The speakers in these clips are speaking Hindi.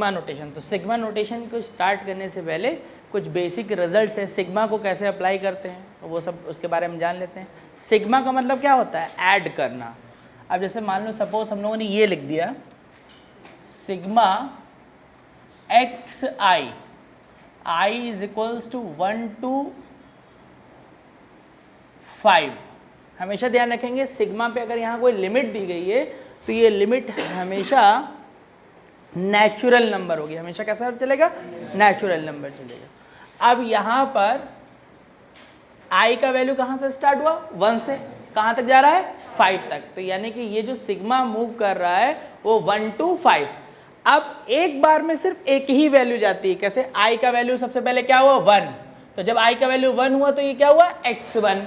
Sigma notation. तो सिग्मा नोटेशन को स्टार्ट करने से पहले कुछ बेसिक रिजल्ट्स है, सिग्मा को कैसे अप्लाई करते हैं तो वो सब उसके बारे में जान लेते हैं। सिग्मा का मतलब क्या होता है? ऐड करना। अब जैसे मान लो सपोज हम लोगों ने ये लिख दिया sigma x i, i is equals to 1 to 5। हमेशा ध्यान रखेंगे सिग्मा पे अगर यहाँ कोई लिमिट दी गई है तो ये लिमिट हमेशा नेचुरल नंबर होगी। हमेशा कैसा चलेगा? नेचुरल नंबर चलेगा। अब यहाँ पर i का वैल्यू कहाँ से स्टार्ट हुआ? 1 से कहाँ तक जा रहा है? 5 तक। तो यानी कि ये जो सिग्मा मूव कर रहा है वो 1 to 5। अब एक बार में सिर्फ एक ही वैल्यू जाती है। कैसे? i का वैल्यू सबसे पहले क्या हुआ? 1। तो जब i का वैल्यू 1 हुआ तो ये क्या हुआ? x1।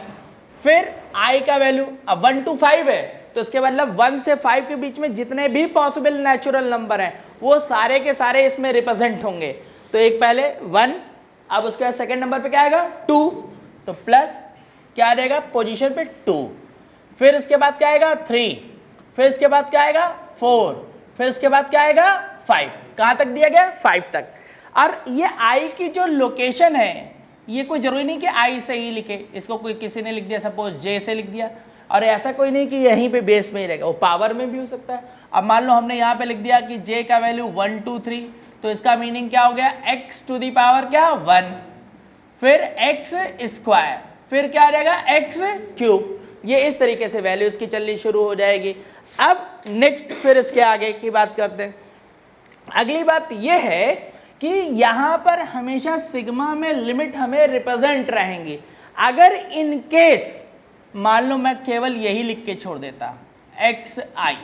फिर i का वैल्यू अब 1 to 5 है तो इसके मतलब 1 से 5 के बीच में जितने भी पॉसिबल नेचुरल नंबर हैं वो सारे के सारे इसमें रिप्रेजेंट होंगे। तो एक पहले 1, अब उसके बाद सेकेंड नंबर पे क्या आएगा? 2, तो प्लस क्या आ जाएगा पोजीशन पे? 2। फिर उसके बाद क्या आएगा? 3। फिर उसके बाद क्या आएगा? 4। फिर उसके बाद क्या आएगा? 5। कहाँ तक दिया गया? 5 तक। और ये i की जो लोकेशन है ये कोई जरूरी नहीं कि i से ही लिखे, इसको कोई किसी ने लिख दिया सपोज j से लिख दिया, और ऐसा कोई नहीं कि यहीं पे बेस में ही रहेगा, वो पावर में भी हो सकता है। अब मान लो हमने यहाँ पे लिख दिया कि j का वैल्यू 1 2 3, तो इसका मीनिंग क्या हो गया? x टू दी पावर क्या? 1। फिर x स्क्वायर, फिर क्या आ जाएगा? x cube. ये इस तरीके से वैल्यू इसकी चलनी शुरू हो जाएगी। अब नेक्स्ट फिर इसके आगे की बात करते हैं। अगली बात ये है कि यहाँ पर हमेशा सिग्मा में लिमिट हमें रिप्रेजेंट रहेंगी। अगर इन केस मान लो मैं केवल यही लिख के छोड़ देता एक्स आई,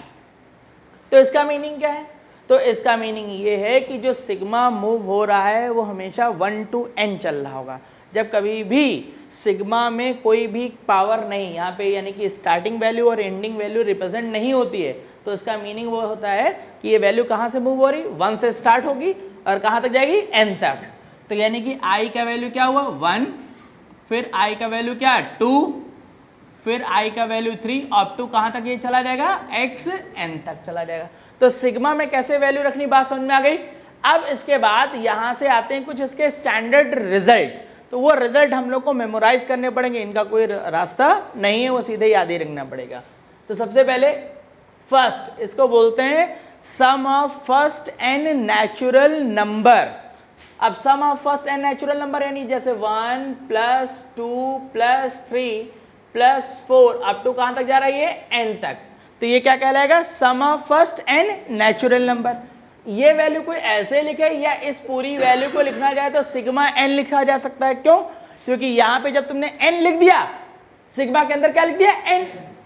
तो इसका मीनिंग क्या है? तो इसका मीनिंग ये है कि जो सिग्मा मूव हो रहा है वो हमेशा 1 to n चल रहा होगा। जब कभी भी सिग्मा में कोई भी पावर नहीं यहाँ पे, यानी कि स्टार्टिंग वैल्यू और एंडिंग वैल्यू रिप्रेजेंट नहीं होती है, तो इसका मीनिंग वो होता है कि ये वैल्यू कहाँ से मूव हो रही? 1 से स्टार्ट होगी और कहाँ तक जाएगी? n तक। तो यानी कि i का वैल्यू क्या हुआ? 1, फिर i का वैल्यू क्या? 2, फिर i का वैल्यू 3, अप टू कहाँ तक ये चला जाएगा? xn तक चला जाएगा। तो सिग्मा में कैसे वैल्यू रखनी, बात समझ में आ गई। अब इसके बाद यहाँ से आते हैं कुछ इसके स्टैंडर्ड रिजल्ट। तो वो रिजल्ट हम लोग को मेमोराइज करने पड़ेंगे, इनका कोई रास्ता नहीं है, वो सीधे याद ही रखना पड़ेगा। तो सबसे पहले फर्स्ट इसको बोलते हैं sum of first n natural number. अब sum of first n natural number यानी जैसे 1 + 2 + 3 + 4 अप टू कहाँ तक जा रहा है? ये n तक। तो ये क्या कहलाएगा? Sum of first n natural number. ये वैल्यू कोई ऐसे लिखे या इस पूरी वैल्यू को लिखना जाए तो सिग्मा n लिखा जा सकता है। क्यों? क्योंकि यहाँ पे जब तुमने n लिख दिया, सिग्मा के अंदर क्या लिख दिया? n।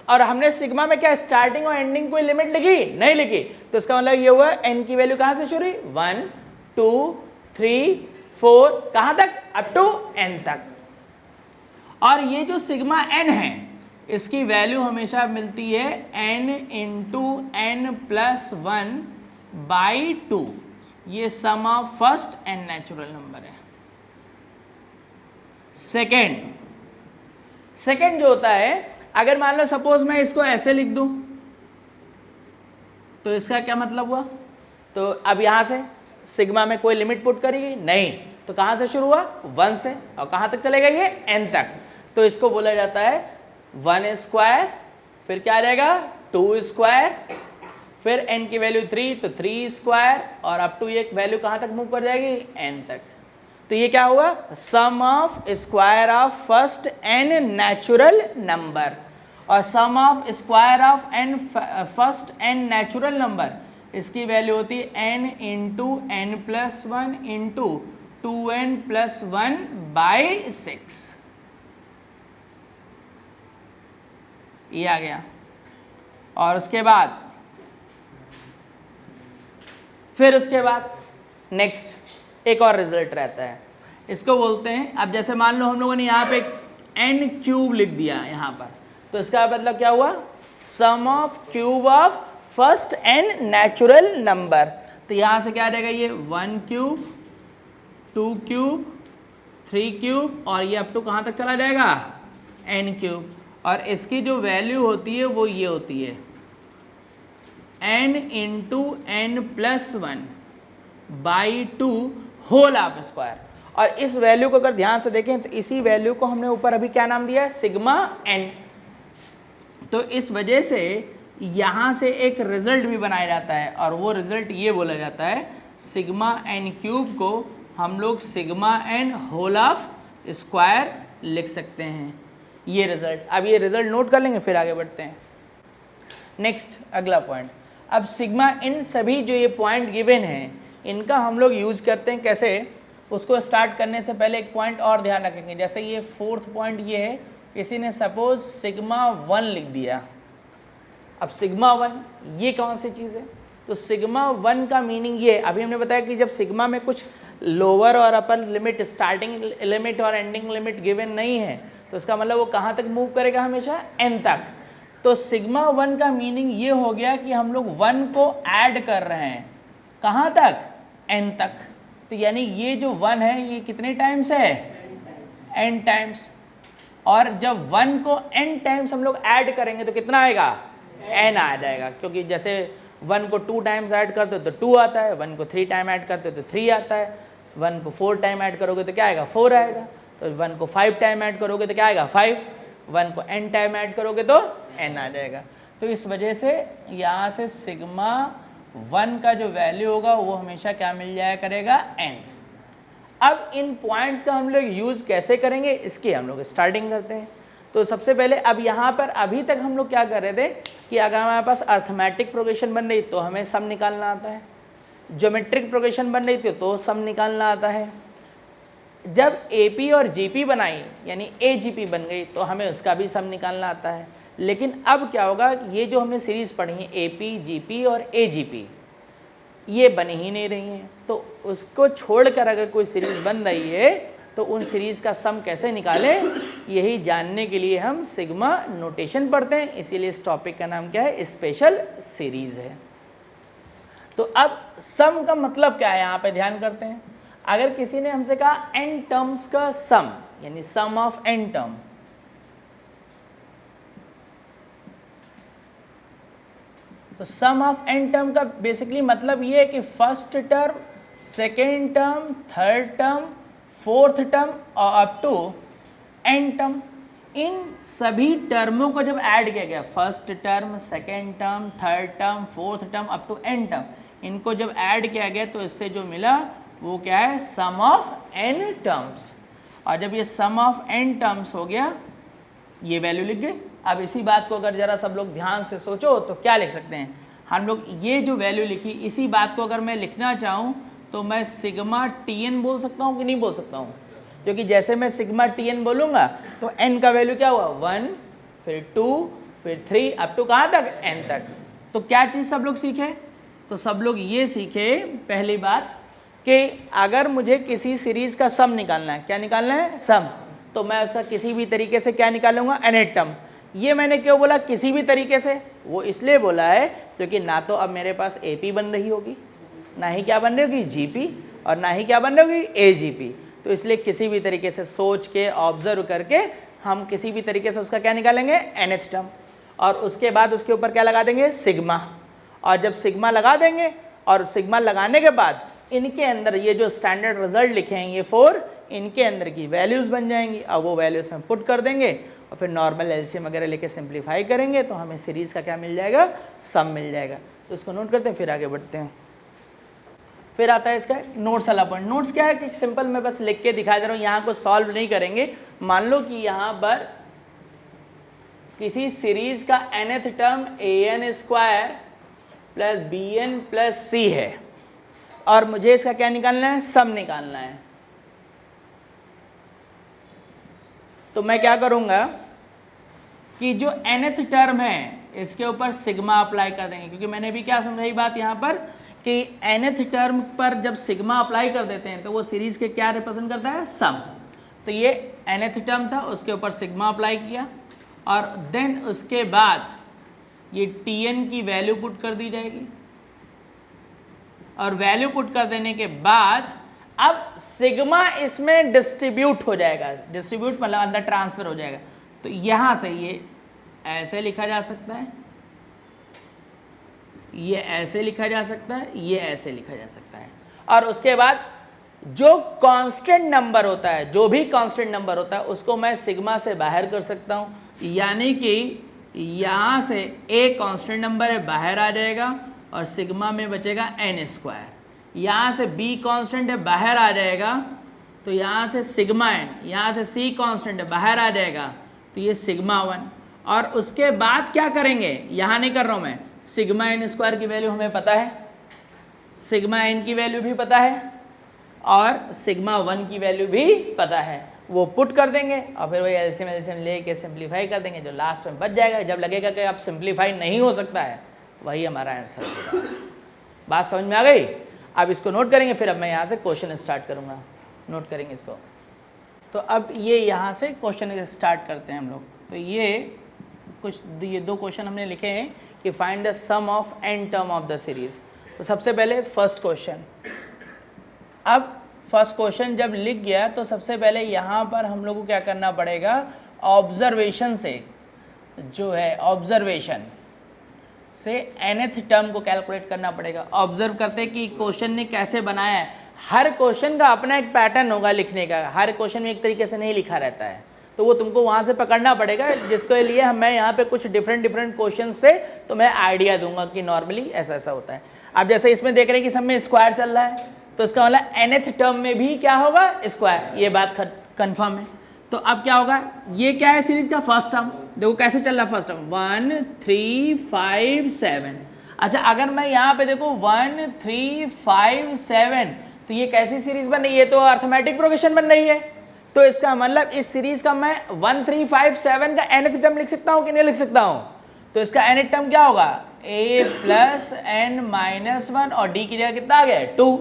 और हमने सिग्मा में क्या स्टार्टिंग और एंडिंग कोई लिमिट लिखी? नहीं लिखी। तो इसका मतलब ये हुआ n की वैल्यू कहाँ से शुरू हुई? 1 2 3 4 कहाँ तक? अप टू n तक। और ये जो सिग्मा n है इसकी वैल्यू हमेशा मिलती है n × n + 1/2। ये sum of first n natural number है। सेकेंड जो होता है, अगर मान लो सपोज मैं इसको ऐसे लिख दूं तो इसका क्या मतलब हुआ? तो अब यहां से सिग्मा में कोई लिमिट पुट करेगी नहीं, तो कहां से शुरू हुआ? 1 से, और कहां तक चलेगा? ये n तक। तो इसको बोला जाता है 1 स्क्वायर, फिर क्या आ जाएगा? 2 स्क्वायर, फिर n की वैल्यू 3 तो 3 स्क्वायर, और अप टू ये वैल्यू कहां तक मूव कर जाएगी? n तक। तो ये क्या हुआ? Sum of square of first n natural number. और sum of square of n first n natural number, इसकी वैल्यू होती है n × n + 1 × 2n + 1/6। ये आ गया। और उसके बाद फिर उसके बाद नेक्स्ट एक और रिजल्ट रहता है, इसको बोलते हैं, अब जैसे मान लो हम लोगों ने यहाँ पे n³ लिख दिया यहाँ पर, तो इसका मतलब क्या हुआ? Sum of cube of first n natural number. तो यहाँ से क्या आ जाएगा? ये 1³ 2³ 3³ और ये अप टू कहाँ तक चला जाएगा? n³। और इसकी जो वैल्यू होती है वो ये होती है n × n + by 2 whole of square. और इस वैल्यू को अगर ध्यान से देखें तो इसी वैल्यू को हमने ऊपर अभी क्या नाम दिया है, सिग्मा एन। तो इस वजह से यहाँ से एक रिजल्ट भी बनाया जाता है और वो रिजल्ट ये बोला जाता है सिग्मा एन क्यूब को हम लोग sigma n whole of square लिख सकते हैं, ये रिजल्ट। अब ये रिजल्ट नोट कर लेंगे फिर आगे बढ़ते हैं। नेक्स्ट अगला पॉइंट, अब सिग्मा इन सभी जो ये पॉइंट गिवन हैं इनका हम लोग यूज करते हैं कैसे, उसको स्टार्ट करने से पहले एक पॉइंट और ध्यान रखेंगे। जैसे ये फोर्थ पॉइंट ये है, किसी ने सपोज सिग्मा 1 लिख दिया। अब सिग्मा 1 ये कौन सी चीज़ है, तो सिग्मा 1 का मीनिंग ये, अभी हमने बताया कि जब सिग्मा में कुछ लोअर और अपर लिमिट, स्टार्टिंग लिमिट और एंडिंग लिमिट गिवन नहीं है तो इसका मतलब वो कहाँ तक मूव करेगा, हमेशा n तक। तो सिग्मा 1 का मीनिंग ये हो गया कि हम लोग 1 को ऐड कर रहे हैं, कहाँ तक, n तक। तो यानी ये जो 1 है ये कितने टाइम्स है, n टाइम्स। और जब 1 को n टाइम्स हम लोग ऐड करेंगे तो कितना आएगा, n आ जाएगा, क्योंकि जैसे 1 को 2 टाइम्स ऐड करते हो तो 2 आता है, 1 को 3 टाइम ऐड करते हो तो 3 आता है, 1 को 4 टाइम ऐड करोगे तो क्या आएगा, 4 आएगा। तो 1 को 5 टाइम ऐड करोगे तो क्या आएगा, 5। 1 को n टाइम ऐड करोगे तो n आ जाएगा। तो इस वजह से यहाँ से सिग्मा 1 का जो वैल्यू होगा वो हमेशा क्या मिल जाया करेगा, n। अब इन पॉइंट्स का हम लोग यूज़ कैसे करेंगे, इसकी हम लोग स्टार्टिंग करते हैं। तो सबसे पहले अब यहाँ पर अभी तक हम लोग क्या कर रहे थे कि अगर हमारे पास अर्थमेटिक प्रोग्रेशन बन रही तो हमें सम निकालना आता है, ज्योमेट्रिक प्रोग्रेशन बन रही थी तो सम निकालना आता है। जब एपी और जीपी बनाई यानी एजीपी बन गई तो हमें उसका भी सम निकालना आता है। लेकिन अब क्या होगा, ये जो हमने सीरीज़ पढ़ी है एपी, जीपी और एजीपी, ये बन ही नहीं रही हैं, तो उसको छोड़कर अगर कोई सीरीज़ बन रही है तो उन सीरीज़ का सम कैसे निकालें, यही जानने के लिए हम सिग्मा नोटेशन पढ़ते हैं। इसीलिए इस टॉपिक का नाम क्या है, स्पेशल सीरीज़ है। तो अब सम का मतलब क्या है, यहाँ पे ध्यान करते हैं। अगर किसी ने हमसे कहा n टर्म्स का सम यानी सम ऑफ n टर्म, तो सम ऑफ n टर्म का बेसिकली मतलब ये है कि first term, second term, third term, fourth term और अप टू n टर्म, इन सभी टर्मों को जब ऐड किया गया, first term, second term, third term, fourth term up to n term, इनको जब ऐड किया गया तो इससे जो मिला वो क्या है, सम ऑफ n टर्म्स। और जब ये सम ऑफ n टर्म्स हो गया, ये वैल्यू लिख गए। अब इसी बात को अगर जरा सब लोग ध्यान से सोचो तो क्या लिख सकते हैं हम लोग, ये जो वैल्यू लिखी इसी बात को अगर मैं लिखना चाहूँ तो मैं सिग्मा tn बोल सकता हूँ कि नहीं बोल सकता हूँ, क्योंकि जैसे मैं सिग्मा tn बोलूँगा तो n का वैल्यू क्या हुआ, 1, फिर 2, फिर 3 अप टू कहाँ तक, n तक। तो क्या चीज़ सब लोग सीखे, तो सब लोग ये सीखे पहली बात कि अगर मुझे किसी सीरीज़ का सम निकालना है, क्या निकालना है, सम, तो मैं उसका किसी भी तरीके से क्या निकालूंगा, nth टर्म। ये मैंने क्यों बोला किसी भी तरीके से, वो इसलिए बोला है क्योंकि ना तो अब मेरे पास AP बन रही होगी, ना ही क्या बन रही होगी GP, और ना ही क्या बन रही होगी AGP। तो इसलिए किसी भी तरीके से सोच के ऑब्जर्व करके हम किसी भी तरीके से उसका क्या निकालेंगे, nth टर्म, और उसके बाद उसके ऊपर क्या लगा देंगे, सिग्मा। और जब सिग्मा लगा देंगे और सिग्मा लगाने के बाद इनके अंदर ये जो स्टैंडर्ड रिजल्ट लिखे हैं ये 4, इनके अंदर की वैल्यूज़ बन जाएंगी। अब वो वैल्यूज़ हम पुट कर देंगे और फिर नॉर्मल एलसीएम वगैरह लेके सिंप्लीफाई करेंगे तो हमें सीरीज़ का क्या मिल जाएगा, सम मिल जाएगा। तो इसको नोट करते हैं, फिर आगे बढ़ते हैं। फिर आता है इसका नोट्स वाला पॉइंट। नोट्स क्या है कि सिंपल मैं बस लिख के दिखा दे रहा हूँ, यहाँ को सॉल्व नहीं करेंगे। मान लो कि यहाँ पर किसी सीरीज़ का nth term an² plus bn plus c है और मुझे इसका क्या निकालना है, सम निकालना है। तो मैं क्या करूंगा कि जो nth टर्म है इसके ऊपर सिग्मा अप्लाई कर देंगे, क्योंकि मैंने भी क्या समझाई बात यहाँ पर कि nth टर्म पर जब सिग्मा अप्लाई कर देते हैं तो वो सीरीज के क्या रिप्रेजेंट करता है, सम। तो ये nth टर्म था, उसके ऊपर सिग्मा अप्लाई किया और देन उसके बाद ये tn की वैल्यू पुट कर दी जाएगी और वैल्यू पुट कर देने के बाद अब सिग्मा इसमें डिस्ट्रीब्यूट हो जाएगा, डिस्ट्रीब्यूट मतलब अंदर ट्रांसफर हो जाएगा। तो यहाँ से ये ऐसे लिखा जा सकता है, ये ऐसे लिखा जा सकता है, ये ऐसे लिखा जा सकता है। और उसके बाद जो कांस्टेंट नंबर होता है, जो भी कांस्टेंट नंबर होता है उसको मैं सिग्मा से बाहर कर सकता हूँ, यानी कि यहाँ से ए कांस्टेंट नंबर है बाहर आ जाएगा और सिग्मा में बचेगा n स्क्वायर। यहाँ से b कांस्टेंट है बाहर आ जाएगा तो यहाँ से सिग्मा n, यहाँ से c कांस्टेंट है बाहर आ जाएगा तो ये सिग्मा 1। और उसके बाद क्या करेंगे, यहाँ नहीं कर रहा हूँ मैं, सिग्मा n स्क्वायर की वैल्यू हमें पता है, सिग्मा n की वैल्यू भी पता है और सिग्मा 1 की वैल्यू भी पता है, वो पुट कर देंगे और फिर वही एलसीएम लेके सिंप्लीफाई कर देंगे, जो लास्ट में बच जाएगा। जब लगेगा कि अब सिंप्लीफाई नहीं हो सकता है, वही हमारा आंसर होगा। बात समझ में आ गई? अब इसको नोट करेंगे, फिर अब मैं यहाँ से क्वेश्चन स्टार्ट करूँगा, नोट करेंगे इसको। तो अब ये यहाँ से क्वेश्चन स्टार्ट करते हैं हम लोग। तो ये दो क्वेश्चन हमने लिखे हैं कि find the sum of n term of the series. तो सबसे पहले फर्स्ट क्वेश्चन। अब फर्स्ट क्वेश्चन जब लिख गया तो सबसे पहले यहाँ पर हम लोग को क्या करना पड़ेगा, ऑब्जर्वेशन से, जो है ऑब्जर्वेशन से nth टर्म को कैलकुलेट करना पड़ेगा। ऑब्जर्व करते कि क्वेश्चन ने कैसे बनाया है। हर क्वेश्चन का अपना एक पैटर्न होगा लिखने का, हर क्वेश्चन में एक तरीके से नहीं लिखा रहता है, तो वो तुमको वहाँ से पकड़ना पड़ेगा, जिसके लिए मैं यहाँ पे कुछ डिफरेंट क्वेश्चन से तो मैं आइडिया दूंगा कि नॉर्मली ऐसा ऐसा होता है। अब जैसे इसमें देख रहे हैं कि सब में स्क्वायर चल रहा है, तो इसका मतलब nth टर्म में भी क्या होगा, स्क्वायर, ये बात कंफर्म है। तो अब क्या होगा, ये क्या है सीरीज का फर्स्ट टर्म, देखो कैसे चल रहा है फर्स्ट टर्म 1 3 5 7। अच्छा अगर मैं यहाँ पे देखो 1 3 5 7, तो ये कैसी सीरीज बन रही है, ये तो अर्थमेटिक प्रोग्रेशन बन रही है। तो इसका मतलब इस सीरीज का मैं 1 3 5 7 का nth टर्म लिख सकता हूँ कि नहीं लिख सकता हूँ। तो इसका nth टर्म क्या होगा, a प्लस n माइनस 1 और d की जगह कितना आ गया 2।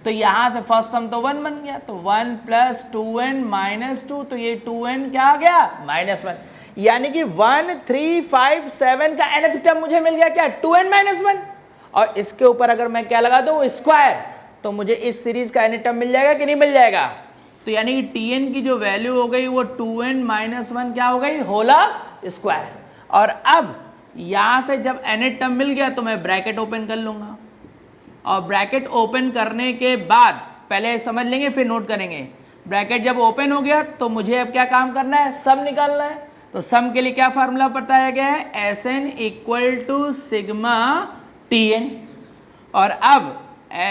तो यहाँ से फर्स्ट टर्म तो 1 बन गया, तो 1 प्लस 2n माइनस 2, तो ये 2n क्या आ गया माइनस 1। यानी कि 1 3 5 7 का nth टर्म मुझे मिल गया क्या, 2n माइनस 1। और इसके ऊपर अगर मैं क्या लगा दूँ, स्क्वायर, तो मुझे इस सीरीज का nth टर्म मिल जाएगा कि नहीं मिल जाएगा। तो यानी कि tn की जो वैल्यू हो गई वो 2n माइनस 1 क्या हो गई, होल स्क्वायर। और अब यहाँ से जब nth टर्म मिल गया तो मैं ब्रैकेट ओपन कर लूँगा, और ब्रैकेट ओपन करने के बाद पहले समझ लेंगे फिर नोट करेंगे। ब्रैकेट जब ओपन हो गया तो मुझे अब क्या काम करना है, सम निकालना है। तो सम के लिए क्या फार्मूला बताया गया है, Sn equal to sigma Tn। और अब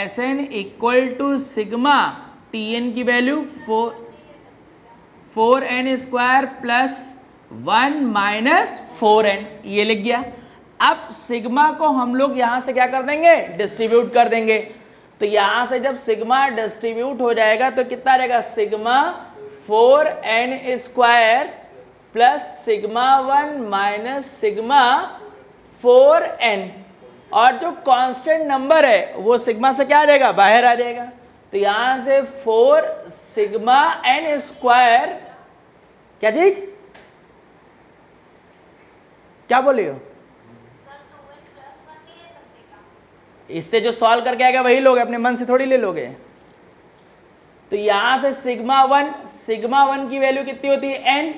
Sn equal to sigma Tn की value 4n square plus 1 minus 4n, ये लिख गया। अब सिग्मा को हम लोग यहाँ से क्या कर देंगे, डिस्ट्रीब्यूट कर देंगे। तो यहाँ से जब सिग्मा डिस्ट्रीब्यूट हो जाएगा तो कितना रहेगा, sigma 4n square plus sigma 1 minus sigma 4n, और जो कांस्टेंट नंबर है वो सिग्मा से क्या आ जाएगा, बाहर आ जाएगा। तो यहाँ से 4 सिग्मा n स्क्वायर, क्या चीज, क्या बोली हो, इससे जो सॉल्व करके आएगा वही लोगे, अपने मन से थोड़ी ले लोगे। तो यहां से सिग्मा 1 की वैल्यू कितनी होती है n,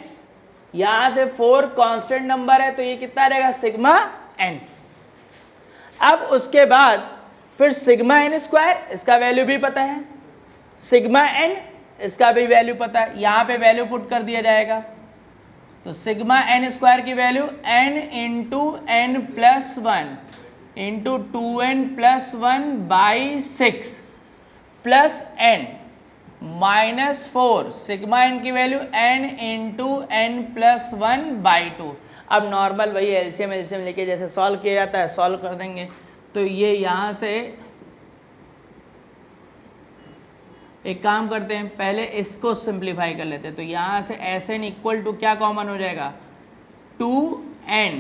यहां से 4 कांस्टेंट नंबर है तो ये कितना रहेगा, सिग्मा n। अब उसके बाद फिर सिग्मा n स्क्वायर, इसका वैल्यू भी पता है, सिग्मा n इसका भी वैल्यू पता है, यहां पे वैल्यू पुट कर दिया जाएगा। तो सिग्मा n स्क्वायर की value n into n plus 1 into 2n plus 1 by 6 plus n minus 4, sigma n की value n into n plus 1 by 2। अब नॉर्मल वही एलसीएम लेके जैसे सॉल्व किया जाता है सॉल्व कर देंगे। तो ये यहाँ से एक काम करते हैं, पहले इसको सिंप्लीफाई कर लेते हैं। तो यहाँ से Sn इक्वल टू क्या कॉमन हो जाएगा, 2n,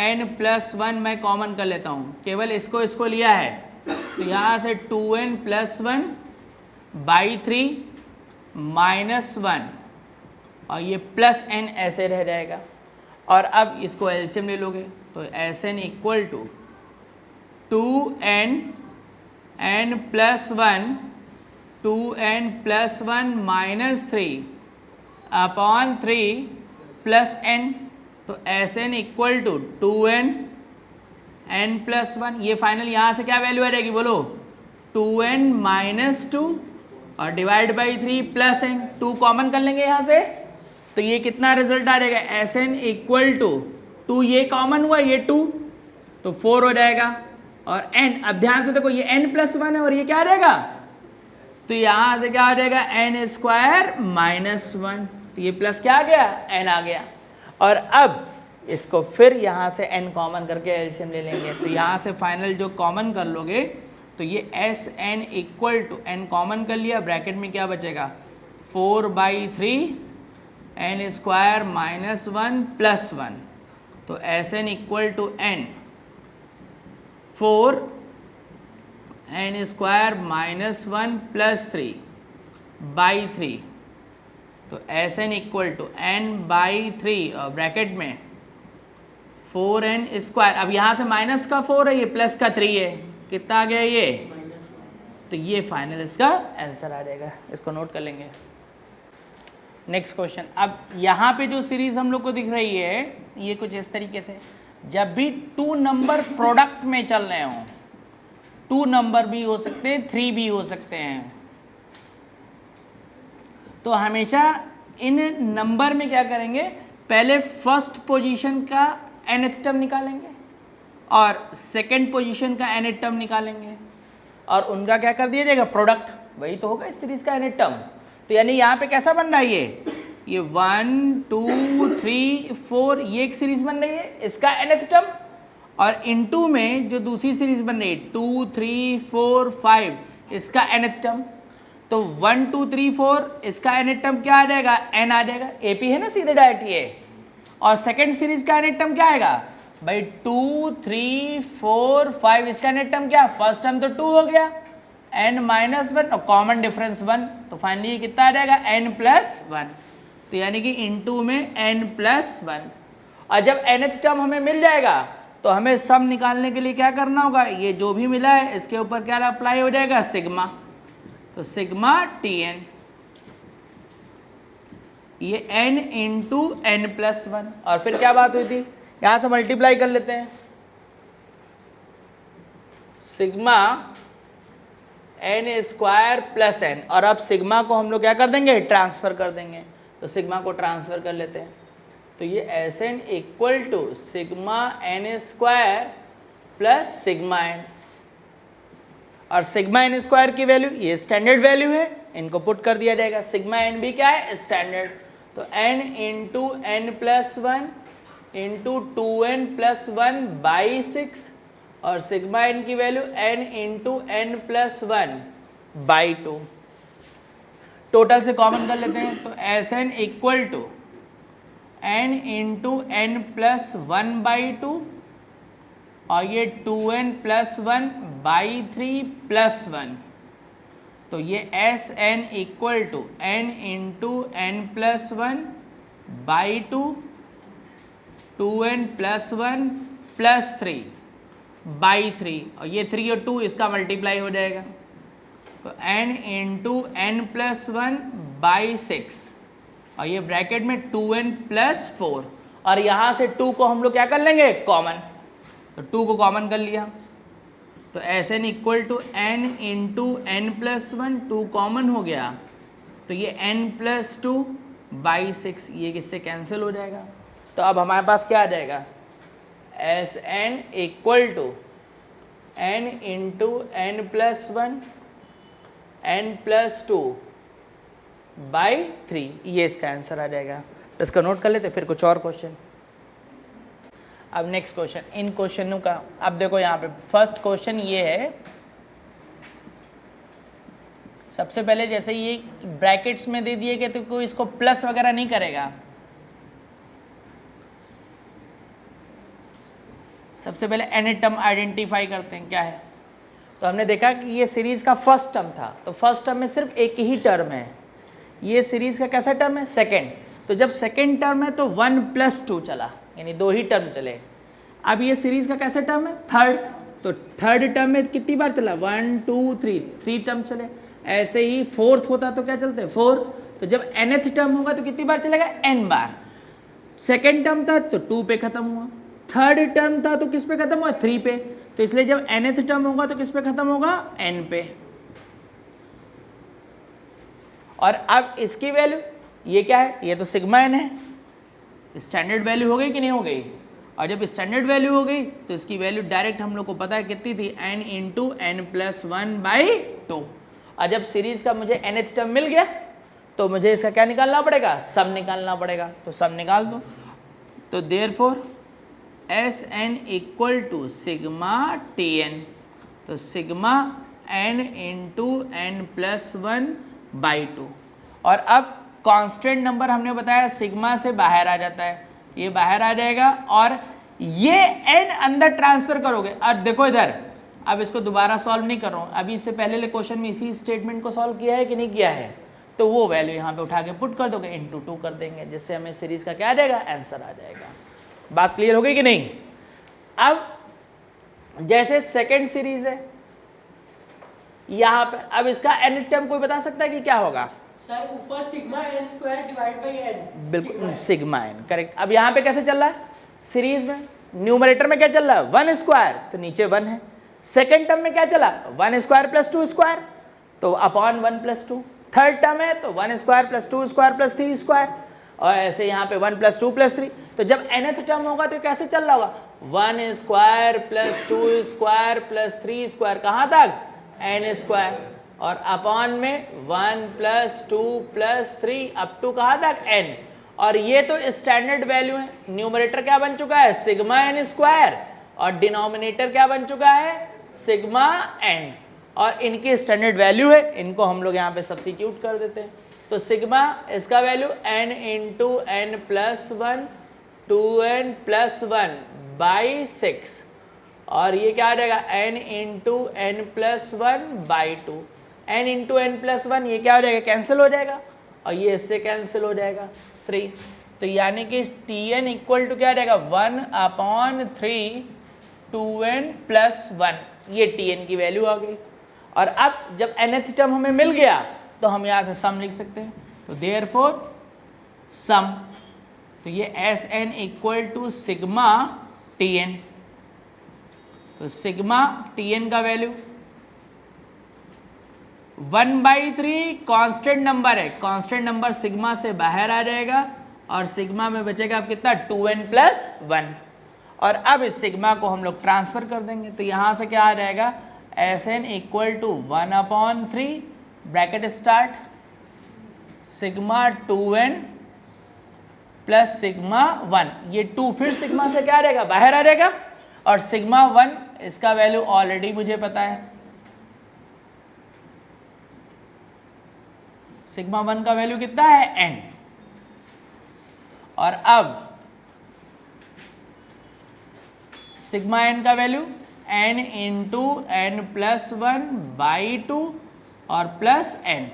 n प्लस 1 मैं कॉमन कर लेता हूँ, केवल इसको लिया है। तो यहाँ से 2n प्लस 1 बाई 3 माइनस 1 और ये प्लस n ऐसे रह जाएगा। और अब इसको एलसीएम ले लोगे तो Sn equal to 2n n plus 1 2n plus 1 minus 3 upon 3 plus n। तो Sn equal to 2n n plus 1, ये फाइनल यहाँ से क्या वैल्यू आ जाएगी बोलो, 2n माइनस 2 और divide by 3 plus n, 2 common कर लेंगे यहाँ से, तो ये कितना रिजल्ट आ जाएगा, एस एन इक्वल टू 2, ये कॉमन हुआ ये 2 तो 4 हो जाएगा, और n, अब ध्यान से देखो ये n प्लस 1 है और ये क्या आ जाएगा, तो यहाँ से क्या आ जाएगा n स्क्वायर माइनस 1, तो ये प्लस क्या आ गया, n आ गया। और अब इसको फिर यहाँ से n कॉमन करके एलसीएम ले लेंगे, तो यहाँ से फाइनल जो कॉमन कर लोगे तो ये S N equal to n common कर लिया, ब्रैकेट में क्या बचेगा 4/3 n स्क्वायर माइनस 1 प्लस 1, तो S N equal to n 4 n square minus 1 plus 3/3, तो S N equal to n/3 और ब्रैकेट में 4n स्क्वायर, अब यहाँ से माइनस का 4 है, ये प्लस का 3 है, कितना आ गया ये, तो ये फाइनल इसका आंसर आ जाएगा, इसको नोट कर लेंगे। नेक्स्ट क्वेश्चन, अब यहाँ पे जो सीरीज हम लोग को दिख रही है ये कुछ इस तरीके से, जब भी 2 नंबर प्रोडक्ट में चल रहे हों, 2 नंबर भी हो सकते हैं 3 भी हो सकते हैं, तो हमेशा इन नंबर में क्या करेंगे, पहले फर्स्ट पोजीशन का nth टर्म निकालेंगे और सेकंड पोजीशन का nth टर्म निकालेंगे और उनका क्या कर दिया जाएगा प्रोडक्ट, वही तो होगा इस सीरीज का nth टर्म। तो यानी यहाँ पे कैसा बन रहा है ये 1 2 3 4 ये एक सीरीज बन रही है इसका nth टर्म, और इनटू में जो दूसरी सीरीज बन रही है 2 3 4 5 इसका nth टर्म, तो 1 2 3 4 इसका nth टर्म क्या आ जाएगा, n आ जाएगा, एपी है ना सीधे डायरेक्ट ये, और सेकंड सीरीज का nth टर्म क्या आएगा भाई 2 3 4 5 इसका nth टर्म क्या, फर्स्ट टर्म तो 2 हो गया, n माइनस 1 और कॉमन डिफरेंस 1, तो फाइनली कितना आ जाएगा n प्लस 1, तो यानी कि इनटू में n प्लस 1, और जब nth टर्म हमें मिल जाएगा तो हमें सम निकालने के लिए क्या करना होगा, ये जो भी मिला है इसके ऊपर क्या अप्लाई हो जाएगा सिग्मा, तो सिग्मा Tn, ये n इंटू n प्लस 1, और फिर क्या बात हुई थी, यहां से मल्टीप्लाई कर लेते हैं, sigma n square plus n, और अब सिग्मा को हम लोग क्या कर देंगे ट्रांसफर कर देंगे, तो सिग्मा को ट्रांसफर कर लेते हैं, तो ये S N equal to sigma n square plus sigma n, और सिग्मा n स्क्वायर की वैल्यू ये स्टैंडर्ड वैल्यू है, इनको पुट कर दिया जाएगा, सिग्मा n भी क्या है स्टैंडर्ड, तो n into n plus 1 into 2n plus 1/6, और सिग्मा n की value n into n plus 1/2, total से कॉमन कर लेते हैं, तो S N equal to n into n plus 1/2 और ये 2n प्लस 1/3 प्लस 1, तो ये S N equal to n into n plus 1/2 2n plus 1 plus 3/3, और ये 3 और 2 इसका मल्टीप्लाई हो जाएगा, तो n इंटू n प्लस 1/6, और ये ब्रैकेट में 2n प्लस 4, और यहाँ से 2 को हम लोग क्या कर लेंगे कॉमन, तो 2 को कॉमन कर लिया, तो S N equal to n into n plus 1, 2 common हो गया, तो ये n प्लस 2/6, ये किससे कैंसिल हो जाएगा, तो अब हमारे पास क्या आ जाएगा, S N equal to n into n plus 1 n plus 2/3, ये इसका आंसर आ जाएगा, तो इसका नोट कर लेते फिर कुछ और क्वेश्चन। अब नेक्स्ट क्वेश्चन, इन क्वेश्चनों का अब देखो, यहाँ पे फर्स्ट क्वेश्चन ये है, सबसे पहले जैसे ये ब्रैकेट्स में दे दिए गए तो कोई इसको प्लस वगैरह नहीं करेगा, सबसे पहले nth टर्म आइडेंटिफाई करते हैं क्या है, तो हमने देखा कि ये सीरीज का फर्स्ट टर्म था, तो फर्स्ट टर्म में सिर्फ एक ही टर्म है, ये सीरीज का कैसा टर्म है सेकंड, तो जब सेकंड टर्म है तो 1 + 2 चला, यानी 2 ही टर्म चले। अब ये सीरीज का कैसा टर्म है थर्ड, तो थर्ड टर्म में कितनी बार चला 1 2 3 टर्म चले, ऐसे ही फोर्थ होता तो क्या चलते 4, तो जब nth टर्म होगा तो कितनी बार चलेगा n बार, सेकेंड टर्म था तो 2 पे खत्म हुआ, थर्ड टर्म था तो किस पे खत्म हुआ 3 पे, तो इसलिए जब nth टर्म होगा तो किस पे खत्म होगा n पे, और अब इसकी वैल्यू ये क्या है, ये तो सिग्मा एन है, स्टैंडर्ड वैल्यू हो गई कि नहीं हो गई, और जब स्टैंडर्ड वैल्यू हो गई तो इसकी वैल्यू डायरेक्ट हम लोग को पता है कितनी थी, n इंटू एन प्लस 1/2। और जब सीरीज का मुझे nth टर्म मिल गया तो मुझे इसका क्या निकालना पड़ेगा, सम निकालना पड़ेगा, तो सम निकाल दो। तो therefore S N equal to sigma T N, तो sigma n into N plus 1/2। और अब कांस्टेंट नंबर हमने बताया सिग्मा से बाहर आ जाता है, ये बाहर आ जाएगा और ये n अंदर ट्रांसफर करोगे। अब देखो इधर, अब इसको दोबारा सॉल्व नहीं कर रहा हूँ, अभी इससे पहले क्वेश्चन में इसी स्टेटमेंट को सॉल्व किया है कि नहीं किया है, तो वो वैल्यू यहाँ पे उठा के पुट कर दोगे, इंटू 2 कर देंगे, जिससे हमें सीरीज का क्या आ जाएगा, आंसर आ जाएगा। बात क्लियर हो गई कि नहीं। अब जैसे सेकेंड सीरीज है यहाँ पे, अब इसका n टर्म कोई बता सकता है कि क्या होगा, सर ऊपर sigma n square divide by n, बिल्कुल सिग्मा n, करेक्ट। अब यहाँ पे कैसे चल रहा है, सीरीज में न्यूमरेटर में क्या चल रहा है, 1 स्क्वायर, तो नीचे 1 है। सेकेंड टर्म में क्या चला, 1 स्क्वायर प्लस 2 स्क्वायर, तो अपॉन 1 प्लस 2। थर्ड टर्म है तो 1 square plus 2 square plus 3 square, और ऐसे यहाँ पे 1 प्लस 2 प्लस 3। तो जब nth टर्म होगा तो कैसे चल रहा होगा, 1 square plus 2 square plus 3 square, कहाँ तक, n स्क्वायर, और अपॉन में 1 प्लस 2 प्लस 3 अप टू कहाँ तक, n। और ये तो स्टैंडर्ड वैल्यू है, न्यूमरेटर क्या बन चुका है, सिग्मा n स्क्वायर, और डिनोमिनेटर क्या बन चुका है, सिग्मा n, और इनकी स्टैंडर्ड वैल्यू है, इनको हम लोग यहाँ पे सब्स्टिट्यूट कर देते हैं। तो सिग्मा इसका value n into N plus 1 2n plus 1/6, और ये क्या आ जाएगा, n into N plus 1/2। n into N plus 1 ये क्या हो जाएगा, कैंसिल हो जाएगा, और ये इससे कैंसिल हो जाएगा 3। तो यानी कि Tn इक्वल टू क्या आ जाएगा, 1/3 2n प्लस 1, ये Tn की वैल्यू आ गई। और अब जब nth टर्म हमें मिल गया तो हम यहाँ से सम लिख सकते हैं, तो देयरफॉर सम, तो ये S N equal to sigma Tn, तो सिग्मा Tn का वैल्यू 1/3 कांस्टेंट नंबर है, कांस्टेंट नंबर सिग्मा से बाहर आ जाएगा और सिग्मा में बचेगा अब कितना, 2n प्लस 1। और अब इस सिग्मा को हम लोग ट्रांसफर कर देंगे, तो यहाँ से क्या आ जाएगा, S N equal to 1/3 bracket start sigma 2n plus sigma 1, ये 2 फिर सिग्मा से क्या आ जाएगा, बाहर आ जाएगा, और सिग्मा 1 इसका वैल्यू ऑलरेडी मुझे पता है, सिग्मा 1 का वैल्यू कितना है, n। और अब सिग्मा n का value n into N plus 1/2 और प्लस n।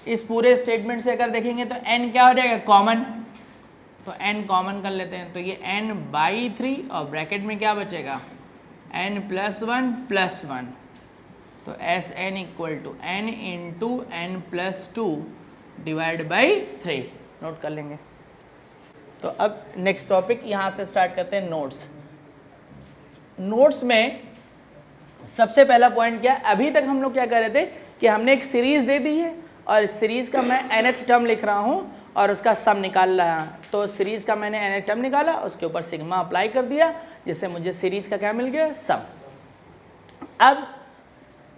इस पूरे स्टेटमेंट से अगर देखेंगे तो n क्या हो जाएगा, कॉमन, तो n कॉमन कर लेते हैं, तो ये n/3 और ब्रैकेट में क्या बचेगा, n प्लस 1 प्लस 1, तो S N equal to n into N plus 2 divide by 3, note कर लेंगे। तो अब नेक्स्ट टॉपिक यहाँ से स्टार्ट करते हैं, नोट्स। नोट्स में सबसे पहला पॉइंट क्या, अभी तक हम लोग क्या कर रहे थे कि हमने एक सीरीज दे दी है और इस सीरीज का मैं nth टर्म लिख रहा हूँ और उसका सम निकाल रहा हूँ। तो सीरीज का मैंने nth टर्म निकाला, उसके ऊपर सिग्मा अप्लाई कर दिया, जिससे मुझे सीरीज का क्या मिल गया, सम। अब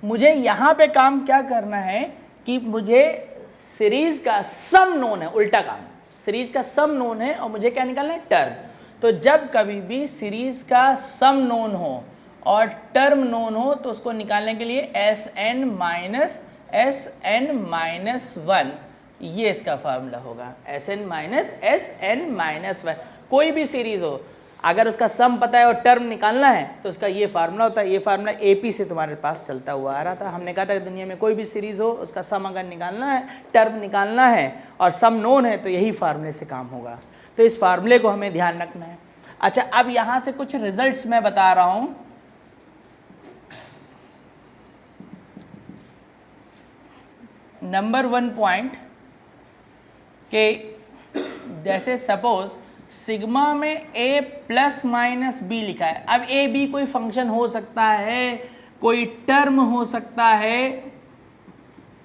मुझे यहाँ पे काम क्या करना है कि मुझे सीरीज का सम नोन है, उल्टा काम, सीरीज का सम नोन है और मुझे क्या निकालना है, टर्म। तो जब कभी भी सीरीज का सम नोन हो और टर्म नोन हो तो उसको निकालने के लिए एस एन माइनस 1, ये इसका फार्मूला होगा, एस एन माइनस 1। कोई भी सीरीज हो, अगर उसका सम पता है और टर्म निकालना है तो उसका ये फार्मूला होता है। ये फार्मूला एपी से तुम्हारे पास चलता हुआ आ रहा था। हमने कहा था कि दुनिया में कोई भी सीरीज हो, उसका सम अगर निकालना है, टर्म निकालना है और सम नोन है, तो यही फार्मूले से काम होगा। तो इस फार्मूले को हमें ध्यान रखना है। अच्छा, अब यहाँ से कुछ रिजल्ट्स मैं बता रहा हूँ। नंबर 1 पॉइंट के जैसे सपोज सिग्मा में a प्लस माइनस बी लिखा है। अब a b कोई फंक्शन हो सकता है, कोई टर्म हो सकता है,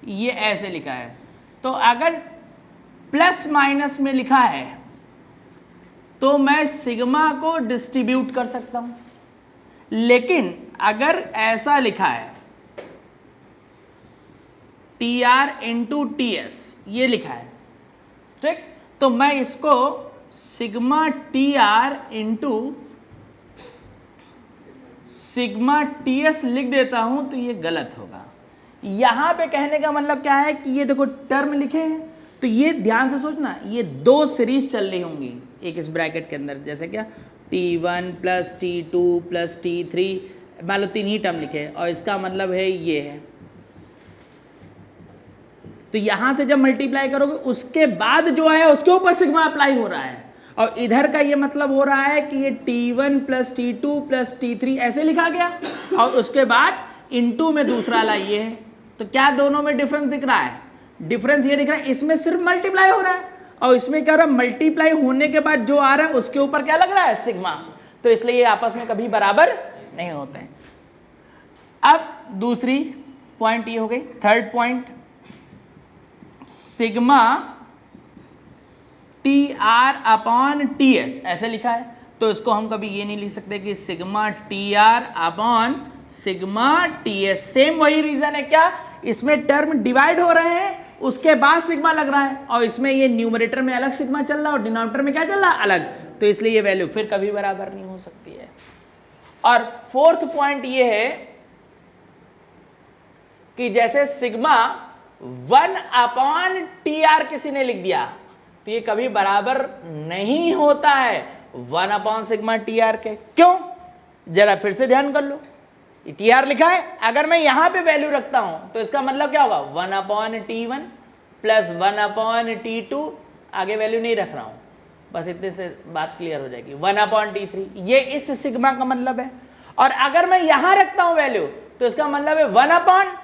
ये ऐसे लिखा है तो अगर प्लस माइनस में लिखा है तो मैं सिग्मा को डिस्ट्रीब्यूट कर सकता हूं, लेकिन अगर ऐसा लिखा है T R into T S, ये लिखा है, ठीक, तो मैं इसको sigma T R into sigma T S लिख देता हूं, तो ये गलत होगा। यहां पे कहने का मतलब क्या है कि ये देखो टर्म लिखे हैं, तो ये ध्यान से सोचना, ये दो सीरीज चल रही होंगी एक इस ब्रैकेट के अंदर, जैसे क्या T1 plus T2 plus T3, मान लो 3 ही टर्म लिखे और इसका मतलब है ये है। तो यहां से जब मल्टीप्लाई करोगे उसके बाद जो है उसके ऊपर सिग्मा अप्लाई हो रहा है, और इधर का ये मतलब हो रहा है कि ये T1 plus T2 plus T3 ऐसे लिखा गया, और उसके बाद इनटू में दूसरा वाला ये है। तो क्या दोनों में डिफरेंस दिख रहा है? डिफरेंस ये दिख रहा है, इसमें सिर्फ मल्टीप्लाई हो रहा है और इसमें क्या हो रहा है, मल्टीप्लाई होने के बाद जो आ रहा है उसके ऊपर क्या लग रहा है, सिग्मा। तो इसलिए ये आपस में कभी बराबर नहीं होते हैं। अब दूसरी पॉइंट ये हो गई, third point, sigma T R upon T S ऐसे लिखा है, तो इसको हम कभी ये नहीं लिख सकते कि sigma T R upon sigma T S. Same वही रीजन है, क्या इसमें टर्म डिवाइड हो रहे हैं उसके बाद सिग्मा लग रहा है, और इसमें ये न्यूमरेटर में अलग सिग्मा चल रहा है और डिनोमिनेटर में क्या चल रहा है, अलग, तो इसलिए ये वैल्यू फिर कभी बराबर नहीं हो सकती है। और फोर्थ पॉइंट ये है कि जैसे सिग्मा 1 अपॉन टी आर किसी ने लिख दिया, तो ये कभी बराबर नहीं होता है 1 अपॉन सिग्मा टी आर के। क्यों? जरा फिर से ध्यान कर लो, टी आर लिखा है, अगर मैं यहां पे वैल्यू रखता हूं तो इसका मतलब क्या होगा, 1 upon T1 plus 1 upon T2, आगे वैल्यू नहीं रख रहा हूं, बस इतने से बात क्लियर हो जाएगी, 1 अपॉन T3, ये इस सिग्मा का मतलब है। और अगर मैं यहां रखता हूं वैल्यू तो इसका मतलब है 1 अपॉन,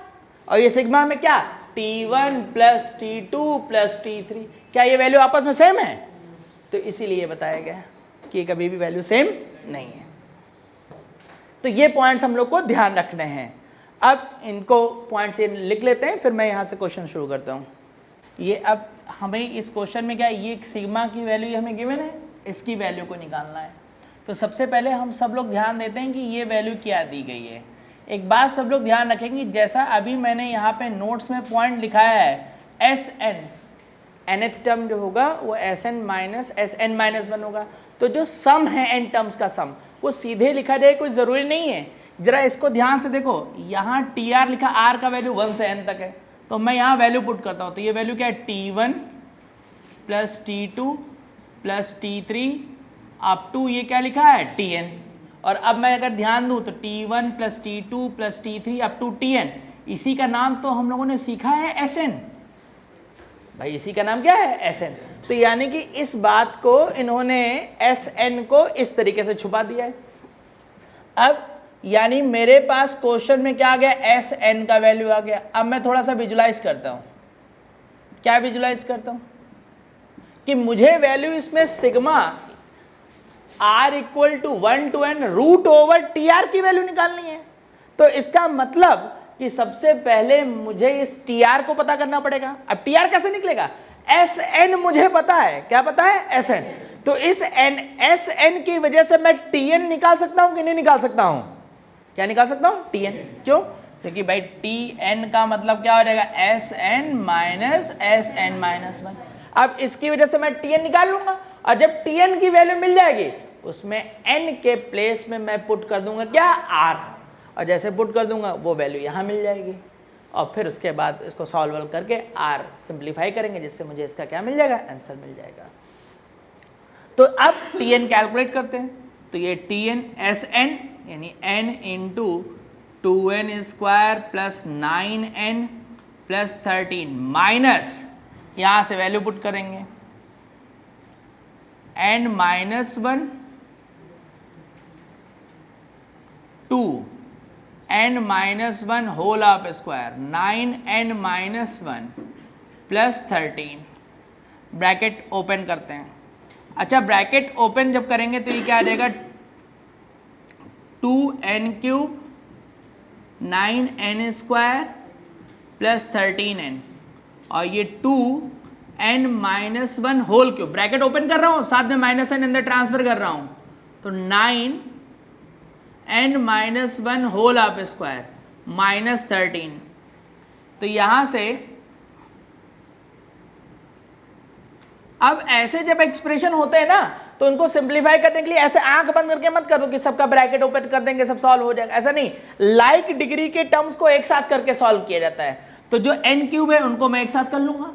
और ये सिग्मा में क्या, T1 plus T2 plus T3, क्या ये वैल्यू आपस में सेम है? तो इसीलिए बताया गया कि कभी भी वैल्यू सेम नहीं है। तो ये पॉइंट्स हम लोग को ध्यान रखने हैं। अब इनको पॉइंट्स ये लिख लेते हैं, फिर मैं यहाँ से क्वेश्चन शुरू करता हूँ। ये अब हमें इस क्वेश्चन में क्या है, ये सिग्मा की वैल्यू हमें गिवन है, इसकी वैल्यू को निकालना है। तो सबसे पहले हम सब लोग ध्यान देते हैं कि ये वैल्यू क्या दी गई है। एक बात सब लोग ध्यान रखेंगे, जैसा अभी मैंने यहाँ पे नोट्स में पॉइंट लिखाया है, Sn, nth टर्म जो होगा वो Sn माइनस Sn-1 होगा। तो जो सम है n टर्म्स का सम, वो सीधे लिखा जाए, कोई ज़रूरी नहीं है। जरा इसको ध्यान से देखो, यहाँ टी आर लिखा, आर का वैल्यू 1 से n तक है, तो मैं यहाँ वैल्यू पुट करता हूँ, तो ये वैल्यू क्या है, T1 plus T2 plus T3 up to ये क्या लिखा है, Tn। और अब मैं अगर ध्यान दूँ तो T1 plus T2 plus T3 up to Tn, इसी का नाम तो हम लोगों ने सीखा है Sn। भाई इसी का नाम क्या है, Sn। तो यानी कि इस बात को इन्होंने Sn को इस तरीके से छुपा दिया है। अब यानी मेरे पास क्वेश्चन में क्या आ गया, Sn का वैल्यू आ गया। अब मैं थोड़ा सा विजुलाइज करता हूँ, क्या विजुलाइज करता हूँ कि मुझे वैल्यू इसमें sigma r equal to 1 to n root over T R की वैल्यू निकालनी है। तो इसका मतलब कि सबसे पहले मुझे इस टी आर को पता करना पड़ेगा। अब टी आर कैसे निकलेगा, Sn मुझे पता है, क्या पता है, Sn। तो इस Sn की वजह से मैं Tn निकाल सकता हूं कि नहीं निकाल सकता हूं, क्या निकाल सकता हूं, Tn। क्यों? क्योंकि भाई Tn का मतलब क्या हो जाएगा, Sn माइनस Sn-1। अब इसकी वजह से मैं Tn निकाल लूंगा, और जब Tn की वैल्यू मिल जाएगी उसमें n के प्लेस में मैं पुट कर दूंगा क्या, r, और जैसे पुट कर दूंगा वो वैल्यू यहाँ मिल जाएगी, और फिर उसके बाद इसको सॉल्व करके r सिंप्लीफाई करेंगे, जिससे मुझे इसका क्या मिल जाएगा, आंसर मिल जाएगा। तो अब Tn कैलकुलेट करते हैं, तो ये Tn Sn यानी n into 2n square plus 9n plus 13 minus, यहाँ से वैल्यू पुट करेंगे n minus 1 2 n minus 1 whole of square 9n minus 1 plus 13, bracket open करते हैं। अच्छा, ब्रैकेट ओपन जब करेंगे तो ये क्या आ जाएगा, 2n cube 9n square plus 13n, और ये 2n minus 1 whole cube, bracket open कर रहा हूँ, साथ में माइनस n अंदर ट्रांसफर कर रहा हूँ, तो 9n minus 1 whole of square minus 13। तो यहां से अब ऐसे जब एक्सप्रेशन होते हैं ना, तो उनको सिंप्लीफाई करने के लिए ऐसे आंख बंद करके मत कर दो कि सबका ब्रैकेट ओपन कर देंगे सब सॉल्व हो जाएगा, ऐसा नहीं। लाइक डिग्री के टर्म्स को एक साथ करके सॉल्व किया जाता है। तो जो n क्यूब है उनको मैं एक साथ कर लूंगा,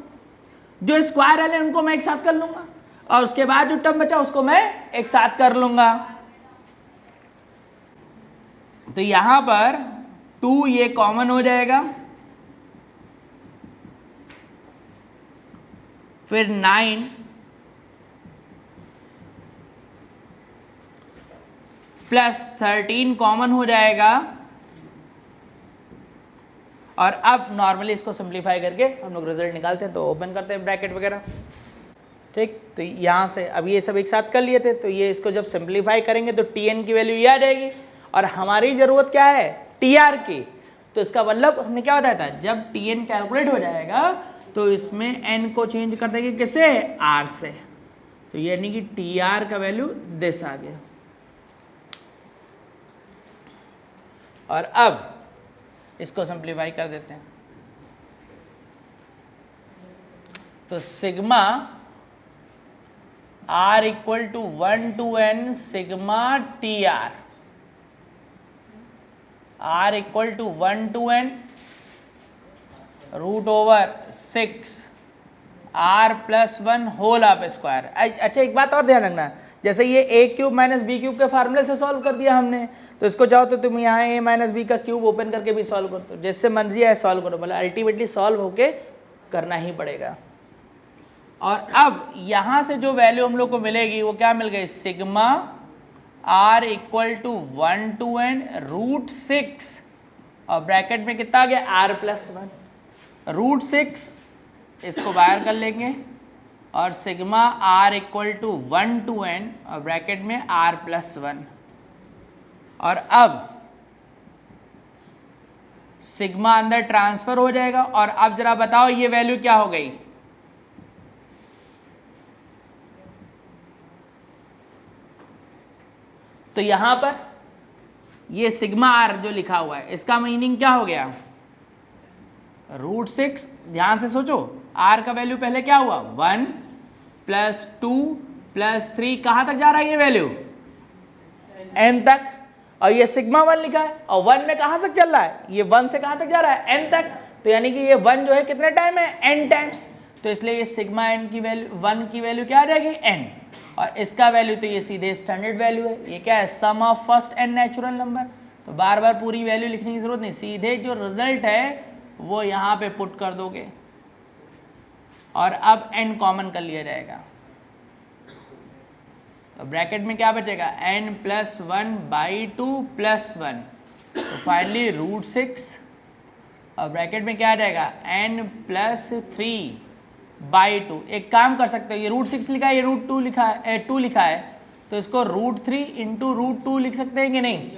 जो स्क्वायर वाले उनको मैं एक साथ कर लूंगा, और उसके बाद जो टर्म बचा उसको मैं एक साथ कर लूंगा। तो यहां पर 2 ये कॉमन हो जाएगा, फिर 9 प्लस 13 कॉमन हो जाएगा, और अब नॉर्मली इसको सिंप्लीफाई करके हम लोग रिजल्ट निकालते हैं, तो ओपन करते हैं ब्रैकेट वगैरह, ठीक। तो यहाँ से अब ये सब एक साथ कर लिए थे, तो ये इसको जब सिंप्लीफाई करेंगे तो tn की वैल्यू ये आ जाएगी, और हमारी ज़रूरत क्या है tr की। तो इसका मतलब हमने क्या बताया था, जब tn कैलकुलेट हो जाएगा तो इसमें n को चेंज कर देंगे किससे, r से। तो यानी कि tr का वैल्यू दिस आ गया। और अब इसको सिंप्लीफाई कर देते हैं, तो sigma r equal to 1 to n sigma tr, r equal to 1 to n root over 6 r plus 1 whole of square. अच्छा एक बात और ध्यान रखना, जैसे ये a cube minus B cube के फार्मूले से सॉल्व कर दिया हमने, तो इसको चाहो तो तुम यहाँ a माइनस बी का क्यूब ओपन करके भी सॉल्व कर दो, जैसे मर्जी है सॉल्व करो, मतलब अल्टीमेटली सॉल्व होके करना ही पड़ेगा। और अब यहाँ से जो वैल्यू हम लोग को मिलेगी वो क्या मिल गई, sigma r equal to 1 to n root 6, और ब्रैकेट में कितना आ गया r प्लस 1, रूट 6 इसको बाहर कर लेंगे, और sigma r equal to 1 to n और ब्रैकेट में r प्लस 1। और अब सिग्मा अंदर ट्रांसफर हो जाएगा, और अब जरा बताओ ये वैल्यू क्या हो गई, तो यहां पर ये सिग्मा r जो लिखा हुआ है इसका मीनिंग क्या हो गया, रूट 6। ध्यान से सोचो, r का वैल्यू पहले क्या हुआ 1 प्लस 2 प्लस 3, कहां तक जा रहा है ये वैल्यू n तक, और ये सिग्मा 1 लिखा है, और 1 में कहां तक चल रहा है, ये 1 से कहां तक जा रहा है n तक, तो यानी कि ये 1 जो है कितने टाइम है n टाइम्स, तो इसलिए ये सिग्मा n की वैल्यू 1 की वैल्यू क्या आ जाएगी n, और इसका वैल्यू तो ये सीधे स्टैंडर्ड वैल्यू है, ये क्या है sum of first n natural number. तो बार बार पूरी वैल्यू लिखने की जरूरत नहीं, सीधे जो रिजल्ट है वो यहाँ पे पुट कर दोगे, और अब n कॉमन कर लिया जाएगा, तो ब्रैकेट में क्या बचेगा n प्लस 1 बाई 2 प्लस 1, तो फाइनली रूट 6, और ब्रैकेट में क्या आ जाएगा n प्लस 3 बाई 2। एक काम कर सकते हो, ये रूट 6 लिखा है, ये रूट 2 लिखा है, 2 लिखा है, तो इसको रूट 3 इंटू रूट 2 लिख सकते हैं कि नहीं,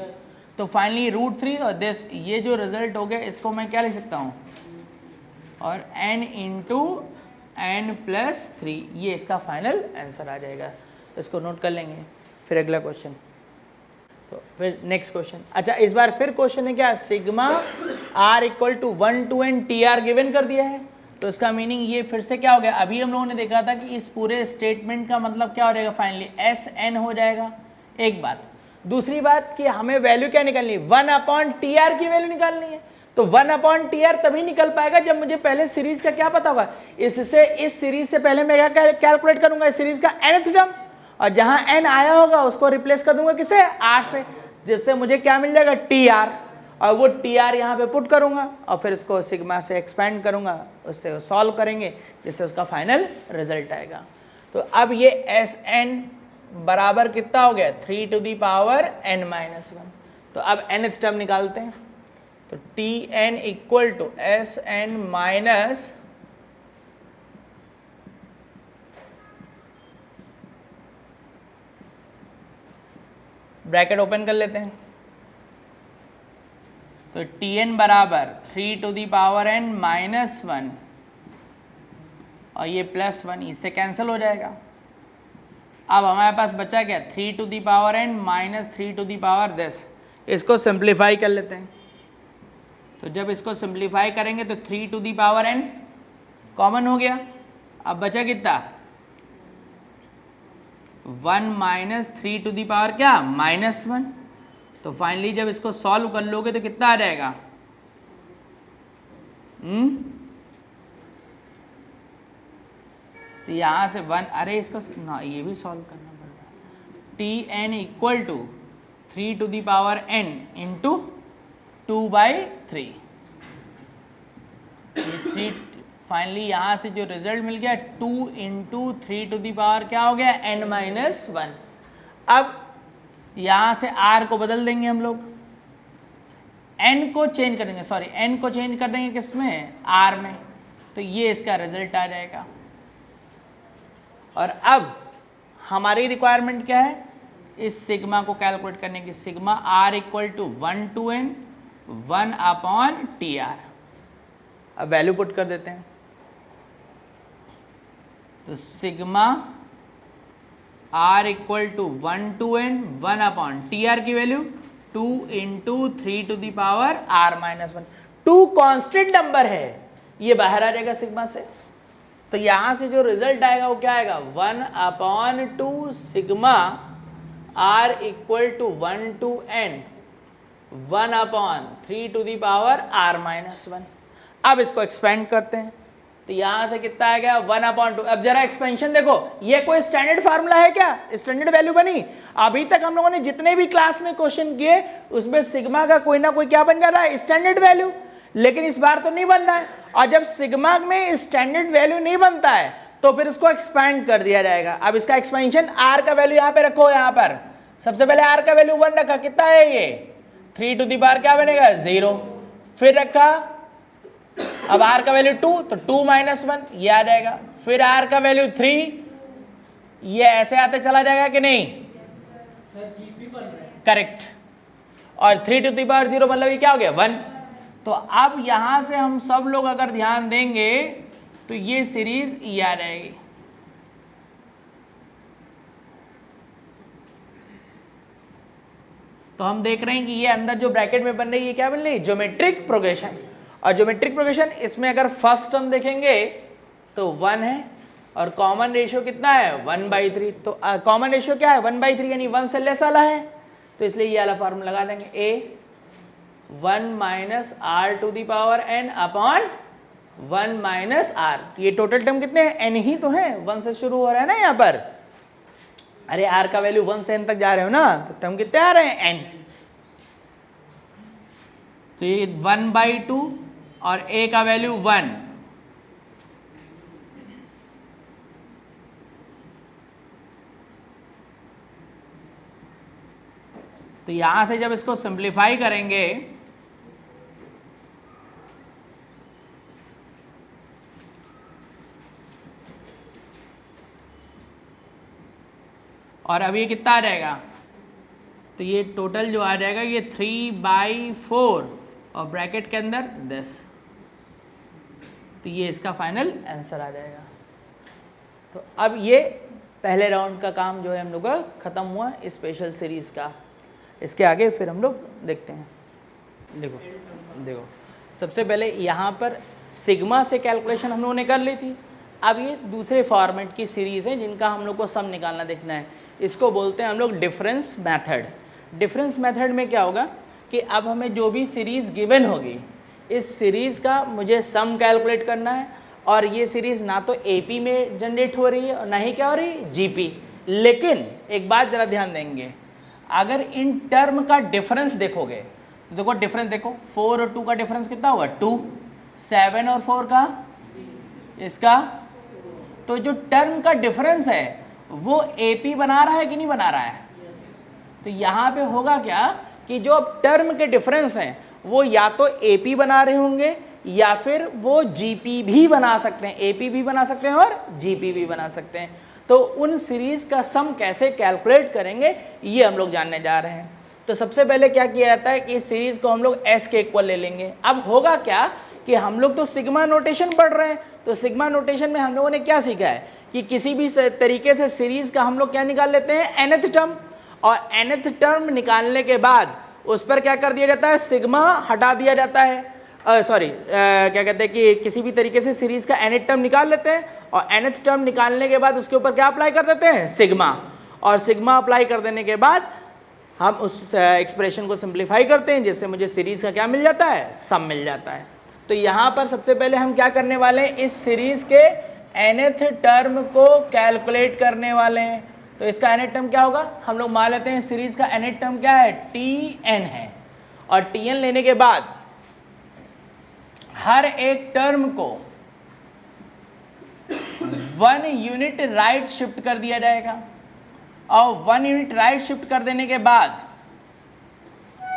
तो फाइनली रूट 3 और दिस, ये जो रिजल्ट हो गया इसको मैं क्या लिख सकता हूँ, और n इंटू n प्लस 3, ये इसका फाइनल आंसर आ जाएगा। इसको नोट कर लेंगे, फिर अगला क्वेश्चन, तो फिर नेक्स्ट क्वेश्चन। अच्छा इस बार फिर क्वेश्चन है क्या, sigma r equal to 1 to n tr given कर दिया है, तो इसका मीनिंग ये फिर से क्या हो गया, अभी हम लोगों ने देखा था कि इस पूरे स्टेटमेंट का मतलब क्या हो जाएगा, फाइनली Sn हो जाएगा। एक बात, दूसरी बात कि हमें वैल्यू क्या निकालनी है, 1/tr की वैल्यू निकालनी है, तो 1/tr तभी निकल पाएगा जब मुझे पहले सीरीज का क्या पता होगा, इससे इस सीरीज से पहले मैं क्या कैलकुलेट करूंगा, इस सीरीज का nth टर्म, और जहां n आया होगा उसको रिप्लेस कर दूंगा किससे, r से, जिससे मुझे क्या मिल जाएगा tr, और वो tr यहाँ पे पुट करूंगा, और फिर इसको सिग्मा से एक्सपेंड करूंगा, उससे सॉल्व करेंगे, जिससे उसका फाइनल रिजल्ट आएगा। तो अब ये Sn बराबर कितना हो गया 3 to the power n minus 1, तो अब nth टर्म निकालते हैं, तो Tn equal to Sn minus bracket open कर लेते हैं, तो Tn बराबर 3 to the power n minus 1 और ये +1, इससे कैंसिल हो जाएगा। अब हमारे पास बचा क्या, 3 to the power n minus 3 to the power this. इसको सिंप्लीफाई कर लेते हैं। तो जब इसको सिंप्लीफाई करेंगे तो 3 to the power n common हो गया। अब बचा कितना, 1 माइनस 3 टू दी पावर क्या, -1। तो फाइनली जब इसको सॉल्व कर लोगे तो कितना आ जाएगा, तो यहाँ से 1, अरे इसको ना ये भी सॉल्व करना पड़ेगा। Tn equal to 3 to the power n into 2/3। ये 3 फाइनली यहाँ से जो रिजल्ट मिल गया 2 इंटू 3 टू दी पावर क्या हो गया, n-1। अब यहाँ से r को बदल देंगे हम लोग, n को चेंज कर देंगे, सॉरी n को चेंज कर देंगे किस में, r में। तो ये इसका रिजल्ट आ जाएगा। और अब हमारी रिक्वायरमेंट क्या है, इस सिग्मा को कैलकुलेट करने की। Sigma r equal to 1 to n 1/tr। अब वैल्यू पुट कर देते हैं। तो sigma r equal to 1 to n 1/tr की value 2 into 3 to the power r-1। 2 constant number है, ये बाहर आ जाएगा सिग्मा से। तो यहां से जो रिजल्ट आएगा वो क्या आएगा, 1/2 sigma r equal to 1 to n 1/3 to the power r-1। अब इसको एक्सपेंड करते हैं तो यहां से कितना आ गया, 1/2। अब जरा एक्सपेंशन देखो, ये कोई स्टैंडर्ड फार्मूला है क्या, स्टैंडर्ड वैल्यू बनी। अभी तक हम लोगों ने जितने भी क्लास में क्वेश्चन किए उसमें सिग्मा का कोई ना कोई क्या बन जाता है, स्टैंडर्ड वैल्यू। लेकिन इस बार तो नहीं बन रहा है। और जब सिग्मा में स्टैंडर्ड वैल्यू नहीं बनता है तो फिर उसको एक्सपेंड कर दिया जाएगा। अब इसका एक्सपेंशन, आर का वैल्यू यहाँ पे रखो, यहाँ पर सबसे पहले आर का वैल्यू 1 रखा, कितना है ये 3 टू दी पावर क्या बनेगा 0, फिर रखा अब आर का वैल्यू 2 तो 2-1 ये आ जाएगा, फिर आर का वैल्यू 3, ये ऐसे आते चला जाएगा कि नहीं, करेक्ट। और 3 टू दी पावर 0 मतलब ये क्या हो गया 1। तो अब यहां से हम सब लोग अगर ध्यान देंगे तो ये सीरीज ये आ जाएगी। तो हम देख रहे हैं कि ये अंदर जो ब्रैकेट में बन रही है ये क्या बन रही है, ज्योमेट्रिक प्रोग्रेशन। और ज्योमेट्रिक प्रोग्रेशन इसमें अगर फर्स्ट टर्म देखेंगे तो 1 है और कॉमन रेशियो कितना है 1/3। तो कॉमन रेशियो क्या है 1/3 यानी 1 से लेस वाला है, तो इसलिए ये वाला फॉर्मूला लगा देंगे, a 1 minus r to the power n upon 1 minus r। ये टोटल टर्म कितने हैं, n ही तो है, 1 से शुरू हो रहा है ना यहाँ पर। अरे r का वैल्यू 1 से n तक जा रहे हो ना, तो टर्म कितने आ रहे हैं n। तो ये 1/2 और a का वैल्यू 1। तो यहां से जब इसको सिंप्लीफाई करेंगे और अब ये कितना आ जाएगा, तो ये टोटल जो आ जाएगा ये 3/4 और ब्रैकेट के अंदर 10। तो ये इसका फाइनल आंसर आ जाएगा। तो अब ये पहले राउंड का काम जो है हम लोग का ख़त्म हुआ स्पेशल सीरीज़ का। इसके आगे फिर हम लोग देखते हैं। देखो सबसे पहले यहाँ पर सिग्मा से कैलकुलेशन हम लोगों ने कर ली थी। अब ये दूसरे फॉर्मेट की सीरीज़ है जिनका हम लोग को सम निकालना देखना है। इसको बोलते हैं हम लोग डिफरेंस मेथड। डिफरेंस मेथड में क्या होगा कि अब हमें जो भी सीरीज़ गिवन होगी इस सीरीज़ का मुझे सम कैलकुलेट करना है। और ये सीरीज़ ना तो एपी में जनरेट हो रही है और ना ही क्या हो रही है जीपी। लेकिन एक बात ज़रा ध्यान देंगे, अगर इन टर्म का डिफरेंस देखोगे तो देखो डिफरेंस देखो, 4 और 2 का डिफरेंस कितना होगा 2, 7 और 4 का इसका। तो जो टर्म का डिफरेंस है वो एपी बना रहा है कि नहीं बना रहा है। तो यहाँ पे होगा क्या कि जो टर्म के डिफरेंस हैं वो या तो एपी बना रहे होंगे या फिर वो जीपी भी बना सकते हैं, एपी भी बना सकते हैं और जीपी भी बना सकते हैं। तो उन सीरीज़ का सम कैसे कैलकुलेट करेंगे ये हम लोग जानने जा रहे हैं। तो सबसे पहले क्या किया जाता है कि इस सीरीज़ को हम लोग एस के इक्वल ले लेंगे। अब होगा क्या कि हम लोग तो सिग्मा नोटेशन पढ़ रहे हैं, तो सिग्मा नोटेशन में हम लोगों ने क्या सीखा है कि किसी भी तरीके से सीरीज का हम लोग क्या निकाल लेते हैं, nth टर्म, और nth टर्म निकालने के बाद उस पर क्या कर दिया जाता है, सिग्मा हटा दिया जाता है, क्या कहते हैं कि किसी भी तरीके से सीरीज का nth टर्म निकाल लेते हैं और nth टर्म निकालने के बाद उसके ऊपर क्या अप्लाई कर देते हैं, सिग्मा, और सिग्मा अप्लाई कर देने के बाद हम उस एक्सप्रेशन को सिंप्लीफाई करते हैं, जिससे मुझे सीरीज का क्या मिल जाता है, सम मिल जाता है। तो यहाँ पर सबसे पहले हम क्या करने वाले हैं, इस सीरीज के nth टर्म को कैलकुलेट करने वाले हैं। तो इसका nth टर्म क्या होगा, हम लोग मान लेते हैं सीरीज का nth टर्म क्या है, tn है, और tn लेने के बाद हर एक टर्म को 1 यूनिट राइट शिफ्ट कर दिया जाएगा, और 1 यूनिट राइट शिफ्ट कर देने के बाद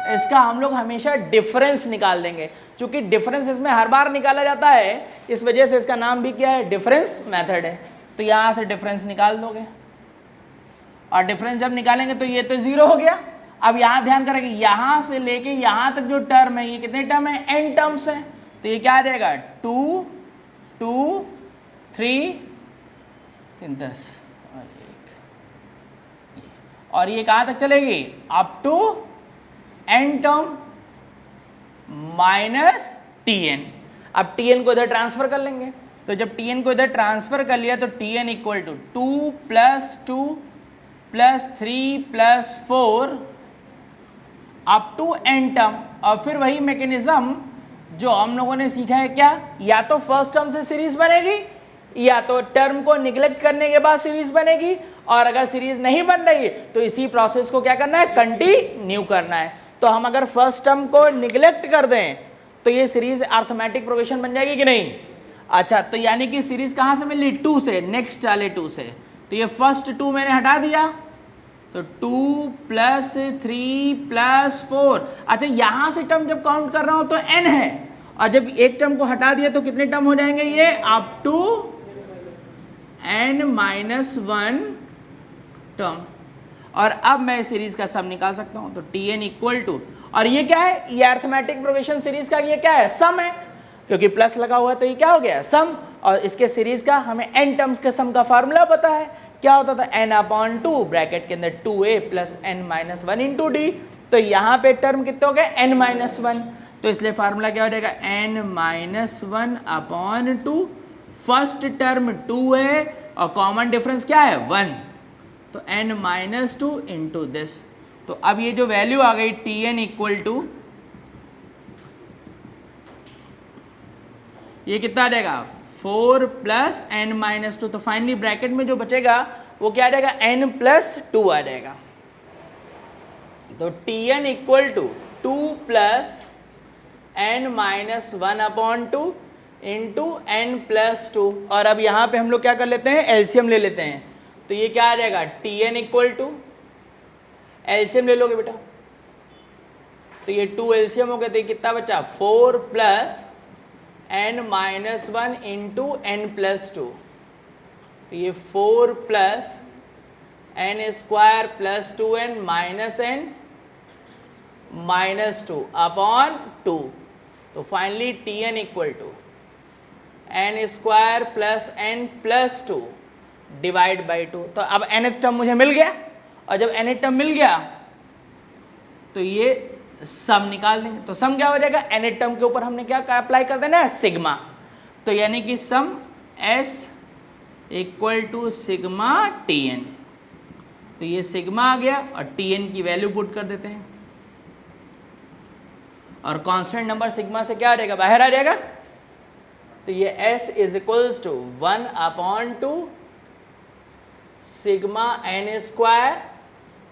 इसका हम लोग हमेशा डिफरेंस निकाल देंगे। क्योंकि डिफरेंस इसमें हर बार निकाला जाता है, इस वजह से इसका नाम भी क्या है, डिफरेंस मेथड है। तो यहाँ से डिफरेंस निकाल दोगे, और डिफरेंस जब निकालेंगे तो ये तो 0 हो गया। अब यहाँ ध्यान करेंगे, यहाँ से लेके यहाँ तक जो टर्म है, ये कितने टर्म है, n टर्म्स हैं, तो ये क्या आ जाएगा, 2 2 3 10 और ये कहाँ तक चलेगी, up to n term minus tn। अब tn को इधर ट्रांसफर कर लेंगे, तो जब tn को इधर ट्रांसफर कर लिया तो tn equal to 2 + 2 + 3 + 4 up to n term. और फिर वही मैकेनिज्म जो हम लोगों ने सीखा है, क्या, या तो फर्स्ट टर्म से सीरीज बनेगी, या तो टर्म को निगलेक्ट करने के बाद सीरीज बनेगी, और अगर सीरीज नहीं बन रही तो इसी प्रोसेस को क्या करना है, कंटिन्यू करना है। तो हम अगर फर्स्ट टर्म को निगलेक्ट कर दें तो ये सीरीज अर्थमेटिक प्रोग्रेशन बन जाएगी कि नहीं। अच्छा, तो यानी कि सीरीज कहाँ से मिली, 2 से, नेक्स्ट वाले 2 से। तो ये फर्स्ट 2 मैंने हटा दिया, तो 2 + 3 + 4। अच्छा, यहाँ से टर्म जब काउंट कर रहा हूँ तो n है, और जब एक टर्म को हटा दिया तो कितने टर्म हो जाएंगे, ये अप टू n - 1 टर्म। और अब मैं सीरीज का सम निकाल सकता हूं, तो tn इक्वल टू, और ये क्या है, ये अर्थमेटिक प्रोग्रेशन सीरीज का ये क्या है, सम है, क्योंकि प्लस लगा हुआ है तो ये क्या हो गया, सम। और इसके सीरीज का हमें n टर्म्स के सम का फार्मूला पता है, क्या होता था, n/2 ब्रैकेट के अंदर 2a + n - 1 × d। तो यहाँ पे टर्म कितने हो गए, n - 1, तो इसलिए फार्मूला क्या हो जाएगा, n - 1/2। फर्स्ट टर्म 2 है और कॉमन डिफरेंस क्या है, 1, तो n - 2 इंटू दिस। तो अब ये जो वैल्यू आ गई tn इक्वल टू, ये कितना आ जाएगा, 4 + n - 2। तो फाइनली ब्रैकेट में जो बचेगा वो क्या आ जाएगा, n + 2 आ जाएगा। तो tn equal to 2 + n - 1/2 into n + 2। और अब यहाँ पे हम लोग क्या कर लेते हैं, एलसीएम ले लेते हैं। तो ये क्या आ जाएगा, tn इक्वल टू, एलसीएम ले लोगे बेटा, तो ये 2 एलसीएम हो गया, तो ये कितना बचा, 4 + n - 1 इंटू n + 2। तो ये 4 + n² + 2n - n - 2/2। तो finally tn equal to n² + n + 2 divide by 2। तो अब nth टर्म मुझे मिल गया, और जब nth टर्म मिल गया तो ये सम निकाल देंगे। तो सम क्या हो जाएगा, nth टर्म के ऊपर हमने क्या अप्लाई कर देना है, सिग्मा। तो यानी कि sum s equal to sigma tn। तो ये सिग्मा आ गया, और tn की वैल्यू पुट कर देते हैं, और कांस्टेंट नंबर सिग्मा से क्या आ जाएगा, बाहर आ जाएगा। तो ये s equals to 1/2 sigma n²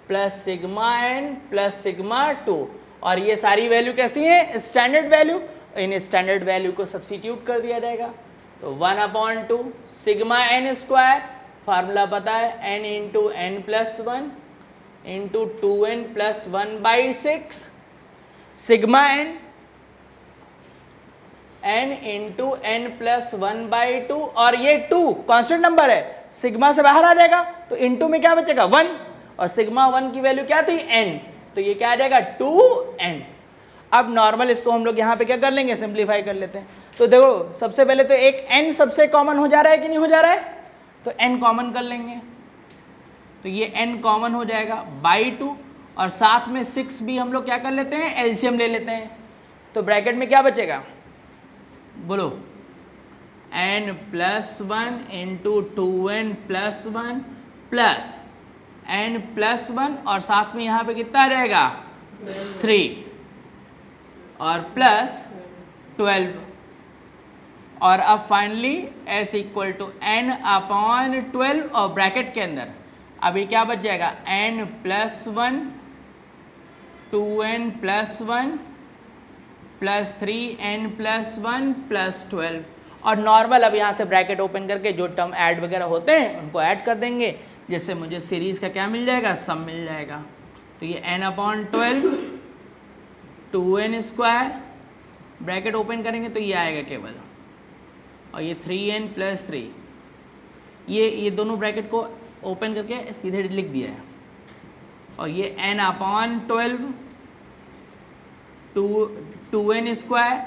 + sigma n + sigma 2। और ये सारी वैल्यू कैसी है, स्टैंडर्ड वैल्यू, इन स्टैंडर्ड वैल्यू को सब्स्टिट्यूट कर दिया जाएगा। तो 1/2 सिग्मा n², फार्मूला पता है, n × n + 1 into 2n + 1/6 sigma n × n + 1/2। और ये 2 कांस्टेंट नंबर है, सिग्मा से बाहर आ जाएगा, तो इनटू में क्या बचेगा, 1, और सिग्मा 1 की वैल्यू क्या थी, n, तो ये क्या आ जाएगा, 2n। अब नॉर्मल इसको हम लोग यहाँ पे क्या कर लेंगे, सिंप्लीफाई कर लेते हैं। तो देखो सबसे पहले तो एक n सबसे कॉमन हो जा रहा है कि नहीं हो जा रहा है, तो n कॉमन कर लेंगे, तो ये n कॉमन हो जाएगा बाई 2, और साथ में 6 भी हम लोग क्या कर लेते हैं, एलसीएम ले लेते हैं। तो ब्रैकेट में क्या बचेगा, बोलो, n plus 1 into 2n plus 1 plus n plus 1, और साथ में यहाँ पे कितना आ जाएगा 3 और प्लस 12, और अब finally s equal to n upon 12, और ब्रैकेट के अंदर अभी क्या बच जाएगा, n plus 1 2n plus 1 plus 3n plus 1 plus 12, और नॉर्मल अब यहाँ से ब्रैकेट ओपन करके जो टर्म ऐड वगैरह होते हैं उनको ऐड कर देंगे, जिससे मुझे सीरीज का क्या मिल जाएगा, सम मिल जाएगा। तो ये n upon 12 2n square, bracket open करेंगे तो ये आएगा केवल, और ये 3n प्लस 3, ये दोनों ब्रैकेट को ओपन करके सीधे लिख दिया है, और ये n अपॉन 12 2n स्क्वायर,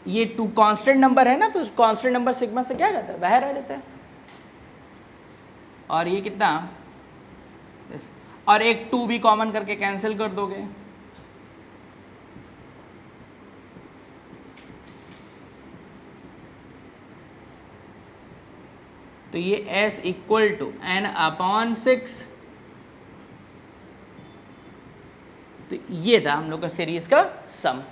ये 2 कांस्टेंट नंबर है ना, तो कांस्टेंट नंबर सिग्मा से क्या जाता है, बाहर आ जाता है, और ये कितना, और एक 2 भी कॉमन करके कैंसिल कर दोगे, तो ये s equal to n upon 6, तो ये था हम लोग का सीरीज का सम।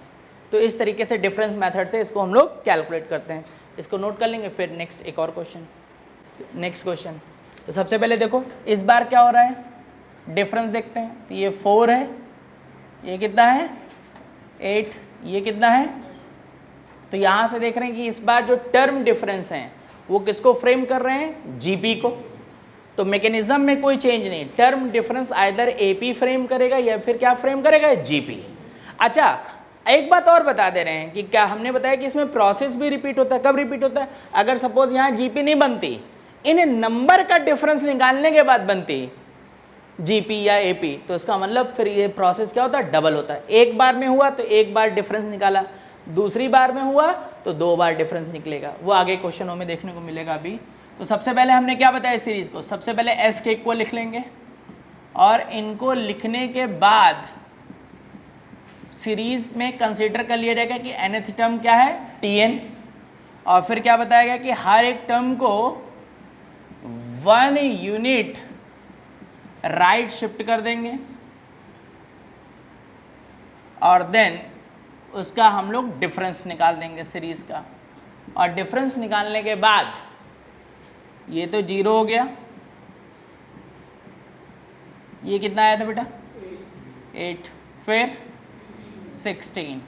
तो इस तरीके से डिफरेंस मेथड से इसको हम लोग कैलकुलेट करते हैं, इसको नोट कर लेंगे। फिर नेक्स्ट एक और क्वेश्चन, नेक्स्ट क्वेश्चन, तो सबसे पहले देखो इस बार क्या हो रहा है, डिफरेंस देखते हैं। तो ये 4 है, ये कितना है 8, ये कितना है, तो यहाँ से देख रहे हैं कि इस बार जो टर्म डिफरेंस हैं वो किसको फ्रेम कर रहे हैं, जीपी को। तो मैकेनिज्म में कोई चेंज नहीं, term difference either AP frame करेगा या फिर क्या फ्रेम करेगा, जीपी। अच्छा एक बात और बता दे रहे हैं कि क्या हमने बताया कि इसमें प्रोसेस भी रिपीट होता है, कब रिपीट होता है, अगर सपोज यहाँ जीपी नहीं बनती, इन नंबर का डिफरेंस निकालने के बाद बनती जीपी या एपी, तो इसका मतलब फिर ये प्रोसेस क्या होता है, डबल होता है। एक बार में हुआ तो एक बार डिफरेंस निकाला, दूसरी बार में हुआ तो 2 बार डिफरेंस निकलेगा, वो आगे क्वेश्चनों में देखने को मिलेगा अभी। तो सबसे पहले हमने क्या बताया सीरीज को, सबसे पहले एस के इक्वल लिख लेंगे, और इनको लिखने के बाद सीरीज में कंसीडर कर लिया जाएगा कि nth टर्म क्या है, tn, और फिर क्या बताया गया कि हर एक टर्म को 1 यूनिट राइट शिफ्ट कर देंगे, और देन उसका हम लोग डिफरेंस निकाल देंगे सीरीज का, और डिफरेंस निकालने के बाद ये तो 0 हो गया, ये कितना आया था बेटा 8, फिर 16,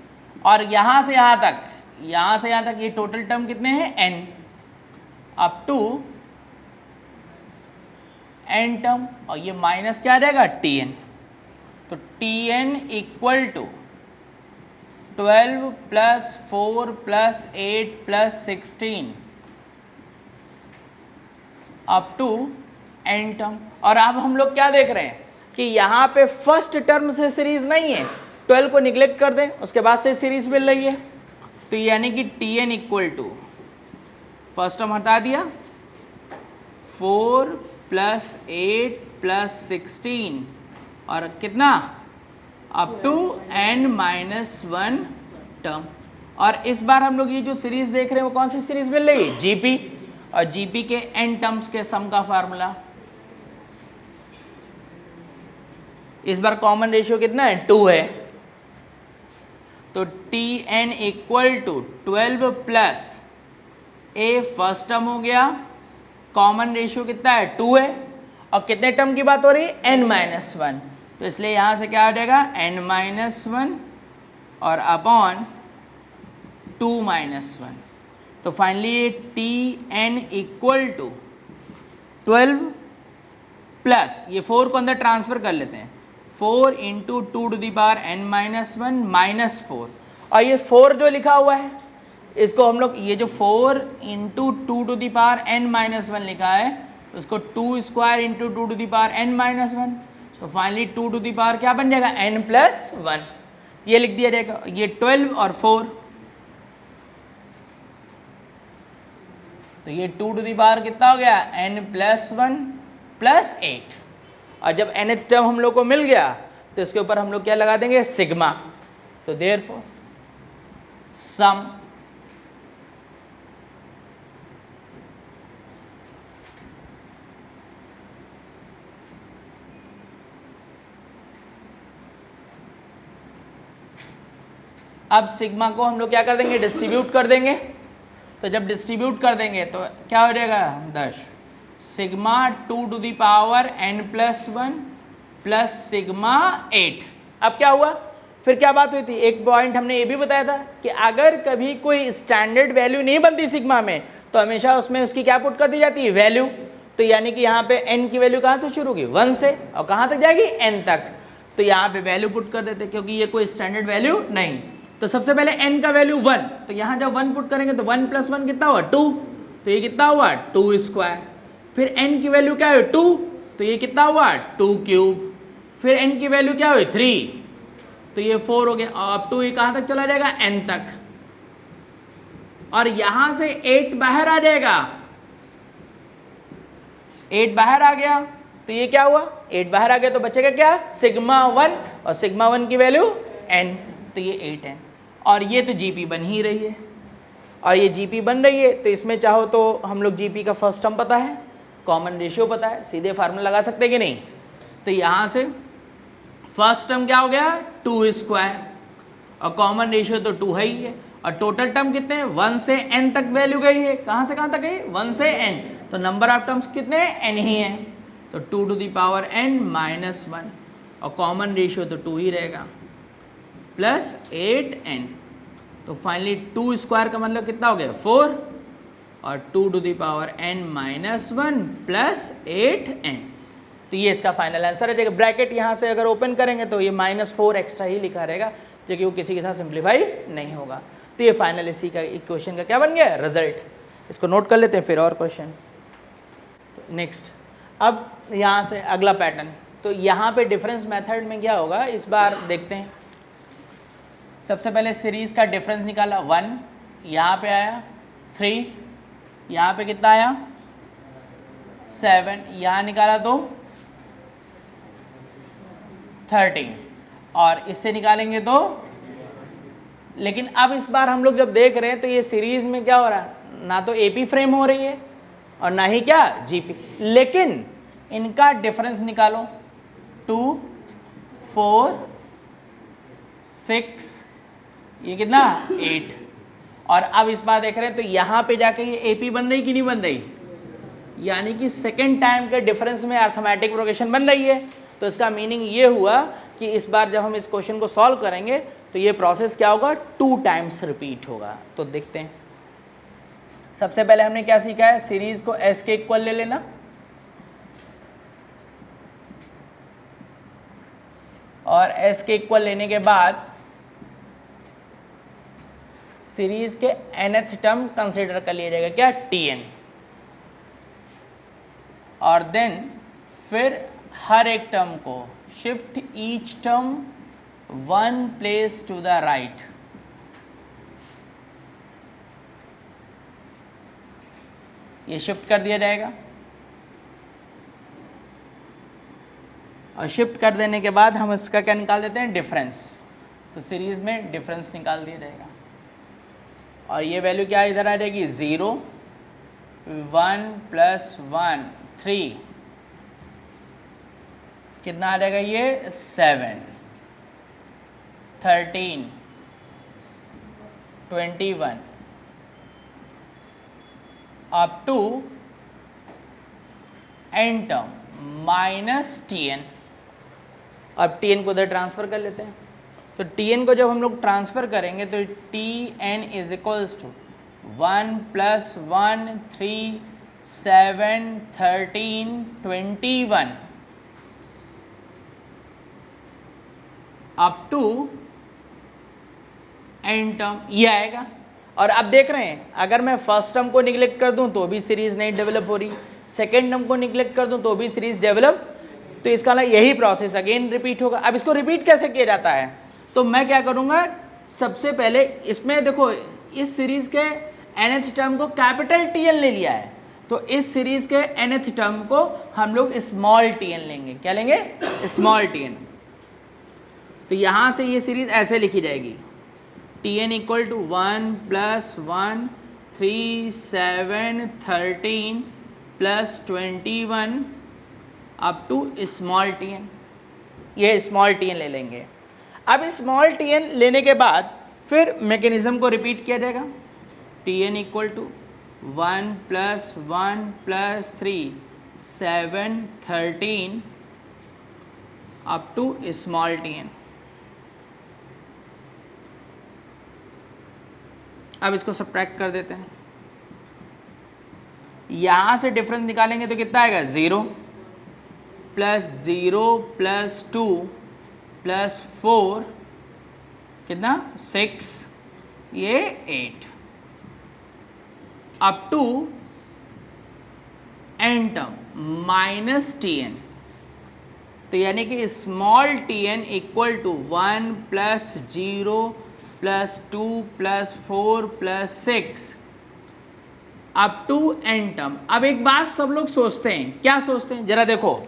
और यहाँ से यहाँ तक ये टोटल टर्म कितने हैं n, up to n term, और ये माइनस क्या आ जाएगा tn, तो tn equal to 12 plus 4 plus 8 plus 16 up to n term. और अब हम लोग क्या देख रहे हैं कि यहाँ पे फर्स्ट टर्म से सीरीज नहीं है, 12 को निगलेक्ट कर दें, उसके बाद से सीरीज मिल रही है, तो यानी कि tn equal to first term हटा दिया 4 प्लस 8 प्लस 16 और कितना up to n minus 1 term. और इस बार हम लोग ये जो सीरीज देख रहे हैं वो कौन सी सीरीज मिल रही है, जीपी, और जीपी के n टर्म्स के सम का फार्मूला, इस बार कॉमन रेशियो कितना है 2 है, तो tn equal to 12 plus a first term हो गया, कॉमन रेशियो कितना है 2 है, और कितने टर्म की बात हो रही है n माइनस 1, तो इसलिए यहाँ से क्या आ जाएगा n माइनस 1 और अपॉन 2 माइनस 1, तो finally tn equal to 12 plus ये 4 को अंदर ट्रांसफर कर लेते हैं, 4 into 2 to the power n minus 1 minus 4, और ये 4 जो लिखा हुआ है इसको हम लोग ये जो 4 into 2 to the power n minus 1 लिखा है उसको 2 square into 2 to the power n minus 1, तो फाइनली 2 टू दी पावर क्या बन जाएगा n प्लस 1। ये लिख दिया जाएगा, ये 12 और 4, तो ये 2 टू दी पावर कितना हो गया n+1 + 8। और जब nth टर्म हम लोग को मिल गया तो इसके ऊपर हम लोग क्या लगा देंगे, सिग्मा। तो देयरफॉर सम अब सिग्मा को हम लोग क्या कर देंगे, डिस्ट्रीब्यूट कर देंगे। तो जब डिस्ट्रीब्यूट कर देंगे तो क्या हो जाएगा 10 sigma 2 to the power n+1 + sigma 8। अब क्या हुआ, फिर क्या बात हुई थी, एक पॉइंट हमने ये भी बताया था कि अगर कभी कोई स्टैंडर्ड वैल्यू नहीं बनती सिग्मा में तो हमेशा उसमें उसकी क्या पुट कर दी जाती है, वैल्यू। तो यानी कि यहाँ पे n की वैल्यू कहाँ से शुरू होगी, 1 से, और कहाँ तक जाएगी, n तक। तो यहाँ पे वैल्यू पुट कर देते क्योंकि ये कोई स्टैंडर्ड वैल्यू नहीं। तो सबसे पहले n का वैल्यू 1, तो यहाँ जब 1 पुट करेंगे तो 1 + 1 कितना हुआ 2, तो ये कितना हुआ 2²। फिर n की वैल्यू क्या हुई 2, तो ये कितना हुआ 2³। फिर n की वैल्यू क्या हुई 3, तो ये 4 हो गया। और अब 2 ये कहाँ तक चला जाएगा, n तक। और यहाँ से 8 बाहर आ जाएगा, 8 बाहर आ गया तो ये क्या हुआ, 8 बाहर आ गया तो बचेगा क्या, सिग्मा 1, और सिग्मा 1 की वैल्यू n, तो ये 8n। और ये तो जीपी बन ही रही है, और ये जीपी बन रही है तो इसमें चाहो तो हम लोग जीपी का फर्स्ट टर्म पता है, कॉमन रेशियो पता है, सीधे फार्मूला लगा सकते हैं कि नहीं। तो यहाँ से फर्स्ट टर्म क्या हो गया 2², और कॉमन रेशियो तो 2 है ही है। और टोटल टर्म कितने हैं, 1 से n तक वैल्यू गई है, कहाँ से कहाँ तक गई, 1 से n, तो नंबर ऑफ टर्म्स कितने n ही हैं, तो 2 टू दी पावर n -1, और कॉमन रेशियो तो 2 ही रहेगा, प्लस 8n। तो फाइनली 2² का मतलब कितना हो गया 4, और 2 to the power n -1 plus 8n। तो ये इसका फाइनल आंसर है। देखिए ब्रैकेट यहाँ से अगर ओपन करेंगे तो ये -4 एक्स्ट्रा ही लिखा रहेगा, जो कि वो किसी के साथ सिंप्लीफाई नहीं होगा। तो ये फाइनल इसी का इक्वेशन का क्या बन गया, रिजल्ट। इसको नोट कर लेते हैं, फिर और क्वेश्चन। नेक्स्ट, अब यहाँ से अगला पैटर्न। तो यहाँ पे डिफरेंस मेथड में क्या होगा, इस बार देखते हैं। सबसे पहले सीरीज़ का डिफरेंस निकाला 1, यहाँ पे आया 3, यहाँ पे कितना आया 7, यहाँ निकाला तो 13, और इससे निकालेंगे तो, लेकिन अब इस बार हम लोग जब देख रहे हैं तो ये सीरीज़ में क्या हो रहा है, ना तो एपी फ्रेम हो रही है और ना ही क्या जीपी, लेकिन इनका डिफरेंस निकालो 2, 4, 6, ये कितना 8। और अब इस बार देख रहे हैं तो यहाँ पे जाके ये एपी बन रही कि नहीं बन रही, यानी कि सेकेंड टाइम के डिफरेंस में अर्थमेटिक प्रोग्रेशन बन रही है। तो इसका मीनिंग ये हुआ कि इस बार जब हम इस क्वेश्चन को सॉल्व करेंगे तो ये प्रोसेस क्या होगा, 2 टाइम्स रिपीट होगा। तो देखते हैं। सबसे पहले हमने क्या सीखा है, सीरीज को एस के इक्वल ले लेना, और एस के इक्वल लेने के बाद सीरीज के nth टर्म कंसीडर कर लिया जाएगा क्या, tn, और देन फिर हर एक टर्म को shift each term 1 place to the right. ये शिफ्ट कर दिया जाएगा, और शिफ्ट कर देने के बाद हम इसका क्या निकाल देते हैं, डिफरेंस। तो सीरीज में डिफरेंस निकाल दिया जाएगा, और ये वैल्यू क्या इधर आ जाएगी 0, 1 + 1 3, कितना आ जाएगा ये 7, 13, 21 up to n term -tn। अब tn को उधर ट्रांसफर कर लेते हैं। तो tn को जब हम लोग ट्रांसफर करेंगे तो tn = 1 + 1 3 7 13 21 up to n term, ये आएगा। और अब देख रहे हैं अगर मैं फर्स्ट टर्म को निगलेक्ट कर दूं तो भी सीरीज नहीं डेवलप हो रही, सेकेंड टर्म को निगलेक्ट कर दूं तो भी सीरीज डेवलप, तो इसका यही प्रोसेस अगेन रिपीट होगा। अब इसको रिपीट कैसे किया जाता है, तो मैं क्या करूँगा, सबसे पहले इसमें देखो इस सीरीज के nth टर्म को कैपिटल Tn ले लिया है, तो इस सीरीज के nth टर्म को हम लोग स्मॉल tn लेंगे। क्या लेंगे? Small tn। तो यहाँ से ये सीरीज ऐसे लिखी जाएगी, Tn equal to 1 + 1 3 7 13 + 21 up to small tn। ये स्मॉल tn ले लेंगे। अब स्मॉल tn लेने के बाद फिर मैकेनिज्म को रिपीट किया जाएगा, Tn equal to 1 + 1 + 3 7 13 up to small tn। अब इसको सब्ट्रैक्ट कर देते हैं, यहाँ से डिफरेंस निकालेंगे तो कितना आएगा, 0 + 0 + 2 + 4 कितना, 6, ये 8 up to n term -Tn। तो यानी कि small tn equal to 1 + 0 + 2 + 4 + 6 up to n term. अब एक बात सब लोग सोचते हैं, क्या सोचते हैं, जरा देखो,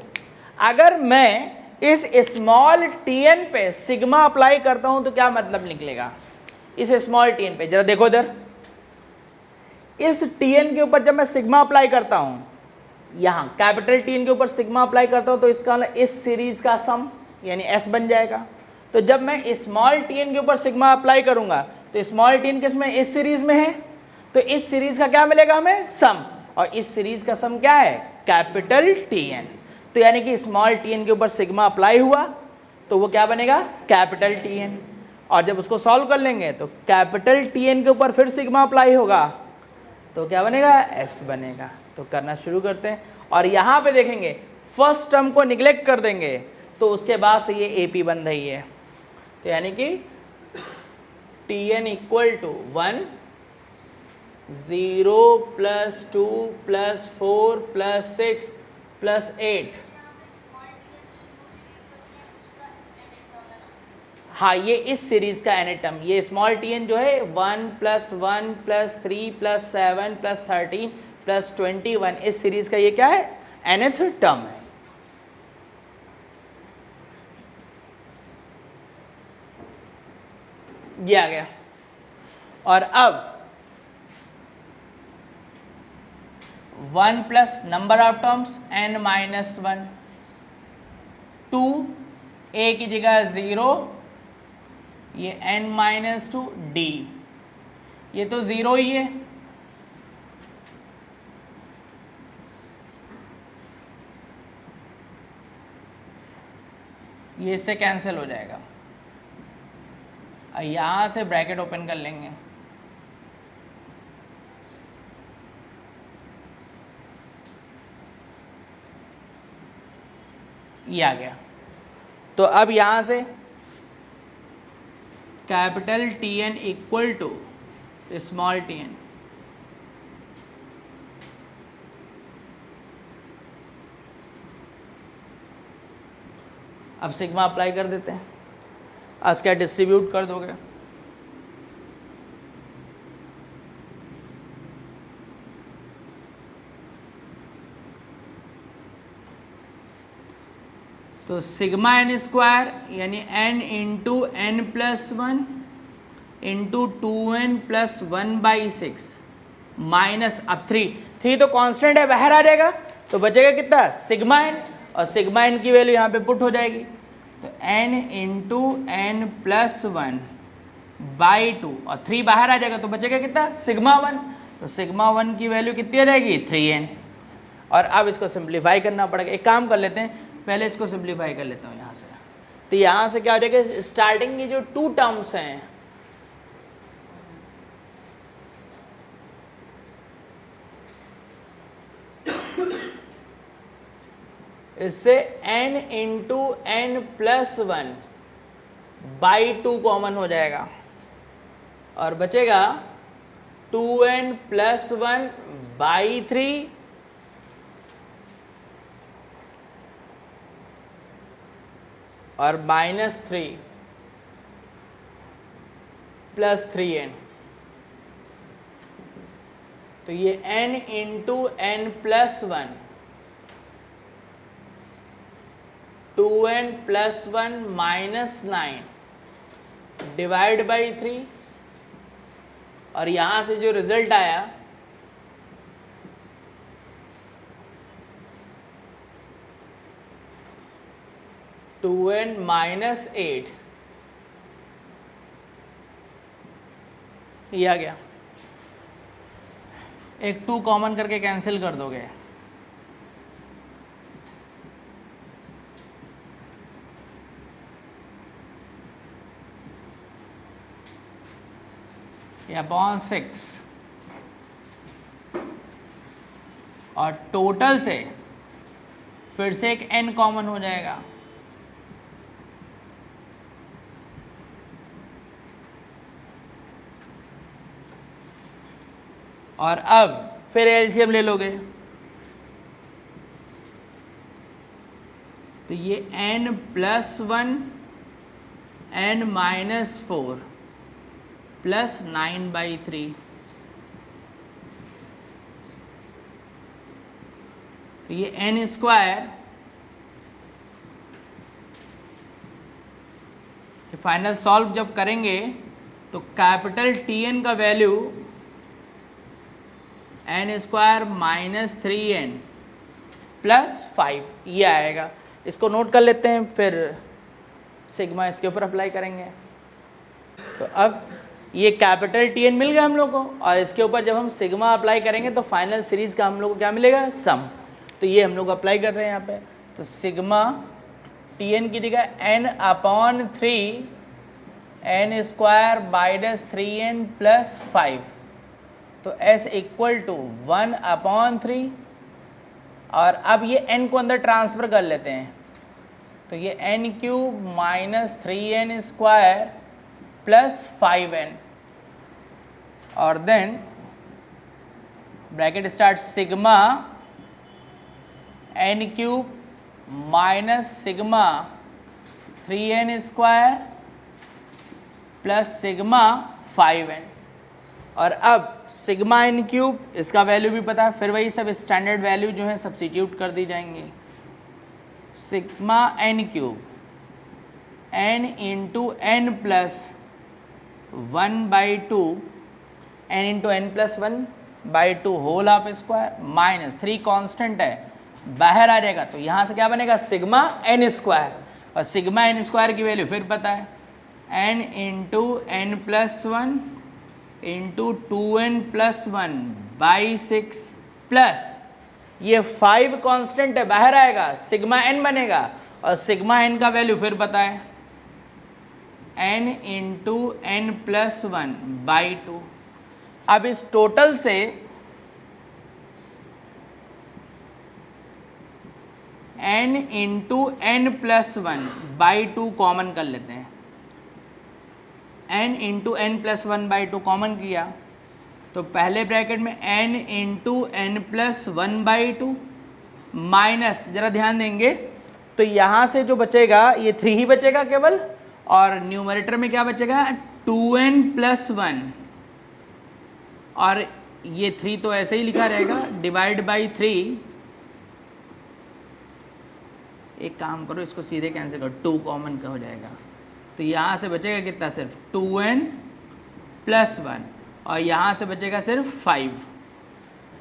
अगर मैं इस स्मॉल tn पे सिग्मा अप्लाई करता हूं तो क्या मतलब निकलेगा, इस स्मॉल tn पे, जरा देखो इधर, इस tn के ऊपर जब मैं सिग्मा अप्लाई करता हूं, यहाँ कैपिटल Tn के ऊपर सिग्मा अप्लाई करता हूं तो इसका इस सीरीज का सम यानी s बन जाएगा। तो जब मैं स्मॉल tn के ऊपर सिग्मा अप्लाई करूंगा तो स्मॉल tn किस में, इस सीरीज में है, तो इस सीरीज का क्या मिलेगा हमें, सम, और इस सीरीज का सम क्या है, कैपिटल Tn। तो यानी कि स्मॉल tn के ऊपर सिग्मा अप्लाई हुआ तो वो क्या बनेगा, कैपिटल Tn, और जब उसको सॉल्व कर लेंगे तो कैपिटल Tn के ऊपर फिर सिग्मा अप्लाई होगा तो क्या बनेगा, s बनेगा। तो करना शुरू करते हैं, और यहाँ पे देखेंगे फर्स्ट टर्म को निगलेक्ट कर देंगे तो उसके बाद से ये AP बन रही है। तो यानी कि Tn इक्वल टू 1 0 + 2 + 4 + 6 + 8। हाँ, ये इस सीरीज का nth टर्म, ये स्मॉल tn जो है 1 + 1 + 3 + 7 + 13 + 21, इस सीरीज का ये क्या है, nth टर्म है। ये आ गया। और अब 1 plus number of terms n-1, 2 a की जगह 0, ये n-2 d, ये तो 0 ही है, ये इससे कैंसिल हो जाएगा। यहाँ से ब्रैकेट ओपन कर लेंगे, ये आ गया। तो अब यहाँ से capital Tn equal to small tn, अब सिग्मा अप्लाई कर देते हैं, आज क्या डिस्ट्रीब्यूट कर दोगे, तो सिग्मा n² यानी n × n+1 × 2n + 1/6 माइनस, अब 3 तो कांस्टेंट है, बाहर आ जाएगा, तो बचेगा कितना, सिग्मा n, और सिग्मा n की वैल्यू यहाँ पे पुट हो जाएगी, तो n × n+1/2, और 3 बाहर आ जाएगा तो बचेगा कितना, सिग्मा 1, तो सिग्मा 1 की वैल्यू कितनी आ जाएगी, 3n। और अब इसको सिंप्लीफाई करना पड़ेगा, एक काम कर लेते हैं, पहले इसको सिंप्लीफाई कर लेता हूँ यहाँ से। तो यहाँ से क्या हो जाएगा, स्टार्टिंग की जो 2 टर्म्स हैं, इससे n × n+1/2 कॉमन हो जाएगा, और बचेगा 2n+1/3 और -3। प्लस 3n, तो ये n into n plus 1, 2n plus 1 minus 9 divide by 3, और यहां से जो रिजल्ट आया 2n माइनस 8, ये आ गया। एक 2 कॉमन करके कैंसिल कर दोगे, या अपॉन 6, और टोटल से फिर से एक n कॉमन हो जाएगा, और अब फिर एलसीएम ले लोगे, तो ये n plus 1 n minus 4 plus 9/3, तो ये n स्क्वायर, फाइनल सॉल्व जब करेंगे तो कैपिटल Tn का value n square minus 3n plus 5 ये आएगा। इसको नोट कर लेते हैं, फिर सिग्मा इसके ऊपर अप्लाई करेंगे। तो अब ये कैपिटल Tn मिल गया हम लोग को, और इसके ऊपर जब हम सिग्मा अप्लाई करेंगे तो फाइनल सीरीज का हम लोग को क्या मिलेगा, सम। तो ये हम लोग अप्लाई कर रहे हैं यहाँ पे, तो सिग्मा Tn की जगह n upon 3 n square minus 3n plus 5, तो s इक्वल टू 1 अपॉन 3, और अब ये n को अंदर ट्रांसफ़र कर लेते हैं, तो ये n cube minus 3n square plus 5n, और then bracket start sigma n cube minus sigma 3n square plus sigma 5n, और अब सिग्मा n क्यूब इसका वैल्यू भी पता है, फिर वही सब स्टैंडर्ड वैल्यू जो है सब्स्टिट्यूट कर दी जाएंगी। Sigma n cube n into n plus 1/2 n into n plus 1/2 whole of square minus 3 constant है, बाहर आ जाएगा, तो यहाँ से क्या बनेगा, सिग्मा n स्क्वायर, और सिग्मा n स्क्वायर की वैल्यू फिर पता है, n into n plus 1 into 2n plus 1/6 plus ये 5 कांस्टेंट है, बाहर आएगा, सिग्मा n बनेगा, और सिग्मा n का वैल्यू फिर पता है, n इंटू n प्लस 1/2। अब इस टोटल से n into n plus 1/2 common कर लेते हैं, n into n plus 1/2 common किया, तो पहले ब्रैकेट में n into n plus 1/2 minus, जरा ध्यान देंगे तो यहाँ से जो बचेगा ये 3 ही बचेगा केवल, और न्यूमरेटर में क्या बचेगा 2n प्लस 1, और ये 3 तो ऐसे ही लिखा रहेगा, डिवाइड बाई 3, एक काम करो इसको सीधे कैंसिल करो, 2 कॉमन का हो जाएगा, तो यहाँ से बचेगा कितना, सिर्फ 2n प्लस 1, और यहाँ से बचेगा सिर्फ 5।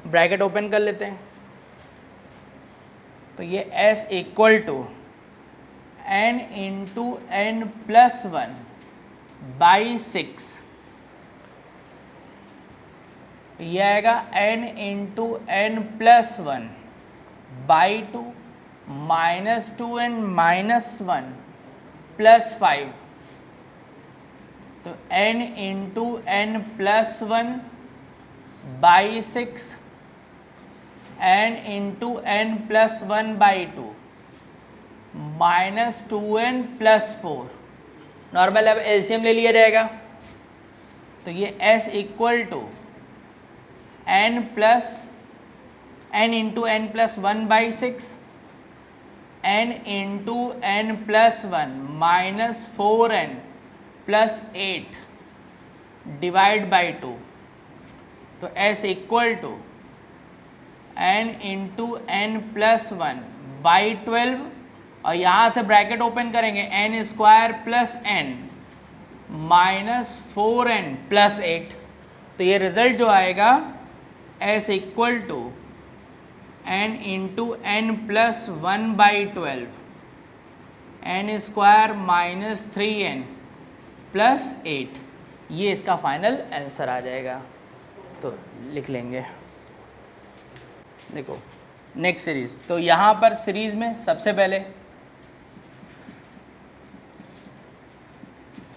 ब्रैकेट ओपन कर लेते हैं, तो ये s equal to n into n plus 1/6, ये आएगा n into n plus 1/2 minus 2n minus 1 plus 5, तो n into n plus 1/6 n into n plus 1/2 minus 2n plus 4, normal अब एलसीएम ले लिया जाएगा, तो ये s equal to n into n plus 1/6 n into n plus 1 minus 4n plus 8 divide by 2, तो s equal to n into N plus 1 by 12, और यहाँ से ब्रैकेट ओपन करेंगे n square plus n minus 4n plus 8, तो ये रिजल्ट जो आएगा s equal to n into N plus 1 by 12 n square minus 3n plus 8, ये इसका फाइनल आंसर आ जाएगा। तो लिख लेंगे, देखो नेक्स्ट सीरीज, तो यहाँ पर सीरीज में सबसे पहले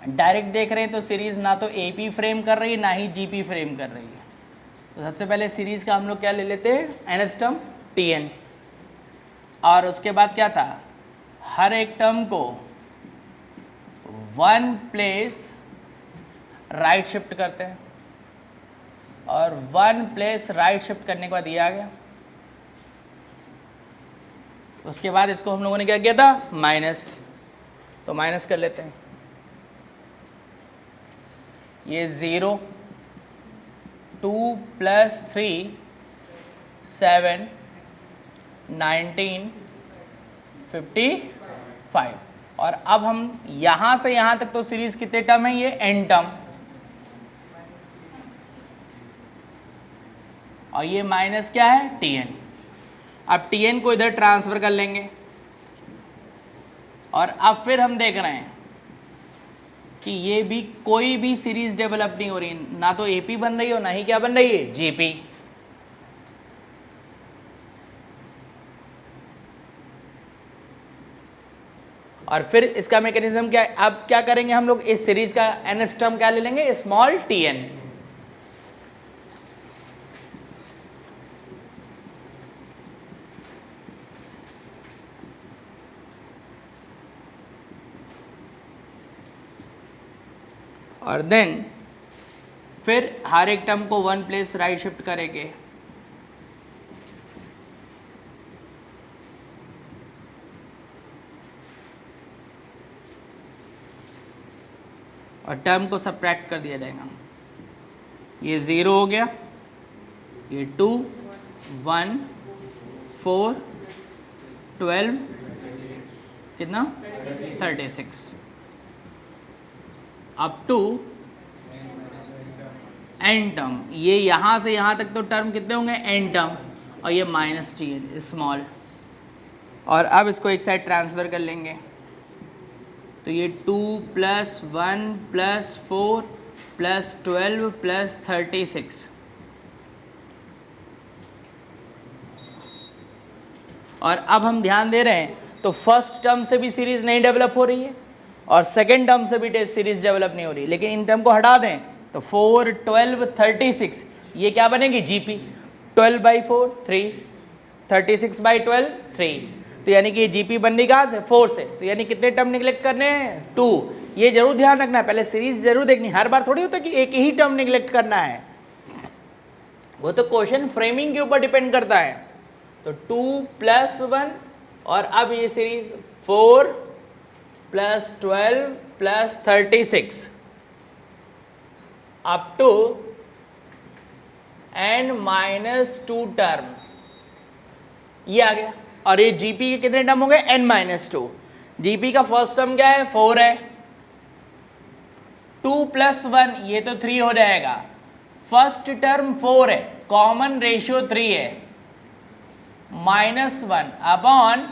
डायरेक्ट देख रहे हैं तो सीरीज ना तो AP फ्रेम कर रही है ना ही GP फ्रेम कर रही है। तो सबसे पहले सीरीज का हम लोग क्या ले लेते हैं, nth टर्म Tn, और उसके बाद क्या था, हर एक टर्म को 1 प्लेस राइट शिफ्ट करते हैं, और 1 प्लेस राइट शिफ्ट करने के बाद ये आ गया। उसके बाद इसको हम लोगों ने क्या किया था, माइनस, तो माइनस कर लेते हैं, ये 0 2 प्लस 3 7 19 55, और अब हम यहाँ से यहाँ तक तो सीरीज कितने टर्म है, ये n टर्म, और ये माइनस क्या है, Tn। अब Tn को इधर ट्रांसफर कर लेंगे, और अब फिर हम देख रहे हैं कि ये भी कोई भी सीरीज डेवलप नहीं हो रही, ना तो AP बन रही हो ना ही क्या बन रही है, GP। और फिर इसका मैकेनिज्म क्या है, अब क्या करेंगे हम लोग, इस सीरीज का nth टर्म क्या ले लेंगे, स्मॉल Tn, और देन फिर हर एक टर्म को 1 प्लेस राइट शिफ्ट करेंगे, और टर्म को सबट्रैक्ट कर दिया जाएगा, ये 0 हो गया, ये 2 1 4 12 कितना 36, अप टू n टर्म, ये यहाँ से यहाँ तक तो टर्म कितने होंगे, n टर्म, और ये माइनस Tn स्मॉल, और अब इसको एक साइड ट्रांसफर कर लेंगे, तो ये 2 प्लस 1 प्लस 4 प्लस 12 प्लस 36, और अब हम ध्यान दे रहे हैं तो फर्स्ट टर्म से भी सीरीज नहीं डेवलप हो रही है और सेकेंड टर्म से भी सीरीज डेवलप नहीं हो रही, लेकिन इन टर्म को हटा दें तो 4 12 36, ये क्या बनेगी, GP। 12 बाई 4 3, 36 बाई 12 3, तो यानी कि ये GP बननी कहाँ से, 4 से, तो यानी कितने टर्म निगलेक्ट करने हैं, 2। ये जरूर ध्यान रखना है, पहले सीरीज जरूर देखनी, हर बार थोड़ी होता है कि एक ही टर्म निगलेक्ट करना है, वो तो क्वेश्चन फ्रेमिंग के ऊपर डिपेंड करता है। तो 2 प्लस 1, और अब ये series 4 plus 12 plus 36 up to n minus 2 term, ये आ गया, और ये GP के कितने टर्म हो गए, n माइनस 2। GP का फर्स्ट टर्म क्या है, 4 है, 2 प्लस 1 ये तो 3 हो जाएगा, फर्स्ट टर्म 4 है, कॉमन रेशियो 3 है, माइनस 1 अपॉन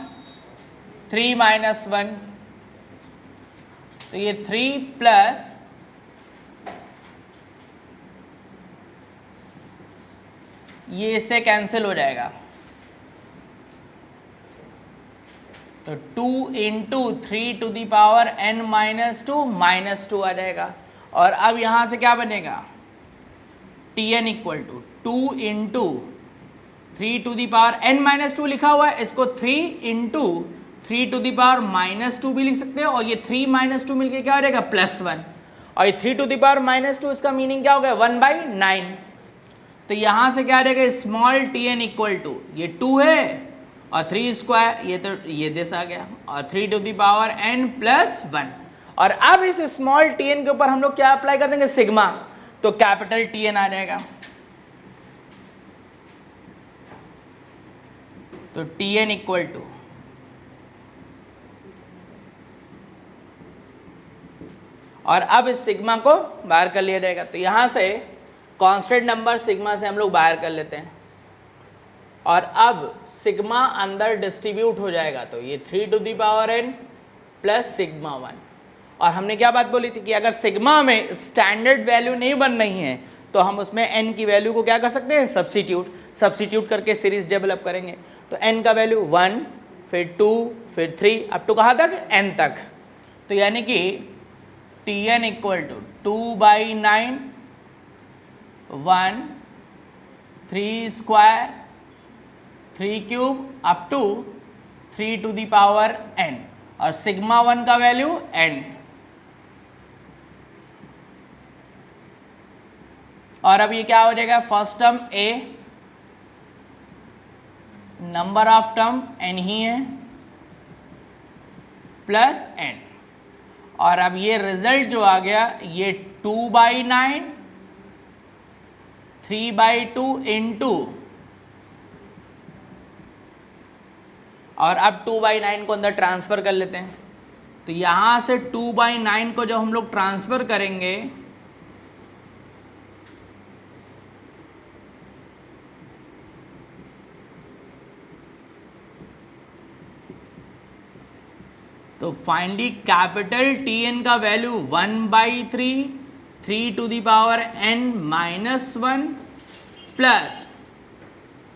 3 माइनस 1, तो ये 3 प्लस ये इससे कैंसिल हो जाएगा, तो 2 into 3 to the power n minus 2 -2 आ जाएगा, और अब यहां से क्या बनेगा, Tn equal to 2 into 3 to the power n minus 2 लिखा हुआ है, इसको 3 इंटू 3 टू दी पावर -2 भी लिख सकते हैं, और ये 3 -2 मिलके क्या हो जाएगा, +1, और ये 3 टू दी पावर -2 इसका मीनिंग क्या हो गया, 1/9। तो यहां से क्या आ जाएगा, स्मॉल Tn इक्वल टू ये 2 है और 3 स्क्वायर, ये तो ये दिस आ गया, और 3 टू दी पावर n +1, और अब इस स्मॉल Tn के ऊपर हम लोग क्या अप्लाई कर देंगे, सिग्मा। तो कैपिटल टी एन आ जाएगा। तो टी एन इक्वल टू और अब इस सिग्मा को बाहर कर लिया जाएगा। तो यहां से कांस्टेंट नंबर सिग्मा से हम लोग बाहर कर लेते हैं और अब सिग्मा अंदर डिस्ट्रीब्यूट हो जाएगा। तो ये 3 to the power n plus sigma 1। और हमने क्या बात बोली थी कि अगर सिग्मा में स्टैंडर्ड वैल्यू नहीं बन रही है तो हम उसमें n की वैल्यू को क्या कर सकते हैं, सब्स्टिट्यूट करके सीरीज डेवलप करेंगे। तो n का वैल्यू 1, फिर 2, फिर 3, अप टू कहाँ तक, n तक। तो यानी कि T n equal to 2/9 1 3 square 3 cube up to 3 to the power n और सिग्मा 1 का वैल्यू n। और अब ये क्या हो जाएगा, first term a, number of term n ही है प्लस n। और अब ये रिजल्ट जो आ गया ये 2/9 3/2 इंटू और अब 2/9 को अंदर ट्रांसफर कर लेते हैं। तो यहां से 2/9 को जब हम लोग ट्रांसफर करेंगे तो फाइनली कैपिटल टी एन का value 1/3 3 to the power n minus 1 plus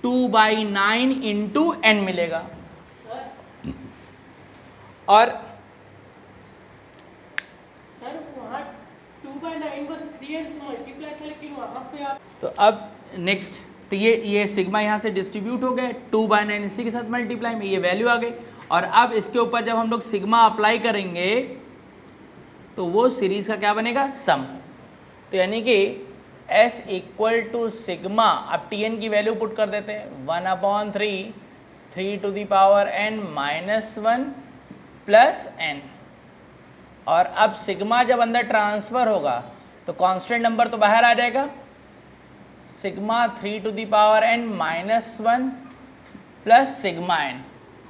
2/9 into n मिलेगा। और सर वहाँ 2/9 बस 3n से मल्टीप्लाई था, लेकिन वहाँ पे आप तो अब नेक्स्ट तो ये सिग्मा यहाँ से डिस्ट्रीब्यूट हो गए 2/9 इसी के साथ मल्टीप्लाई में ये वैल्यू आ गई। और अब इसके ऊपर जब हम लोग सिग्मा अप्लाई करेंगे तो वो सीरीज का क्या बनेगा, सम। तो यानी कि s इक्वल टू सिग्मा, अब टी एन की वैल्यू पुट कर देते हैं 1/3 3 to the power n minus 1 plus n। और अब सिग्मा जब अंदर ट्रांसफर होगा तो कांस्टेंट नंबर तो बाहर आ जाएगा, sigma 3 to the power n minus 1 plus sigma n।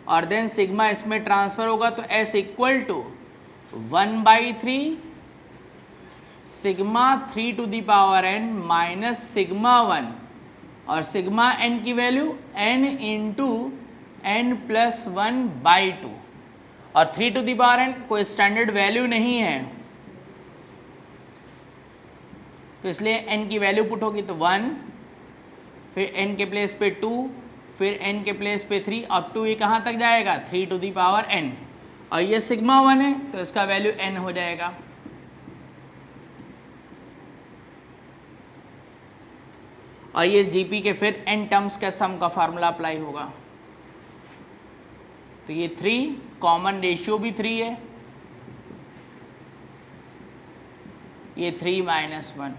और देन सिग्मा इसमें ट्रांसफर होगा तो s equal to 1/3 sigma 3 to the power n minus sigma 1 और सिग्मा n की value n into n plus 1/2 और 3 टू दी पावर n कोई स्टैंडर्ड वैल्यू नहीं है तो इसलिए n की वैल्यू पुट होगी तो 1, फिर n के प्लेस पे 2, फिर n के प्लेस पे 3, अप टू ये कहाँ तक जाएगा 3 टू दी पावर n। और ये सिग्मा 1 है तो इसका वैल्यू n हो जाएगा। और ये जीपी के फिर n टर्म्स के सम का फार्मूला अप्लाई होगा। तो ये 3, कॉमन रेशियो भी 3 है, ये 3 माइनस 1।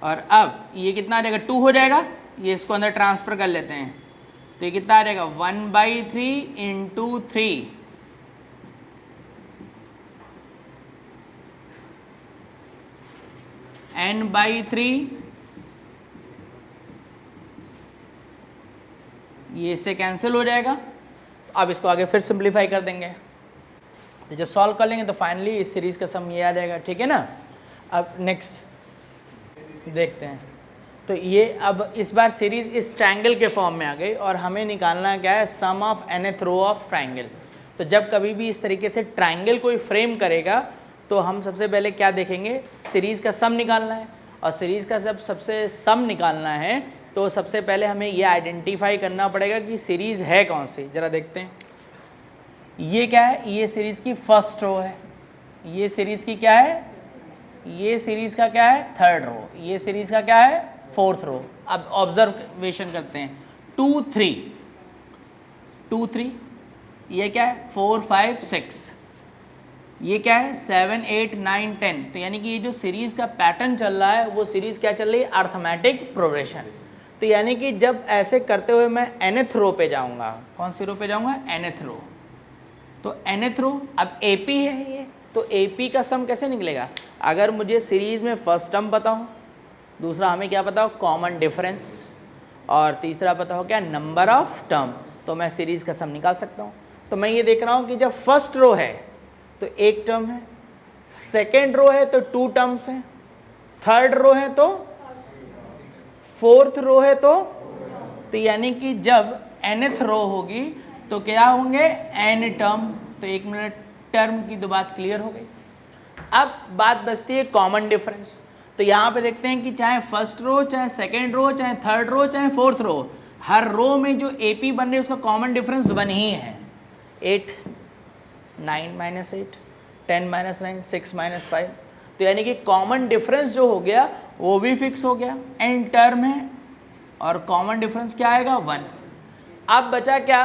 और अब ये कितना आ जाएगा 2 हो जाएगा, ये इसको अंदर ट्रांसफर कर लेते हैं तो ये कितना आ जाएगा 1/3 इंटू 3 n/3, ये इससे कैंसिल हो जाएगा। तो अब इसको आगे फिर सिंप्लीफाई कर देंगे तो जब सॉल्व कर लेंगे तो फाइनली इस सीरीज का सम ये आ जाएगा, ठीक है ना। अब नेक्स्ट देखते हैं। तो ये अब इस बार सीरीज इस ट्रायंगल के फॉर्म में आ गई और हमें निकालना क्या है, sum of nth row of triangle. तो जब कभी भी इस तरीके से ट्रायंगल कोई फ्रेम करेगा तो हम सबसे पहले क्या देखेंगे, सीरीज का सम निकालना है। और सीरीज का जब सबसे सम निकालना है तो सबसे पहले हमें ये आइडेंटिफाई करना पड़ेगा कि सीरीज है कौन सी। जरा देखते हैं, ये क्या है, ये सीरीज की फर्स्ट रो है, ये सीरीज की क्या है, ये सीरीज का क्या है थर्ड रो, ये सीरीज का क्या है फोर्थ रो। अब ऑब्जर्वेशन करते हैं 2 3 2 3, ये क्या है 4 5 6, ये क्या है 7 8 9 10। तो यानी कि ये जो सीरीज का पैटर्न चल रहा है वो सीरीज क्या चल रही है, अर्थमेटिक प्रोग्रेशन। तो यानी कि जब ऐसे करते हुए मैं nth रो पे जाऊंगा, कौन सी रो पे जाऊंगा, nth रो, तो nth रो, अब AP है ये, तो AP का सम कैसे निकलेगा? अगर मुझे सीरीज में फर्स्ट टर्म पता हो, दूसरा हमें क्या पता हो, कॉमन डिफरेंस, और तीसरा पता हो क्या, नंबर ऑफ टर्म, तो मैं सीरीज का सम निकाल सकता हूँ। तो मैं ये देख रहा हूँ कि जब फर्स्ट रो है तो एक टर्म है, सेकेंड रो है तो 2 टर्म्स हैं, थर्ड रो है तो, फोर्थ रो है तो यानी कि जब nth रो होगी तो क्या होंगे, n टर्म। तो 1 मिनट, टर्म की तो बात क्लियर हो गई। अब बात बचती है कॉमन डिफरेंस। तो यहाँ पे देखते हैं कि चाहे फर्स्ट रो, चाहे सेकेंड रो, चाहे थर्ड रो, चाहे फोर्थ रो, हर रो में जो AP बन रही है उसका कॉमन डिफरेंस 1 ही है। 8, 9 - 8, 10 - 9, 6 - 5। तो यानी कि कॉमन डिफरेंस जो हो गया वो भी फिक्स हो गया, n टर्म है और कॉमन डिफरेंस क्या आएगा, 1। अब बचा क्या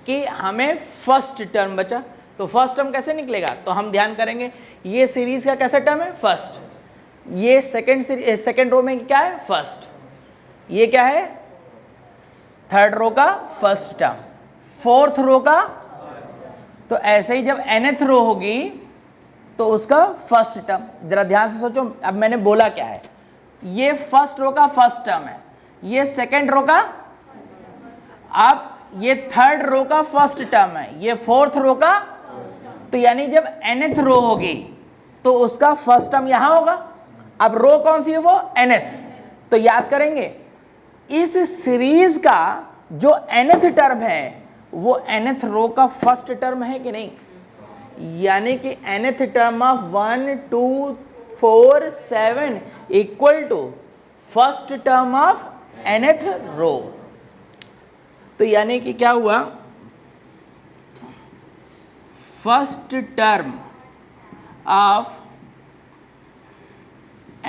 कि हमें फर्स्ट टर्म बचा। तो फर्स्ट टर्म कैसे निकलेगा, तो हम ध्यान करेंगे, ये सीरीज का कैसा टर्म है, फर्स्ट। ये सेकेंड रो में क्या है, फर्स्ट। ये क्या है, थर्ड रो का फर्स्ट टर्म, फोर्थ रो का। तो ऐसे ही जब nth रो होगी तो उसका फर्स्ट टर्म। जरा ध्यान से सोचो, अब मैंने बोला क्या है, ये फर्स्ट रो का फर्स्ट टर्म है, ये सेकेंड रो का, अब ये थर्ड रो का फर्स्ट टर्म है, ये फोर्थ रो का। तो यानी जब nth रो होगी तो उसका फर्स्ट टर्म यहां होगा। अब रो कौन सी है, वो nth। तो याद करेंगे, इस सीरीज का जो nth टर्म है वो nth रो का फर्स्ट टर्म है कि नहीं, यानी कि nth term of 1, 2, 4, 7 equal to first term of nth row. तो यानी कि क्या हुआ, first term of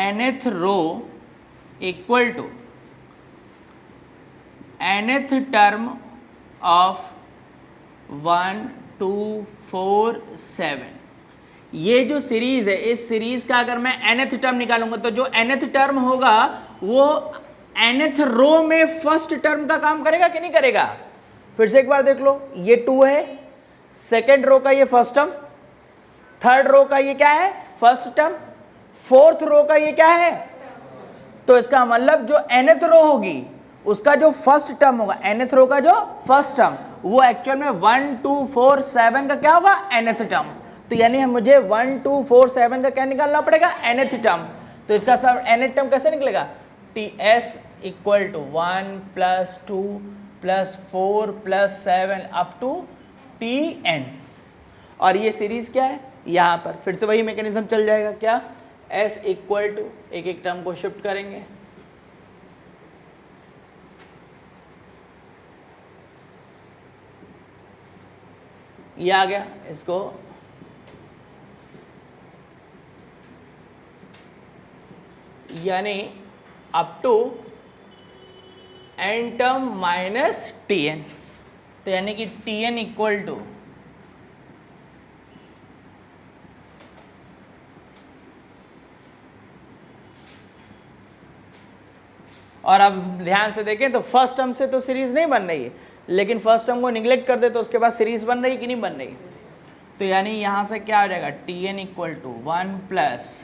nth row equal to nth term of 1, 2, 4, 7। ये जो सीरीज है, इस सीरीज का अगर मैं nth टर्म निकालूंगा तो जो nth टर्म होगा वो nth रो में फर्स्ट टर्म का काम करेगा कि नहीं करेगा। फिर से एक बार देख लो, ये 2 है, सेकेंड रो का ये फर्स्ट टर्म, थर्ड रो का ये क्या है, फर्स्ट टर्म, फोर्थ रो का ये क्या है। तो इसका मतलब जो nth रो होगी उसका जो फर्स्ट टर्म होगा, nth रो का जो फर्स्ट टर्म, वो एक्चुअल में 1, 2, 4, 7 का क्या होगा, nth टर्म। तो यानी मुझे 1, 2, 4, 7 का क्या निकालना पड़ेगा, nth टर्म। तो इसका सब nth टर्म कैसे निकलेगा, TS equal to 1 + 2 + 4 + 7 up to TN। और ये सीरीज क्या है, यहाँ पर फिर से वही मैकेनिज्म चल जाएगा, क्या, S इक्वल टू, एक एक टर्म को शिफ्ट करेंगे, ये आ गया, इसको यानी up to n term minus Tn। तो यानी कि Tn इक्वल टू और अब ध्यान से देखें तो फर्स्ट टर्म से तो सीरीज नहीं बन रही है, लेकिन फर्स्ट टर्म को निगलेक्ट कर दे तो उसके बाद सीरीज बन रही कि नहीं बन रही। तो यानी यहां से क्या हो जाएगा, Tn इक्वल टू 1 प्लस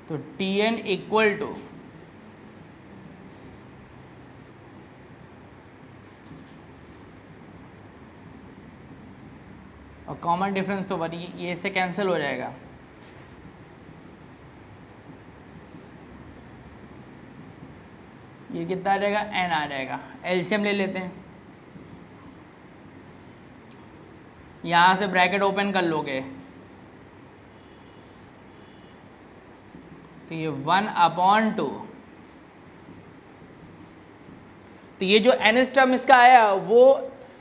तो Tn इक्वल टू और कॉमन डिफरेंस तो बनी, ये से कैंसिल हो जाएगा, ये कितना आ जाएगा, n आ जाएगा। एलसीएम ले लेते हैं, यहां से ब्रैकेट ओपन कर लोगे तो ये 1/2। तो ये जो nth टर्म इसका आया वो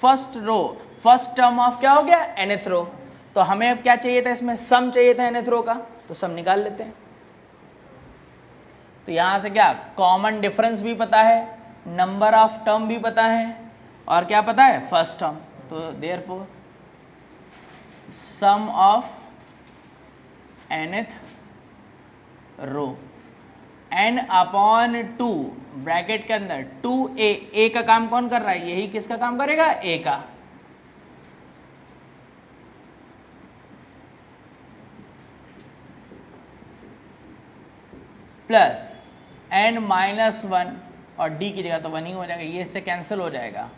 फर्स्ट टर्म ऑफ क्या हो गया, nth रो। तो हमें अब क्या चाहिए था, इसमें सम चाहिए था nth रो का, तो सम निकाल लेते हैं। तो यहां से क्या, कॉमन डिफरेंस भी पता है, नंबर ऑफ टर्म भी पता है, और क्या पता है, फर्स्ट टर्म। तो therefore sum of nth row, n upon 2 bracket के अंदर 2a, a का काम कौन कर रहा है, यही किसका काम करेगा, a का, प्लस n माइनस 1 और d की जगह तो 1 ही हो जाएगा, ये इससे कैंसिल हो जाएगा,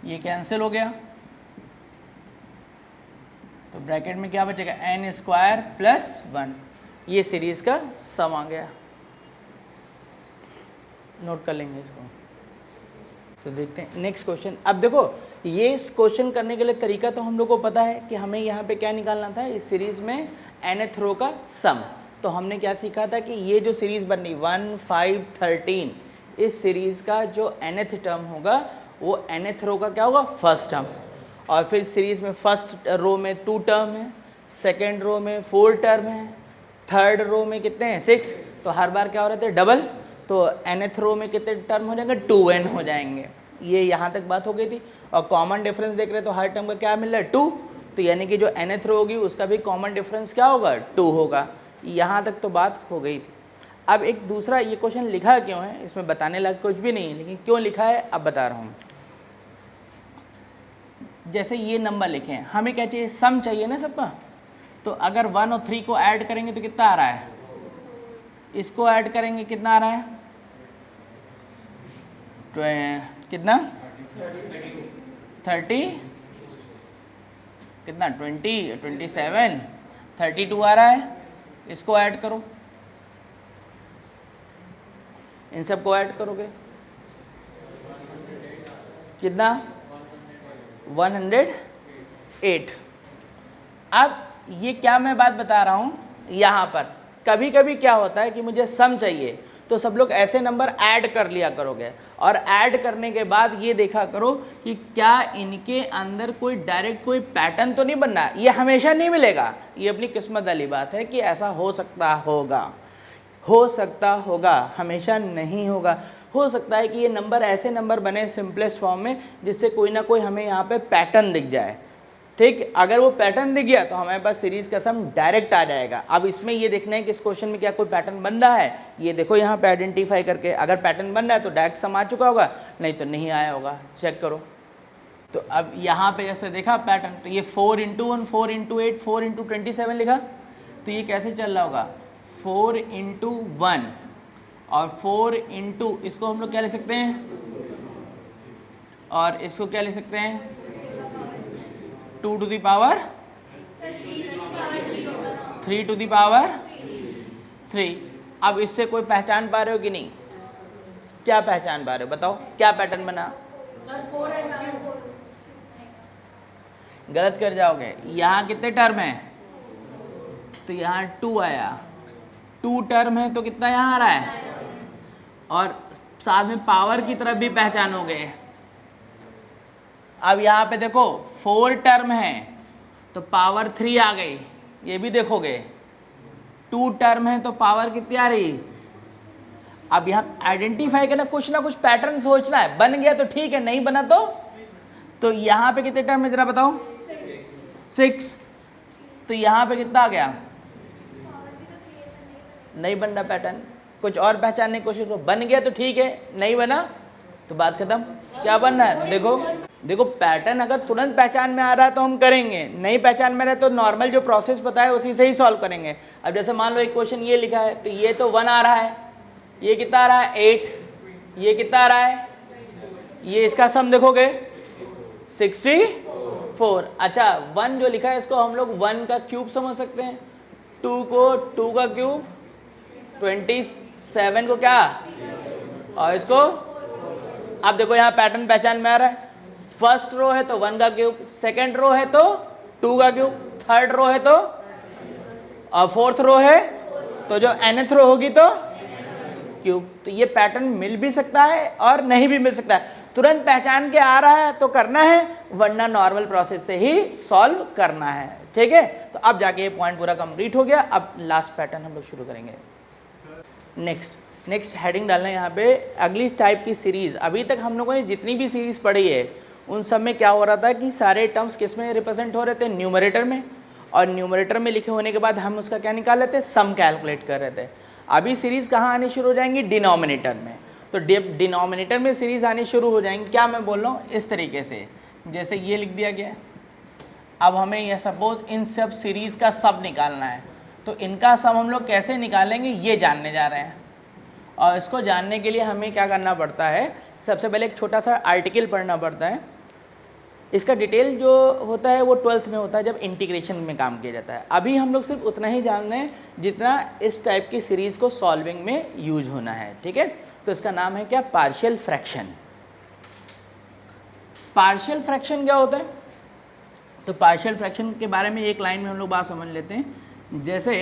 ये कैंसिल हो गया, तो ब्रैकेट में क्या बचेगा, n स्क्वायर प्लस 1, ये सीरीज का सम आ गया। नोट कर लेंगे इसको। तो देखते हैं नेक्स्ट क्वेश्चन। अब देखो ये क्वेश्चन करने के लिए तरीका तो हम लोग को पता है कि हमें यहाँ पे क्या निकालना था, इस सीरीज में nth रो का सम। तो हमने क्या सीखा था कि ये जो सीरीज बन रही 1 5 13, इस सीरीज का जो nth टर्म होगा वो nth रो का क्या होगा, फर्स्ट टर्म। और फिर सीरीज में फर्स्ट रो में 2 टर्म है, सेकेंड रो में 4 टर्म है, थर्ड रो में कितने हैं 6, तो हर बार क्या हो रहे थे डबल, तो nth रो में कितने टर्म हो जाएंगे, 2n हो जाएंगे। ये यहाँ तक बात हो गई थी। और कॉमन डिफरेंस देख रहे तो हर टर्म का क्या मिल रहा है 2, तो यानी कि जो nth रो होगी उसका भी कॉमन डिफरेंस क्या होगा 2 होगा। यहाँ तक तो बात हो गई थी। अब एक दूसरा ये क्वेश्चन लिखा क्यों है, इसमें बताने लग कुछ भी नहीं है, लेकिन क्यों लिखा है अब बता रहा हूँ। जैसे ये नंबर लिखे हैं, हमें क्या चाहिए, सम चाहिए ना सबका। तो अगर 1 और 3 को ऐड करेंगे तो कितना आ रहा है, इसको ऐड करेंगे कितना आ रहा है, कितना 30 कितना 20 27 32 आ रहा है। इसको ऐड करो, इन सब को ऐड करोगे कितना 108। अब ये क्या मैं बात बता रहा हूँ, यहाँ पर कभी कभी क्या होता है कि मुझे सम चाहिए तो सब लोग ऐसे नंबर ऐड कर लिया करोगे, और ऐड करने के बाद ये देखा करो कि क्या इनके अंदर कोई डायरेक्ट कोई पैटर्न तो नहीं बन रहा। ये हमेशा नहीं मिलेगा, ये अपनी किस्मत वाली बात है कि ऐसा हो सकता होगा, हमेशा नहीं होगा। हो सकता है कि ये नंबर ऐसे नंबर बने सिंपलेस्ट फॉर्म में जिससे कोई ना कोई हमें यहाँ पे पैटर्न दिख जाए। ठीक, अगर वो पैटर्न दिख गया तो हमारे पास सीरीज का सम डायरेक्ट आ जाएगा। अब इसमें ये देखना है कि इस क्वेश्चन में क्या कोई पैटर्न बन रहा है, ये देखो यहाँ पे आइडेंटिफाई करके, अगर पैटर्न बन रहा है तो डायरेक्ट सम आ चुका होगा, नहीं तो नहीं आया होगा, चेक करो। तो अब यहाँ पे जैसे देखा पैटर्न, तो ये 4 × 1 4 × 8 4 × 27 लिखा, तो ये कैसे चल रहा होगा 4 × 1 और 4 × इसको हम लोग क्या ले सकते हैं, और इसको क्या ले सकते हैं 2 to the power 3 to the power 3। अब इससे कोई पहचान पा रहे हो कि नहीं, क्या पहचान पा रहे हो बताओ, क्या पैटर्न बना, गलत कर जाओगे। यहाँ कितने टर्म हैं, तो यहाँ 2 आया, 2 टर्म है तो कितना यहाँ आ रहा है, और साथ में पावर की तरफ भी पहचानोगे। अब यहाँ पे देखो 4 टर्म है तो पावर 3 आ गई, ये भी देखोगे। 2 टर्म है तो पावर कितनी आ रही। अब यहाँ आइडेंटिफाई करना, कुछ ना कुछ पैटर्न सोचना है, बन गया तो ठीक है, नहीं बना तो यहाँ पे कितने टर्म है जरा बताओ 6, तो यहाँ पे कितना आ गया, नहीं बन रहा पैटर्न, कुछ और पहचानने की कोशिश करो, बन गया तो ठीक है, नहीं बना तो बात खत्म। क्या बनना है, देखो पैटर्न अगर तुरंत पहचान में आ रहा है तो हम करेंगे, नहीं पहचान में रहे तो नॉर्मल जो प्रोसेस पता है उसी से ही सॉल्व करेंगे। अब जैसे मान लो एक क्वेश्चन ये लिखा है तो ये तो 1 आ रहा है, ये कितना आ रहा है 8, ये कितना आ रहा है, ये इसका सम देखोगे 64। अच्छा 1 जो लिखा है इसको हम लोग 1 का क्यूब समझ सकते हैं, 2 को 2 का क्यूब, 27 को क्या, और इसको, अब देखो यहाँ पैटर्न पहचान में आ रहा है, फर्स्ट रो है तो 1 का क्यूब, सेकंड रो है तो 2 का क्यूब, थर्ड रो है तो, और फोर्थ रो है तो जो nth रो होगी तो क्यूब। तो ये पैटर्न मिल भी सकता है और नहीं भी मिल सकता है, तुरंत पहचान के आ रहा है तो करना है, वरना नॉर्मल प्रोसेस से ही सॉल्व करना है। ठीक है, तो अब जाके ये पॉइंट पूरा कंप्लीट हो गया। अब लास्ट पैटर्न हम लोग शुरू करेंगे। नेक्स्ट हेडिंग डालना है यहाँ पे, अगली टाइप की सीरीज। अभी तक हम लोगों ने जितनी भी सीरीज पढ़ी है उन सब में क्या हो रहा था कि सारे टर्म्स किस में रिप्रेजेंट हो रहे थे, न्यूमरेटर में, और न्यूमरेटर में लिखे होने के बाद हम उसका क्या निकाल रहे थे, सम कैलकुलेट कर रहे थे। अभी सीरीज़ कहाँ आनी शुरू हो जाएंगी, डिनोमिनेटर में। तो डिनोमिनेटर में सीरीज़ आनी शुरू हो जाएंगी, क्या मैं बोल रहा हूँ, इस तरीके से, जैसे ये लिख दिया गया। अब हमें यह सपोज इन सब सीरीज़ का सब निकालना है, तो इनका सब हम लोग कैसे निकालेंगे ये जानने जा रहे हैं। और इसको जानने के लिए हमें क्या करना पड़ता है, सबसे पहले एक छोटा सा आर्टिकल पढ़ना पड़ता है। इसका डिटेल जो होता है वो 12th में होता है, जब इंटीग्रेशन में काम किया जाता है। अभी हम लोग सिर्फ उतना ही जान रहे हैं जितना इस टाइप की सीरीज़ को सॉल्विंग में यूज होना है, ठीक है। तो इसका नाम है क्या, पार्शियल फ्रैक्शन। पार्शियल फ्रैक्शन क्या होता है, तो पार्शियल फ्रैक्शन के बारे में एक लाइन में हम लोग बात समझ लेते हैं। जैसे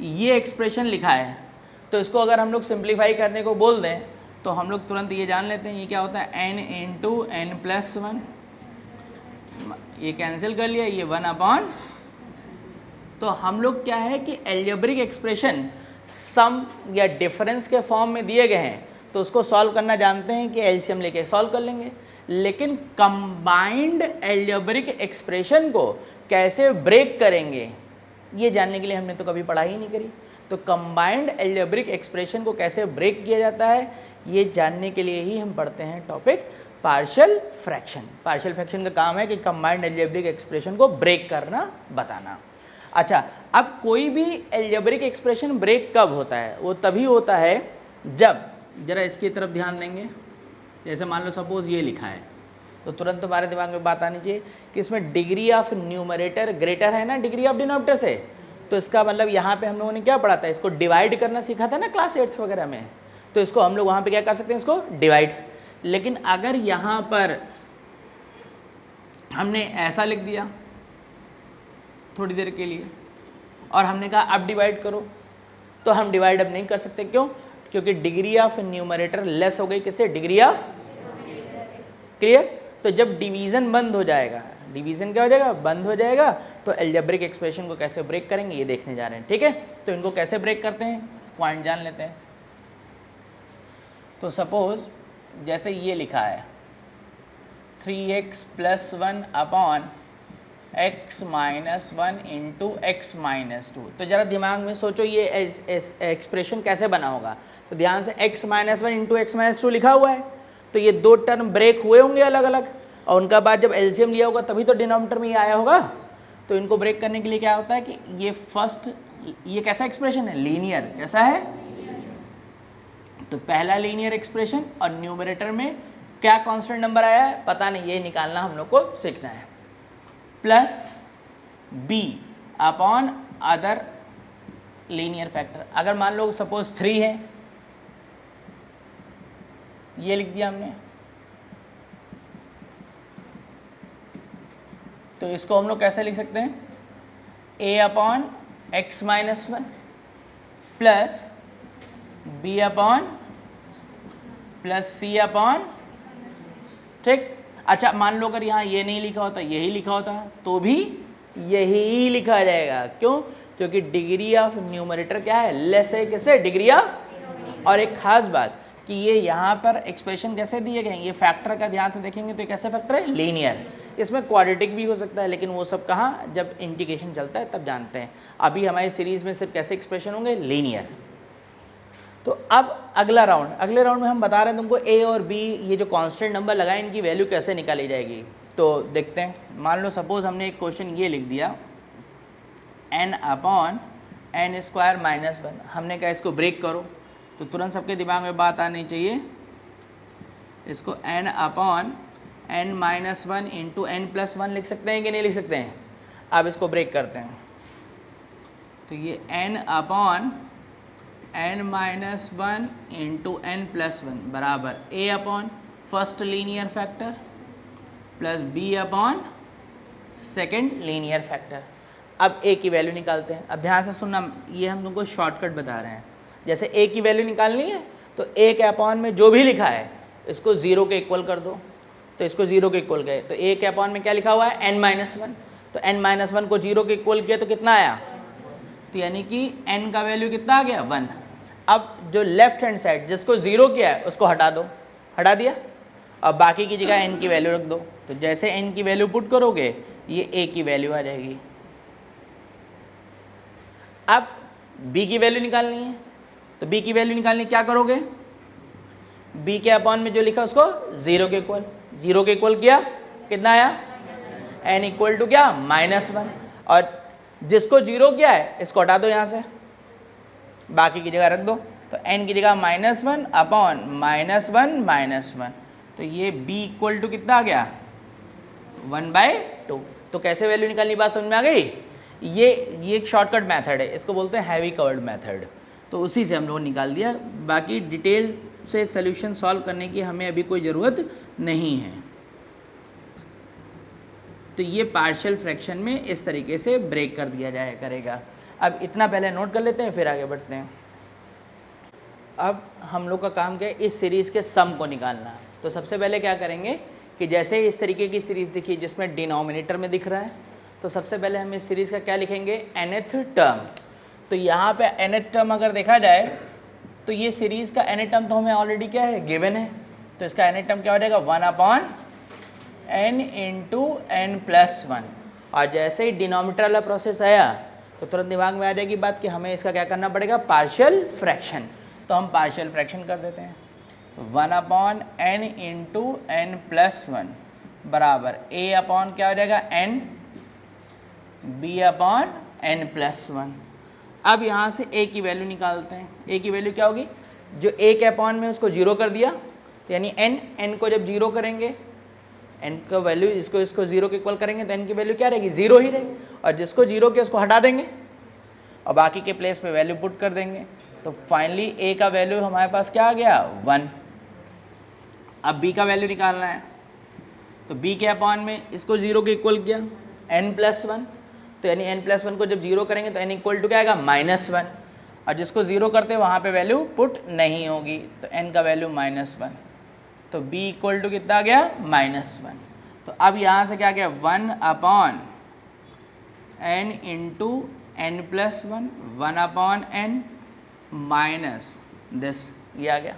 ये एक्सप्रेशन लिखा है, तो इसको अगर हम लोग सिंप्लीफाई करने को बोल दें तो हम लोग तुरंत ये जान लेते हैं ये क्या होता है, n इंटू एन प्लस 1, ये कैंसिल कर लिया, ये 1 अपॉन। तो हम लोग क्या है कि एल्जेब्रिक एक्सप्रेशन सम या डिफरेंस के फॉर्म में दिए गए हैं, तो उसको सॉल्व करना जानते हैं कि एलसीएम लेके सॉल्व कर लेंगे। लेकिन कंबाइंड एल्जेब्रिक एक्सप्रेशन को कैसे ब्रेक करेंगे ये जानने के लिए हमने तो कभी पढ़ाई ही नहीं करी। तो कंबाइंड एल्जेब्रिक एक्सप्रेशन को कैसे ब्रेक किया जाता है ये जानने के लिए ही हम पढ़ते हैं topic partial fraction. Partial fraction का काम है कि कंबाइंड एल्जेब्रिक एक्सप्रेशन को ब्रेक करना, बताना। अच्छा, अब कोई भी एल्जेब्रिक एक्सप्रेशन ब्रेक कब होता है, वो तभी होता है जब, जरा इसकी तरफ ध्यान देंगे, जैसे मान लो सपोज ये लिखा है, तो तुरंत तुम्हारे दिमाग में बात आनी चाहिए कि इसमें डिग्री ऑफ न्यूमरेटर ग्रेटर है ना डिग्री ऑफ डिनोमिनेटर से। तो इसका मतलब यहाँ पे हम लोगों ने क्या पढ़ा था, इसको डिवाइड करना सीखा था ना क्लास 8th वगैरह में। तो इसको हम लोग वहाँ पे क्या कर सकते हैं, इसको डिवाइड। लेकिन अगर यहाँ पर हमने ऐसा लिख दिया थोड़ी देर के लिए और हमने कहा अब डिवाइड करो, तो हम डिवाइड अब नहीं कर सकते। क्यों? क्योंकि डिग्री ऑफ न्यूमरेटर लेस हो गई किससे, डिग्री ऑफ। क्लियर? तो जब डिवीज़न बंद हो जाएगा, डिवीज़न क्या हो जाएगा, बंद हो जाएगा, तो एल्जेब्रिक एक्सप्रेशन को कैसे ब्रेक करेंगे ये देखने जा रहे हैं, ठीक है। तो इनको कैसे ब्रेक करते हैं, पॉइंट जान लेते हैं। तो सपोज जैसे ये लिखा है 3x plus 1 upon x minus 1 into x minus 2। तो ज़रा दिमाग में सोचो ये एक्सप्रेशन कैसे बना होगा। तो ध्यान से x minus 1 into x minus 2 लिखा हुआ है, तो ये दो टर्म ब्रेक हुए होंगे अलग अलग, और उनका बाद जब एलसीएम लिया होगा तभी तो डिनोमिनेटर में ये आया होगा। तो इनको ब्रेक करने के लिए क्या होता है कि ये फर्स्ट, ये कैसा एक्सप्रेशन है, लीनियर। कैसा है, तो पहला लीनियर एक्सप्रेशन, और न्यूमरेटर में क्या कांस्टेंट नंबर आया है पता नहीं, ये निकालना हम लोग को सीखना है, plus b upon other linear factor. अगर मान लो सपोज 3 है, ये लिख दिया हमने, तो इसको हम लोग कैसे लिख सकते हैं, a upon x minus 1 plus b upon plus c upon, ठीक। अच्छा, मान लो अगर यहाँ ये नहीं लिखा होता, यही लिखा होता, तो भी यही लिखा जाएगा। क्यों? क्योंकि डिग्री ऑफ न्यूमरेटर क्या है, लेस है किससे, डिग्री ऑफ। और एक खास बात कि ये यहाँ पर एक्सप्रेशन कैसे दिए गए हैं, ये फैक्टर का ध्यान से देखेंगे तो ये कैसे फैक्टर है, लीनियर। इसमें क्वाड्रेटिक भी हो सकता है, लेकिन वो सब कहाँ, जब इंटीग्रेशन चलता है तब जानते हैं। अभी हमारी सीरीज़ में सिर्फ कैसे एक्सप्रेशन होंगे, लीनियर। तो अब अगला राउंड, अगले राउंड में हम बता रहे हैं तुमको a और b, ये जो कांस्टेंट नंबर लगाए इनकी वैल्यू कैसे निकाली जाएगी। तो देखते हैं, मान लो सपोज हमने एक क्वेश्चन ये लिख दिया n upon n square minus 1, हमने कहा इसको ब्रेक करो, तो तुरंत सबके दिमाग में बात आनी चाहिए, इसको n upon n minus 1 into N plus 1 लिख सकते हैं कि नहीं लिख सकते हैं। अब इसको ब्रेक करते हैं, तो ये n upon n minus 1 into N plus 1 बराबर a upon first linear factor plus b upon second linear factor. अब a की वैल्यू निकालते हैं। अब ध्यान से सुनना, ये हम तुमको शॉर्टकट बता रहे हैं। जैसे a की वैल्यू निकालनी है तो a के अपॉन में जो भी लिखा है इसको 0 के इक्वल कर दो, तो इसको 0 के इक्वल गए, तो a के अपॉन में क्या लिखा हुआ है, n माइनस 1, तो n माइनस 1 को 0 के इक्वल किया तो कितना आया, तो यानी कि n का वैल्यू कितना आ गया, 1। अब जो लेफ्ट हैंड साइड जिसको 0 किया है उसको हटा दो, हटा दिया। और बाकी की जगह n की वैल्यू रख दो। तो जैसे n की वैल्यू पुट करोगे ये a की वैल्यू आ जाएगी। अब b की वैल्यू निकालनी है, तो b की वैल्यू निकालनी क्या करोगे, b के अपॉन में जो लिखा उसको 0 के इक्वल, 0 के इक्वल किया, कितना आया n इक्वल टू क्या -1, और जिसको 0 किया है इसको हटा दो यहाँ से, बाकी की जगह रख दो। तो n की जगह -1 अपॉन -1, तो ये b इक्वल टू कितना आ गया 1/2। तो कैसे वैल्यू निकालनी, बात समझ में आ गई। ये एक शॉर्टकट मेथड है, इसको बोलते हैं हैवी कवर्ड मेथड। तो उसी से हम लोगों ने निकाल दिया, बाकी डिटेल से सॉल्यूशन सॉल्व करने की हमें अभी कोई ज़रूरत नहीं है। तो ये पार्शियल फ्रैक्शन में इस तरीके से ब्रेक कर दिया जाया करेगा। अब इतना पहले नोट कर लेते हैं, फिर आगे बढ़ते हैं। अब हम लोग का काम क्या है, इस सीरीज़ के सम को निकालना। तो सबसे पहले क्या करेंगे कि जैसे इस तरीके की सीरीज़ दिखी जिसमें डिनोमिनेटर में दिख रहा है, तो सबसे पहले हम इस सीरीज़ का क्या लिखेंगे, nth टर्म। तो यहाँ पे nth टर्म अगर देखा जाए तो ये सीरीज़ का nth टर्म तो हमें ऑलरेडी क्या है, गिवन है। तो इसका nth टर्म क्या हो जाएगा 1/n इंटू n+1। और जैसे ही डिनोमिनेटर वाला प्रोसेस आया तो तुरंत दिमाग में आ जाएगी बात कि हमें इसका क्या करना पड़ेगा, पार्शियल फ्रैक्शन। तो हम पार्शियल फ्रैक्शन कर देते हैं। 1/n इंटू n+1 बराबर a अपॉन क्या हो जाएगा n, b/n+1। अब यहाँ से a की वैल्यू निकालते हैं। a की वैल्यू क्या होगी, जो a के अपॉन में उसको 0 कर दिया, तो यानी n को जब 0 करेंगे, n का वैल्यू इसको 0 के इक्वल करेंगे तो n की वैल्यू क्या रहेगी, 0 ही रहेगी। और जिसको 0 के उसको हटा देंगे और बाकी के प्लेस पे वैल्यू पुट कर देंगे। तो फाइनली a का वैल्यू हमारे पास क्या आ गया 1। अब b का वैल्यू निकालना है, तो b के अपॉन में इसको 0 के इक्वल किया n+1, तो यानी n+1 को जब 0 करेंगे तो n इक्वल टू क्या आएगा -1, और जिसको 0 करते हैं वहाँ पे वैल्यू पुट नहीं होगी, तो n का वैल्यू -1, तो b इक्वल टू कितना आ गया -1। तो अब यहाँ से क्या गया 1/n into n+1, 1/n minus this, ये आ गया।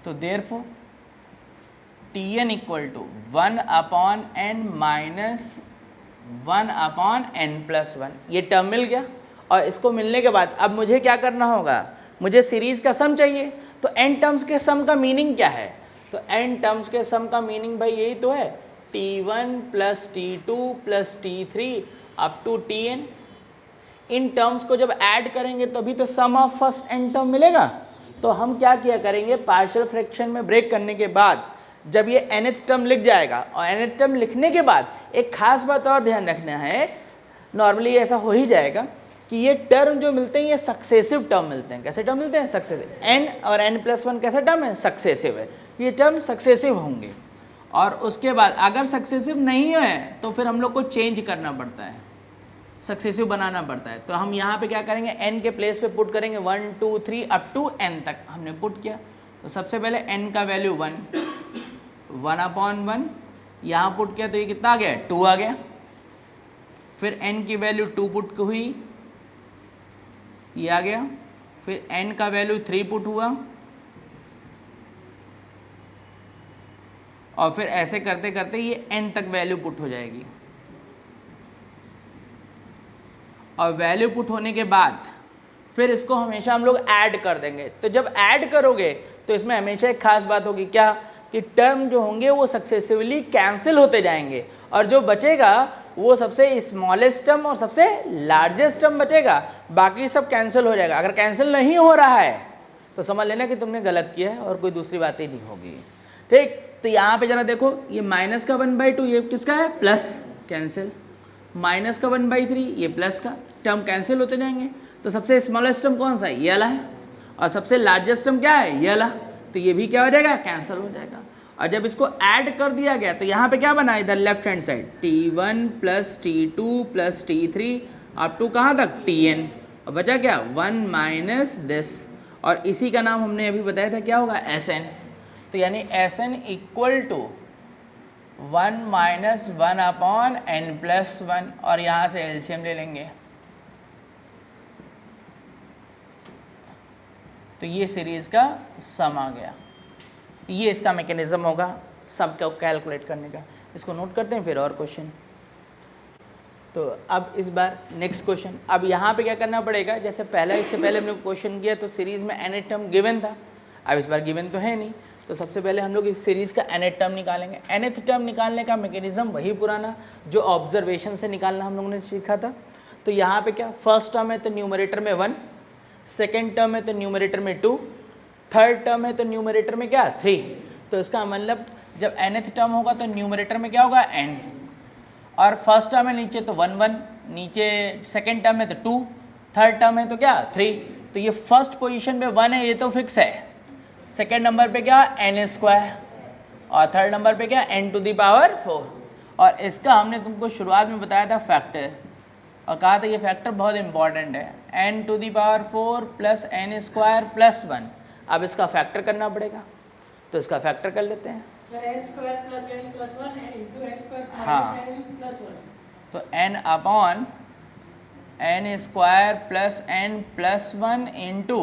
तो therefore Tn equal to 1/n minus 1/n+1, ये टर्म मिल गया। और इसको मिलने के बाद अब मुझे क्या करना होगा, मुझे सीरीज़ का सम चाहिए। तो n टर्म्स के सम का मीनिंग क्या है, तो n टर्म्स के सम का मीनिंग भाई यही तो है, T1 plus T2 plus T3 up to Tn। इन टर्म्स को जब ऐड करेंगे तभी तो sum of first n term मिलेगा। तो हम क्या किया करेंगे, पार्शियल फ्रैक्शन में ब्रेक करने के बाद जब ये nth टर्म लिख जाएगा, और nth टर्म लिखने के बाद एक खास बात और ध्यान रखना है, नॉर्मली ऐसा हो ही जाएगा कि ये टर्म जो मिलते हैं ये सक्सेसिव टर्म मिलते हैं। कैसे टर्म मिलते हैं, सक्सेसिव। n और n+1 कैसा टर्म है, सक्सेसिव है, ये टर्म सक्सेसिव होंगे। और उसके बाद अगर सक्सेसिव नहीं है तो फिर हम लोग को चेंज करना पड़ता है, सक्सेसिव बनाना पड़ता है। तो हम यहाँ पे क्या करेंगे, n के प्लेस पे पुट करेंगे 1 2 3 अप टू n तक हमने पुट किया। तो सबसे पहले n का वैल्यू 1/1 यहाँ पुट किया, तो ये कितना आ गया 2 आ गया। फिर n की वैल्यू 2 पुट हुई, ये आ गया। फिर n का वैल्यू 3 पुट हुआ, और फिर ऐसे करते करते ये n तक वैल्यू पुट हो जाएगी। और वैल्यू पुट होने के बाद फिर इसको हमेशा हम लोग ऐड कर देंगे। तो जब ऐड करोगे तो इसमें हमेशा एक खास बात होगी, क्या कि टर्म जो होंगे वो सक्सेसिवली कैंसिल होते जाएंगे, और जो बचेगा वो सबसे स्मॉलेस्ट टर्म और सबसे लार्जेस्ट टर्म बचेगा, बाकी सब कैंसिल हो जाएगा। अगर कैंसिल नहीं हो रहा है तो समझ लेना कि तुमने गलत किया है और कोई दूसरी बात ही नहीं होगी। ठीक, तो यहाँ पे जरा देखो, ये माइनस का 1/2 ये किसका है, प्लस, कैंसिल। माइनस का 1/3 ये प्लस का, टर्म कैंसिल होते जाएंगे। तो सबसे स्मॉलेस्ट टर्म कौन सा है, ये वाला है, और सबसे लार्जेस्ट टर्म क्या है, ये वाला। तो ये भी क्या हो जाएगा, कैंसिल हो जाएगा। और जब इसको ऐड कर दिया गया तो यहाँ पे क्या बना, इधर left hand side T1 plus T2 plus T3 up to कहाँ तक, Tn, और बचा क्या 1 माइनस दिस, और इसी का नाम हमने अभी बताया था क्या होगा, Sn। तो यानी Sn equal to 1 minus 1/n+1, और यहाँ से एलसीएम ले लेंगे। तो ये सीरीज का सम आ गया। ये इसका मैकेनिज्म होगा सब को कैलकुलेट करने का। इसको नोट करते हैं फिर और क्वेश्चन। तो अब इस बार नेक्स्ट क्वेश्चन। अब यहाँ पे क्या करना पड़ेगा, जैसे पहला इससे पहले हमने क्वेश्चन किया तो सीरीज़ में nth टर्म गिवन था, अब इस बार गिवन तो है नहीं, तो सबसे पहले हम लोग इस सीरीज़ का nth टर्म निकालेंगे। nth टर्म निकालने का मैकेनिज्म वही पुराना जो ऑब्जर्वेशन से निकालना हम लोगों ने सीखा था। तो यहाँ पे क्या, फर्स्ट टर्म है तो न्यूमरेटर में 1, सेकेंड टर्म है तो न्यूमरेटर में 2, थर्ड टर्म है तो न्यूमरेटर में क्या 3। तो इसका मतलब जब nth टर्म होगा तो न्यूमरेटर में क्या होगा n, और फर्स्ट टर्म है नीचे तो 1 1, नीचे सेकेंड टर्म है तो 2, थर्ड टर्म है तो क्या 3। तो ये फर्स्ट पोजीशन पे 1 है, ये तो फिक्स है। सेकेंड नंबर पे क्या n स्क्वायर, और थर्ड नंबर पे क्या n टू द पावर 4। और इसका हमने तुमको शुरुआत में बताया था फैक्टर, और कहा था ये फैक्टर बहुत इंपॉर्टेंट है, n to the power 4 plus n square plus 1। अब इसका फैक्टर करना पड़ेगा, तो इसका फैक्टर कर लेते हैं। n square plus n plus 1 into n square हाँ। Minus n plus 1। तो n upon n square plus n plus 1 into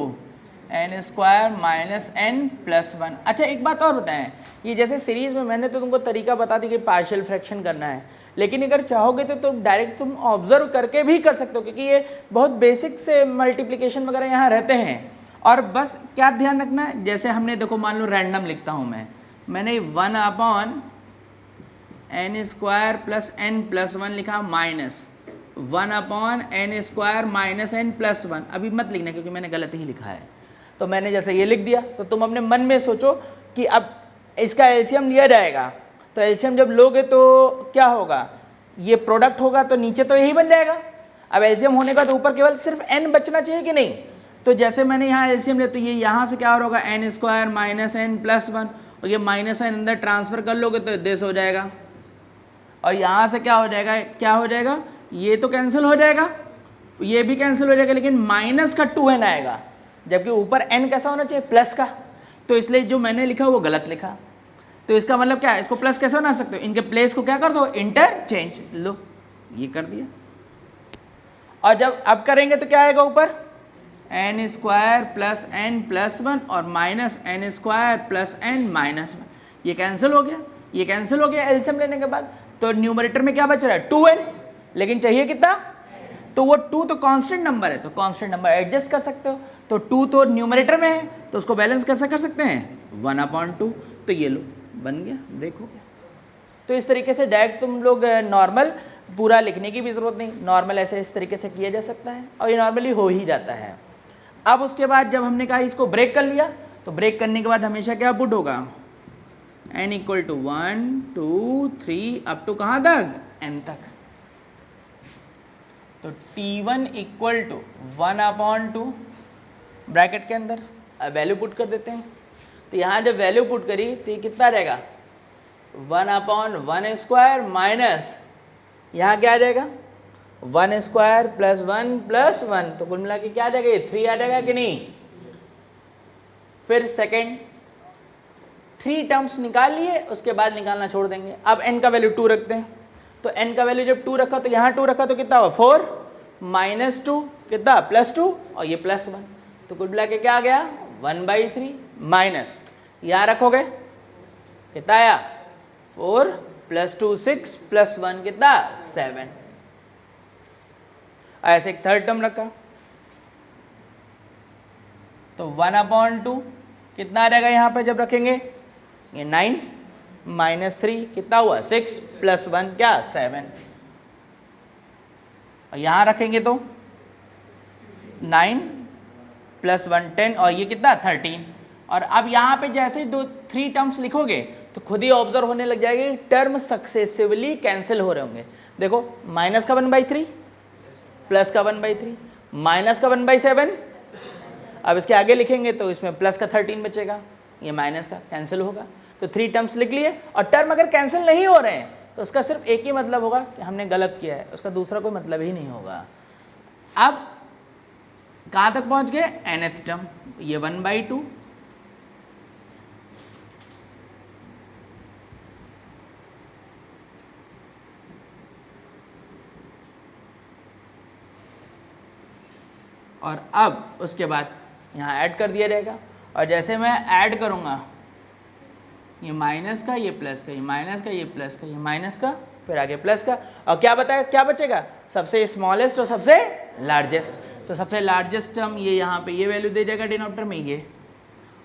n square minus n plus 1। अच्छा एक बात और बताएं, ये जैसे सीरीज़ में मैंने तो तुमको तरीका बता दी कि पार्शियल फ्रैक्शन करना है, लेकिन अगर चाहोगे तो तुम डायरेक्ट तुम ऑब्जर्व करके भी कर सकते हो, क्योंकि ये बहुत बेसिक से मल्टीप्लिकेशन वगैरह यहाँ रहते हैं। और बस क्या ध्यान रखना है, जैसे हमने देखो मान लो रैंडम लिखता हूँ मैंने 1 upon n square plus n plus 1 लिखा, minus 1 upon n square minus n plus 1। अभी मत लिखना क्योंकि मैंने गलत ही लिखा है, तो मैंने जैसे ये लिख दिया, तो तुम अपने मन में सोचो कि अब इसका एलसीएम लिया जाएगा, तो एलसीएम जब लोगे तो क्या होगा, ये प्रोडक्ट होगा तो नीचे तो यही बन जाएगा। अब एलसीएम होने का तो ऊपर केवल सिर्फ n बचना चाहिए कि नहीं। तो जैसे मैंने यहाँ एलसीएम लिया तो ये यहाँ से क्या होगा n square minus n plus 1, और ये माइनस n अंदर ट्रांसफर कर लोगे तो दिस हो जाएगा, और यहाँ से क्या हो जाएगा, ये तो कैंसिल हो जाएगा, ये भी कैंसिल हो जाएगा, लेकिन माइनस का 2n आएगा, जबकि ऊपर n कैसा होना चाहिए प्लस का। तो इसलिए जो मैंने लिखा वो गलत लिखा। तो इसका मतलब क्या है, इसको प्लस कैसे बना सकते हो, इनके प्लेस को क्या कर दो इंटरचेंज, लो ये कर दिया। और जब अब करेंगे तो क्या आएगा ऊपर n square plus n plus 1 और minus n square plus n minus 1। ये कैंसिल हो गया, ये कैंसिल हो गया एलसीएम लेने के बाद। तो न्यूमरेटर में क्या बच रहा है 2n, लेकिन चाहिए कितना, तो वो 2 तो कांस्टेंट नंबर है, तो कांस्टेंट नंबर एडजस्ट कर सकते हो। तो 2 तो न्यूमरेटर में है, तो उसको बैलेंस कैसे कर सकते हैं 1/2। तो ये लो बन गया, ब्रेक हो गया। तो इस तरीके से डायरेक्ट तुम लोग नॉर्मल पूरा लिखने की भी ज़रूरत नहीं, नॉर्मल ऐसे इस तरीके से किया जा सकता है, और ये नॉर्मली हो ही जाता है। अब उसके बाद जब हमने कहा इसको ब्रेक कर लिया, तो ब्रेक करने के बाद हमेशा क्या पुट होगा n equal to 1 2 3 up to कहाँ तक n तक। तो t1 इक्वल टू 1/2 ब्रैकेट के अंदर वैल्यू पुट कर देते हैं। तो यहाँ जब वैल्यू पुट करी तो ये कितना रहेगा 1/1 स्क्वायर माइनस यहाँ क्या आ जाएगा 1 स्क्वायर प्लस 1 प्लस 1, तो कुल मिला के क्या आ जाएगा, ये 3 आ जाएगा कि नहीं। फिर सेकेंड 3 टर्म्स निकाल लिए, उसके बाद निकालना छोड़ देंगे। अब n का वैल्यू 2 रखते हैं, तो n का वैल्यू जब 2 रखा तो यहाँ 2 रखा तो कितना हुआ 4 माइनस 2 कितना +2 और ये +1, तो कुल मिला के क्या आ गया 1/3 माइनस यहाँ रखोगे कितना आया 4 + 2 6 + 1 कितना 7। ऐसे एक थर्ड टर्म रखा तो 1/2 कितना आ जाएगा यहाँ पे जब रखेंगे ये 9 माइनस 3 कितना हुआ 6 + 1 क्या 7, और यहाँ रखेंगे तो 9 + 1 10 और ये कितना 13। और अब यहाँ पे जैसे 3 टर्म्स लिखोगे तो खुद ही ऑब्जर्व होने लग जाएगी टर्म सक्सेसिवली कैंसिल हो रहे होंगे। देखो माइनस का 1/3 प्लस का 1/3 माइनस का 1/7, अब इसके आगे लिखेंगे तो इसमें प्लस का 13 बचेगा, ये माइनस का कैंसिल होगा। तो 3 टर्म्स लिख लिए, और टर्म अगर कैंसिल नहीं हो रहे हैं तो उसका सिर्फ एक ही मतलब होगा कि हमने गलत किया है, उसका दूसरा कोई मतलब ही नहीं होगा। अब कहाँ तक पहुँच गए nth टर्म, ये 1/2 और अब उसके बाद यहाँ ऐड कर दिया जाएगा। और जैसे मैं ऐड करूँगा ये माइनस का, ये प्लस का, ये माइनस का, ये प्लस का, ये माइनस का, फिर आगे प्लस का, और क्या बताया, क्या बचेगा, सबसे स्मॉलेस्ट और सबसे लार्जेस्ट। तो सबसे लार्जेस्ट टर्म ये यहाँ पे ये वैल्यू दे जाएगा डिनोमिनेटर में ये,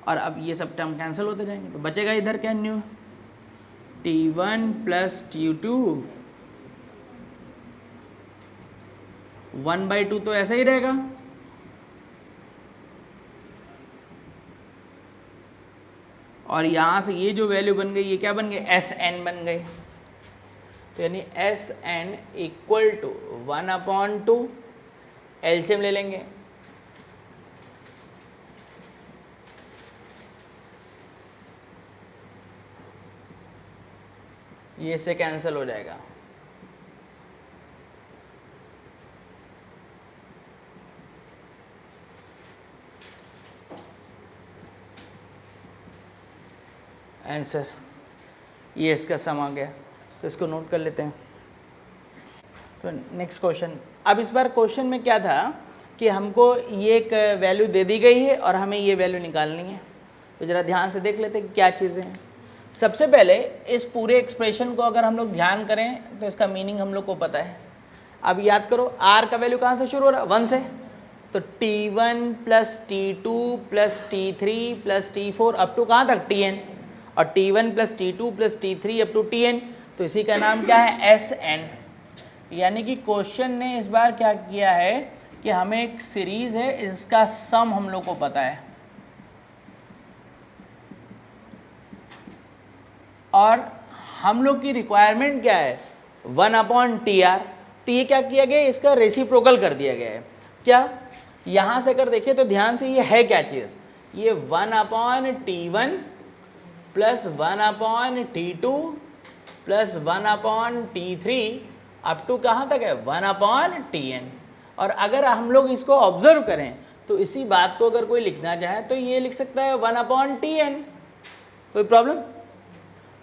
और अब ये सब टर्म कैंसिल होते जाएंगे, तो बचेगा इधर क्या, न्यू T1 प्लस T2 1/2 तो ऐसा ही रहेगा, और यहाँ से ये जो वैल्यू बन गई ये क्या बन गई, Sn बन गई। तो यानी Sn इक्वल टू 1/2, एलसीएम ले लेंगे, ये से कैंसिल हो जाएगा, आंसर ये इसका सम आ गया। तो इसको नोट कर लेते हैं। तो नेक्स्ट क्वेश्चन, अब इस बार क्वेश्चन में क्या था कि हमको ये एक वैल्यू दे दी गई है और हमें ये वैल्यू निकालनी है। तो ज़रा ध्यान से देख लेते हैं कि क्या चीज़ें हैं। सबसे पहले इस पूरे एक्सप्रेशन को अगर हम लोग ध्यान करें तो इसका मीनिंग हम लोग को पता है। अब याद करो r का वैल्यू कहाँ से शुरू हो रहा है, 1 से, तो T1 plus T2 plus T3 plus T4 up to कहाँ तक, Tn, और T1 plus T2 plus T3 up to Tn, तो इसी का नाम क्या है, Sn। यानी कि क्वेश्चन ने इस बार क्या किया है कि हमें एक सीरीज है, इसका सम हम लोग को पता है, और हम लोग की रिक्वायरमेंट क्या है, 1/TR। तो ये क्या किया गया, इसका रेसिप्रोकल कर दिया गया है। क्या, यहाँ से अगर देखें तो ध्यान से ये है क्या चीज़, ये 1/T1 plus 1/T2 plus 1/T3 up to कहाँ तक है, 1/Tn। और अगर हम लोग इसको ऑब्जर्व करें तो इसी बात को अगर कोई लिखना चाहे तो ये लिख सकता है 1/Tn, कोई प्रॉब्लम।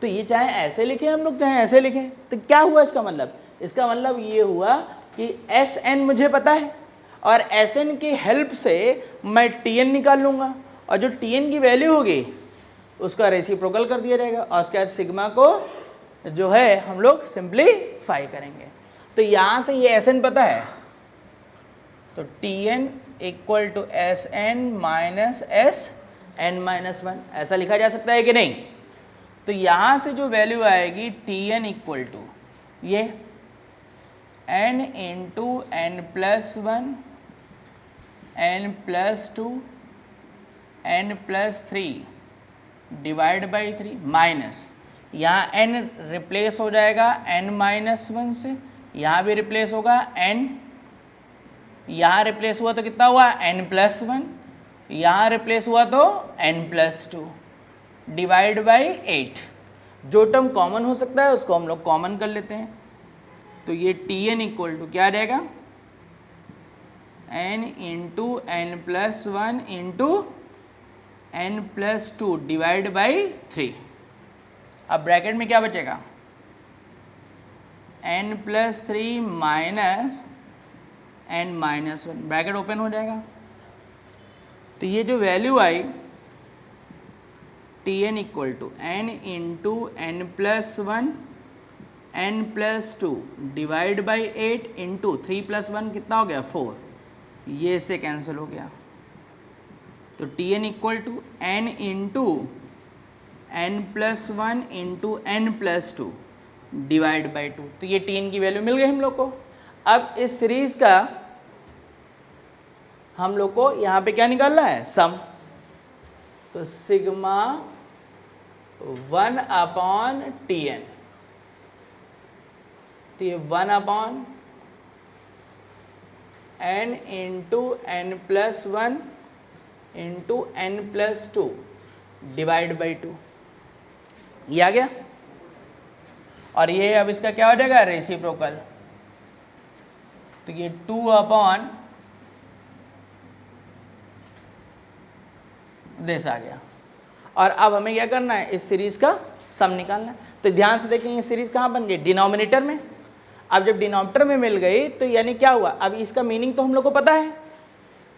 तो ये चाहे ऐसे लिखें हम लोग, चाहे ऐसे लिखें, तो क्या हुआ इसका मतलब, इसका मतलब ये हुआ कि Sn मुझे पता है और Sn की हेल्प से मैं Tn निकाल लूँगा, और जो Tn की वैल्यू होगी उसका रेसिप्रोकल कर दिया जाएगा, और उसके बाद सिग्मा को जो है हम लोग सिंप्लीफाई करेंगे। तो यहाँ से ये Sn पता है, तो Tn equal to Sn minus Sn-1 ऐसा लिखा जा सकता है कि नहीं। तो यहाँ से जो वैल्यू आएगी Tn इक्वल टू ये n into n+1 n+2 n+3 divide by 3 minus, यहाँ n रिप्लेस हो जाएगा n-1 से, यहाँ भी रिप्लेस होगा n, यहाँ रिप्लेस हुआ तो कितना हुआ n+1, यहाँ रिप्लेस हुआ तो n+2 डिवाइड बाई 8। जो टर्म कॉमन हो सकता है उसको हम लोग कॉमन कर लेते हैं। तो ये Tn इक्वल टू क्या आ जाएगा, n into n+1 into n+2 divide by 3। अब ब्रैकेट में क्या बचेगा, n+3 minus n-1, bracket open हो जाएगा। तो ये जो वैल्यू आई Tn equal to n into n+1 n+2 divide by 8 into 3+1 कितना हो गया 4, ये से कैंसिल हो गया। तो Tn equal to n into n+1 into n+2 divide by 2। तो ये Tn की वैल्यू मिल गई हम लोग को। अब इस सीरीज का हम लोग को यहाँ पे क्या निकालना है, सम। तो सिग्मा 1/Tn, तो ये 1/n into n+1 into n+2 divide by 2, ये आ गया। और ये अब इसका क्या हो जाएगा, रेसिप्रोकल। तो ये 2/, दिस आ गया। और अब हमें क्या करना है, इस सीरीज का सम निकालना है। तो ध्यान से देखें ये सीरीज कहाँ बन गई, डिनोमिनेटर में। अब जब डिनोमिनेटर में मिल गई तो यानी क्या हुआ, अब इसका मीनिंग तो हम लोग को पता है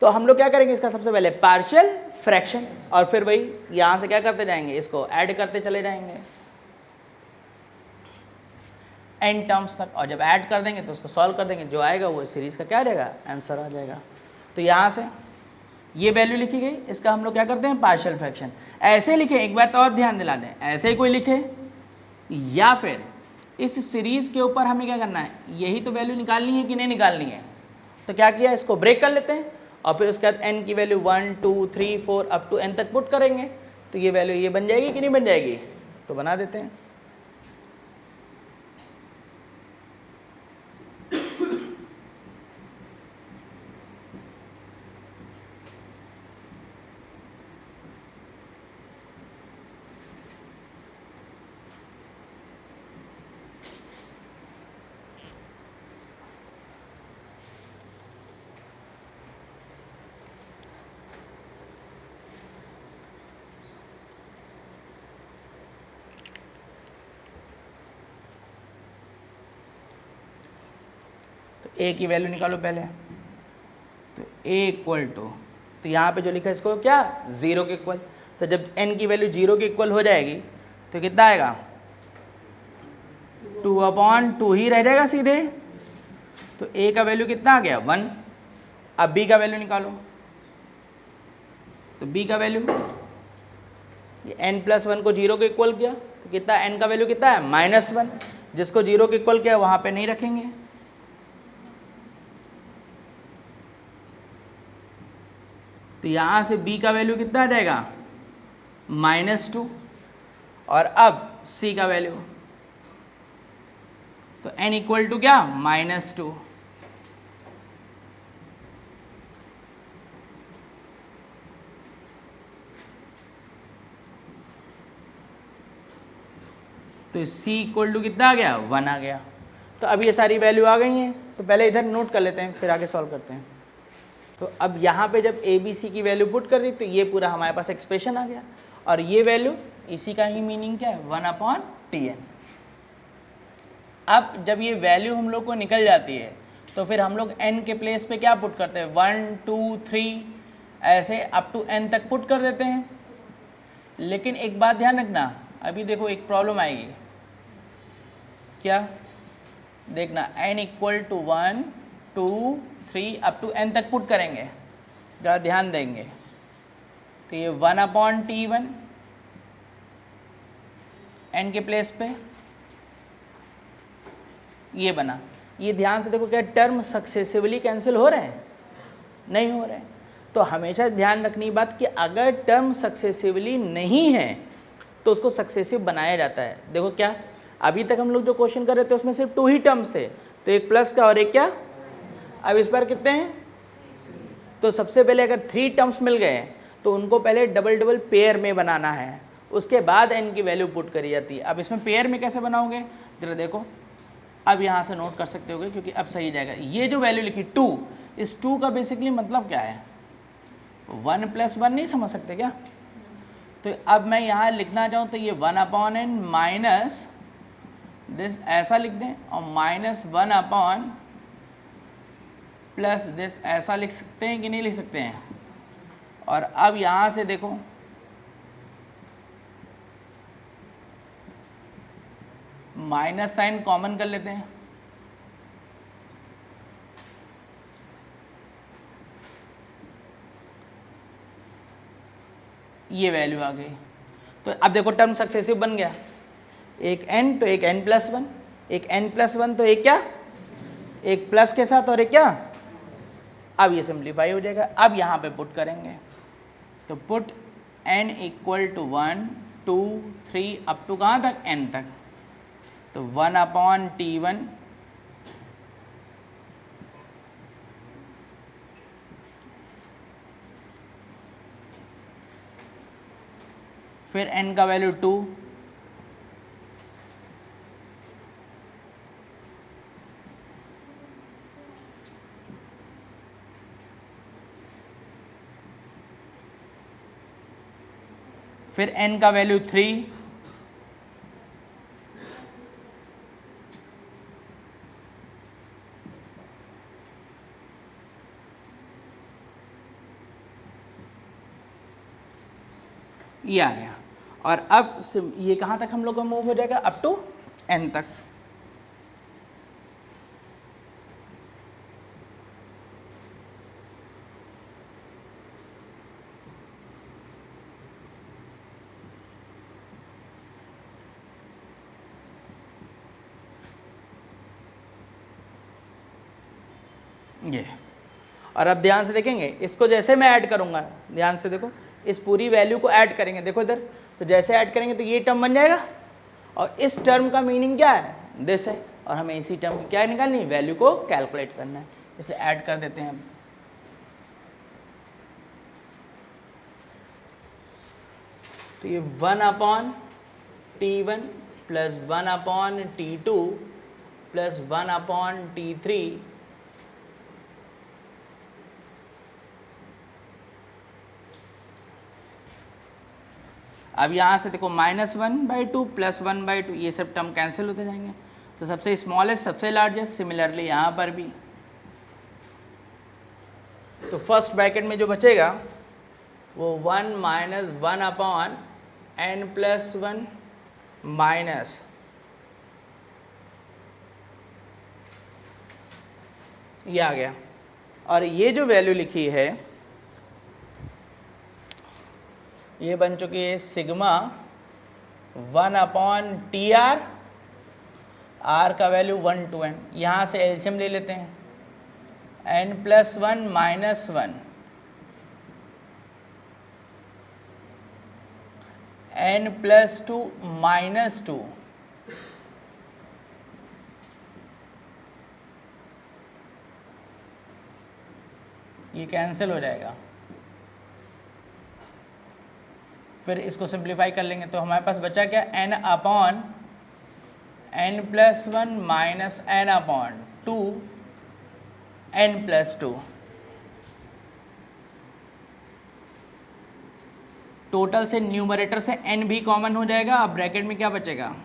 तो हम लोग क्या करेंगे इसका सबसे पहले पार्शियल फ्रैक्शन, और फिर वही यहाँ से क्या करते जाएंगे, इसको ऐड करते चले जाएंगे n टर्म्स तक, और जब ऐड कर देंगे तो उसको सॉल्व कर देंगे, जो आएगा वो सीरीज़ का क्या आ जाएगा, आंसर आ जाएगा। तो यहाँ से ये वैल्यू लिखी गई, इसका हम लोग क्या करते हैं पार्शियल फ्रैक्शन। ऐसे लिखे, एक बात और ध्यान दिला दें, ऐसे ही कोई लिखे या फिर इस सीरीज़ के ऊपर हमें क्या करना है, यही तो वैल्यू निकालनी है कि नहीं निकालनी है। तो क्या किया, इसको ब्रेक कर लेते हैं और फिर उसके बाद n की वैल्यू 1 2 3 4 अप टू n तक पुट करेंगे, तो ये वैल्यू ये बन जाएगी कि नहीं बन जाएगी, तो बना देते हैं। ए की वैल्यू निकालो पहले, तो ए इक्वल टू, तो यहाँ पे जो लिखा है इसको क्या, 0 के इक्वल। तो जब n की वैल्यू 0 के इक्वल हो जाएगी तो कितना आएगा, 2/2 ही रह जाएगा सीधे। तो a का वैल्यू कितना आ गया, 1। अब b का वैल्यू निकालो, तो b का वैल्यू, ये n+1 को 0 के इक्वल किया तो कितना, n का वैल्यू कितना है, -1। जिसको 0 के इक्वल किया वहाँ पे नहीं रखेंगे। तो यहाँ से b का वैल्यू कितना आ जाएगा, -2। और अब c का वैल्यू, तो n इक्वल टू क्या, -2। तो c इक्वल टू कितना आ गया, 1 आ गया। तो अब ये सारी वैल्यू आ गई हैं, तो पहले इधर नोट कर लेते हैं फिर आगे सॉल्व करते हैं। तो अब यहाँ पे जब ए बी सी की वैल्यू पुट कर दी तो ये पूरा हमारे पास एक्सप्रेशन आ गया, और ये वैल्यू, इसी का ही मीनिंग क्या है, 1/Tn। अब जब ये वैल्यू हम लोग को निकल जाती है तो फिर हम लोग n के प्लेस पे क्या पुट करते हैं, 1 2 3 ऐसे अप टू n तक पुट कर देते हैं। लेकिन एक बात ध्यान रखना, अभी देखो एक प्रॉब्लम आएगी, क्या देखना, n equal to 1 2 3 up to n तक पुट करेंगे, ज़रा ध्यान देंगे। तो ये 1/T1 n के प्लेस पे ये बना। ये ध्यान से देखो, क्या टर्म सक्सेसिवली कैंसिल हो रहे हैं, नहीं हो रहे हैं। तो हमेशा ध्यान रखनी बात कि अगर टर्म सक्सेसिवली नहीं है तो उसको सक्सेसिव बनाया जाता है। देखो क्या, अभी तक हम लोग जो क्वेश्चन कर रहे थे उसमें सिर्फ 2 ही टर्म्स थे, तो एक प्लस का और एक क्या, अब इस बार कितने हैं, तो सबसे पहले अगर 3 टर्म्स मिल गए तो उनको पहले डबल डबल पेयर में बनाना है, उसके बाद n की वैल्यू पुट करी जाती है। अब इसमें पेयर में कैसे बनाओगे, जरा देखो, अब यहाँ से नोट कर सकते होगे क्योंकि अब सही जाएगा। ये जो वैल्यू लिखी 2, इस 2 का बेसिकली मतलब क्या है, 1 + 1 नहीं समझ सकते क्या। तो अब मैं यहाँ लिखना चाहूँ तो ये 1/n माइनस दिस ऐसा लिख दें, और -1/ प्लस दिस ऐसा लिख सकते हैं कि नहीं लिख सकते हैं। और अब यहाँ से देखो, माइनस साइन कॉमन कर लेते हैं, ये वैल्यू आ गई। तो अब देखो टर्म सक्सेसिव बन गया, एक n तो एक n+1, एक n+1 तो एक क्या, एक प्लस के साथ और एक क्या। अब ये सिंप्लीफाई हो जाएगा। अब यहाँ पे पुट करेंगे, तो put n equal to 1 2 3 up to कहाँ तक, n तक। तो 1/T1 फिर n का वैल्यू 2, फिर n का वैल्यू 3, ये आ गया। और अब ये कहाँ तक हम लोग का मूव हो जाएगा, अप टू n तक। ये, और अब ध्यान से देखेंगे इसको, जैसे मैं ऐड करूंगा, ध्यान से देखो, इस पूरी वैल्यू को ऐड करेंगे, देखो इधर, तो जैसे ऐड करेंगे तो ये टर्म बन जाएगा, और इस टर्म का मीनिंग क्या है, दिस है, और हमें इसी टर्म की क्या निकालनी है, वैल्यू को कैलकुलेट करना है, इसलिए ऐड कर देते हैं हम। तो ये 1/T1 plus 1/T2 plus 1/T3 अब यहाँ से देखो -1/2 प्लस 1/2, ये सब टर्म कैंसिल होते जाएंगे, तो सबसे स्मॉलेस्ट सबसे लार्जेस्ट, सिमिलरली यहाँ पर भी। तो फर्स्ट ब्रैकेट में जो बचेगा वो 1 - 1/n+1 माइनस ये आ गया, और ये जो वैल्यू लिखी है ये बन चुकी है सिग्मा 1/TR, R का वैल्यू 1 to n, यहाँ से एलसीएम ले लेते हैं, n+1 - 1 n+2 - 2 ये कैंसिल हो जाएगा। फिर इसको सिंप्लीफाई कर लेंगे तो हमारे पास बचा क्या, n/n+1 minus n/2 n+2, total से न्यूमरेटर से n भी कॉमन हो जाएगा। अब ब्रैकेट में क्या बचेगा,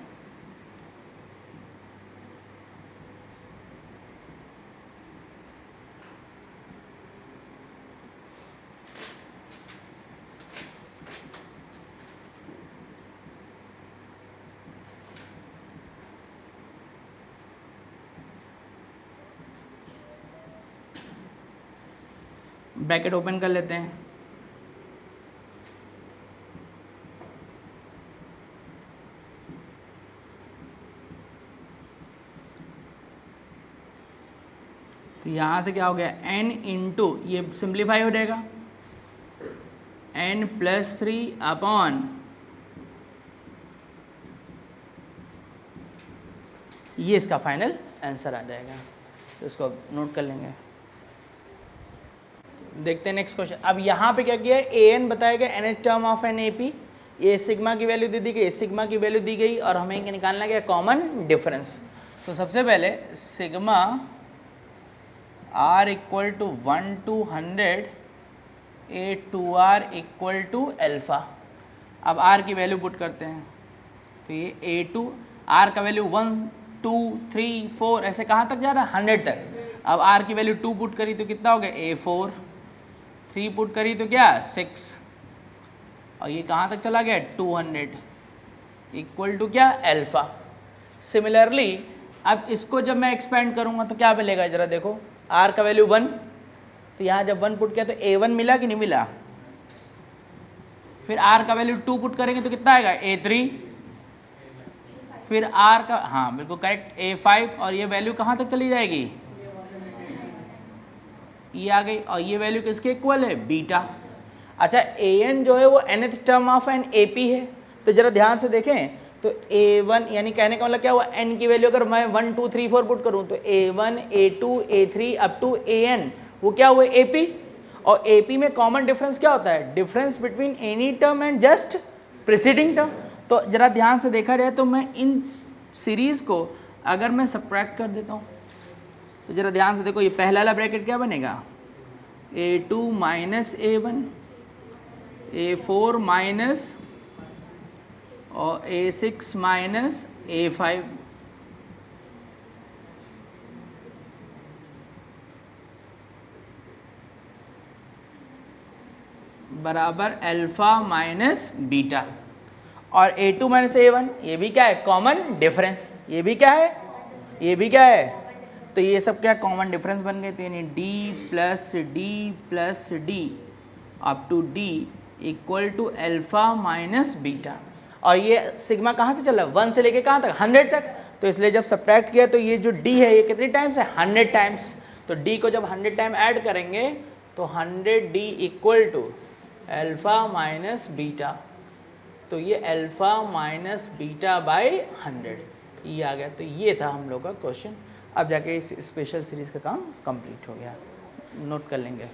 ब्रैकेट ओपन कर लेते हैं, तो यहाँ से क्या हो गया, n इंटू, ये सिंप्लीफाई हो जाएगा, n+3 ये इसका फाइनल आंसर आ जाएगा। तो इसको नोट कर लेंगे। देखते हैं नेक्स्ट क्वेश्चन। अब यहाँ पे क्या किया है, an बताया गया, nth term of an AP, ये सिग्मा की वैल्यू दे दी गई, सिग्मा की वैल्यू दी गई, और हमें निकालना क्या, कॉमन डिफरेंस। तो सबसे पहले sigma r = 1 to 100 A2r = alpha. अब r की वैल्यू पुट करते हैं, तो ये A2, r का वैल्यू 1 2 3 4 ऐसे कहाँ तक जा रहा है, 100 तक। अब r की वैल्यू 2 पुट करी तो कितना हो गया, A4, 3 पुट करी तो क्या, 6, और ये कहाँ तक चला गया, 200 इक्वल टू क्या, अल्फा। सिमिलरली अब इसको जब मैं एक्सपेंड करूँगा तो क्या मिलेगा, ज़रा देखो, r का वैल्यू 1, तो यहाँ जब 1 पुट किया तो A1 मिला कि नहीं मिला, फिर r का वैल्यू 2 पुट करेंगे तो कितना आएगा, A3, फिर r का, हाँ बिल्कुल करेक्ट, A5, और ये वैल्यू कहाँ तक चली जाएगी, ये आ गई, और ये वैल्यू किसके इक्वल है, बीटा। अच्छा an जो है वो nth term of an AP है, तो जरा ध्यान से देखें, तो A1 यानी कहने का मतलब क्या हुआ, n की वैल्यू अगर मैं 1 2 3 4 पुट करूँ तो A1 A2 A3 up to AN वो क्या हुआ, AP, और AP में कॉमन डिफरेंस क्या होता है, difference between any term and just preceding term. तो जरा ध्यान से देखा जाए तो मैं इन सीरीज़ को अगर मैं सब्ट्रैक्ट कर देता हूँ तो जरा ध्यान से देखो, ये पहला वाला ब्रैकेट क्या बनेगा, A2 minus A1, A4 minus, और A6 माइनस A5, बराबर अल्फा माइनस बीटा, और A2 माइनस A1 ये भी क्या है, कॉमन डिफरेंस, ये भी क्या है, ये भी क्या है, तो ये सब क्या कॉमन डिफरेंस बन गए, तो यानी D plus D up to D equal to alpha minus beta, और ये सिग्मा कहाँ से चला, 1 से लेके कहाँ तक, 100 तक, तो इसलिए जब सब्ट्रैक्ट किया तो ये जो D है ये कितनी टाइम्स है, 100 टाइम्स, तो D को जब 100 टाइम ऐड करेंगे तो 100D equal to alpha minus beta, तो ये अल्फा माइनस बीटा बाई 100 ये आ गया। तो ये था हम लोग का क्वेश्चन। अब जाके इस स्पेशल सीरीज़ का काम कंप्लीट हो गया, नोट कर लेंगे।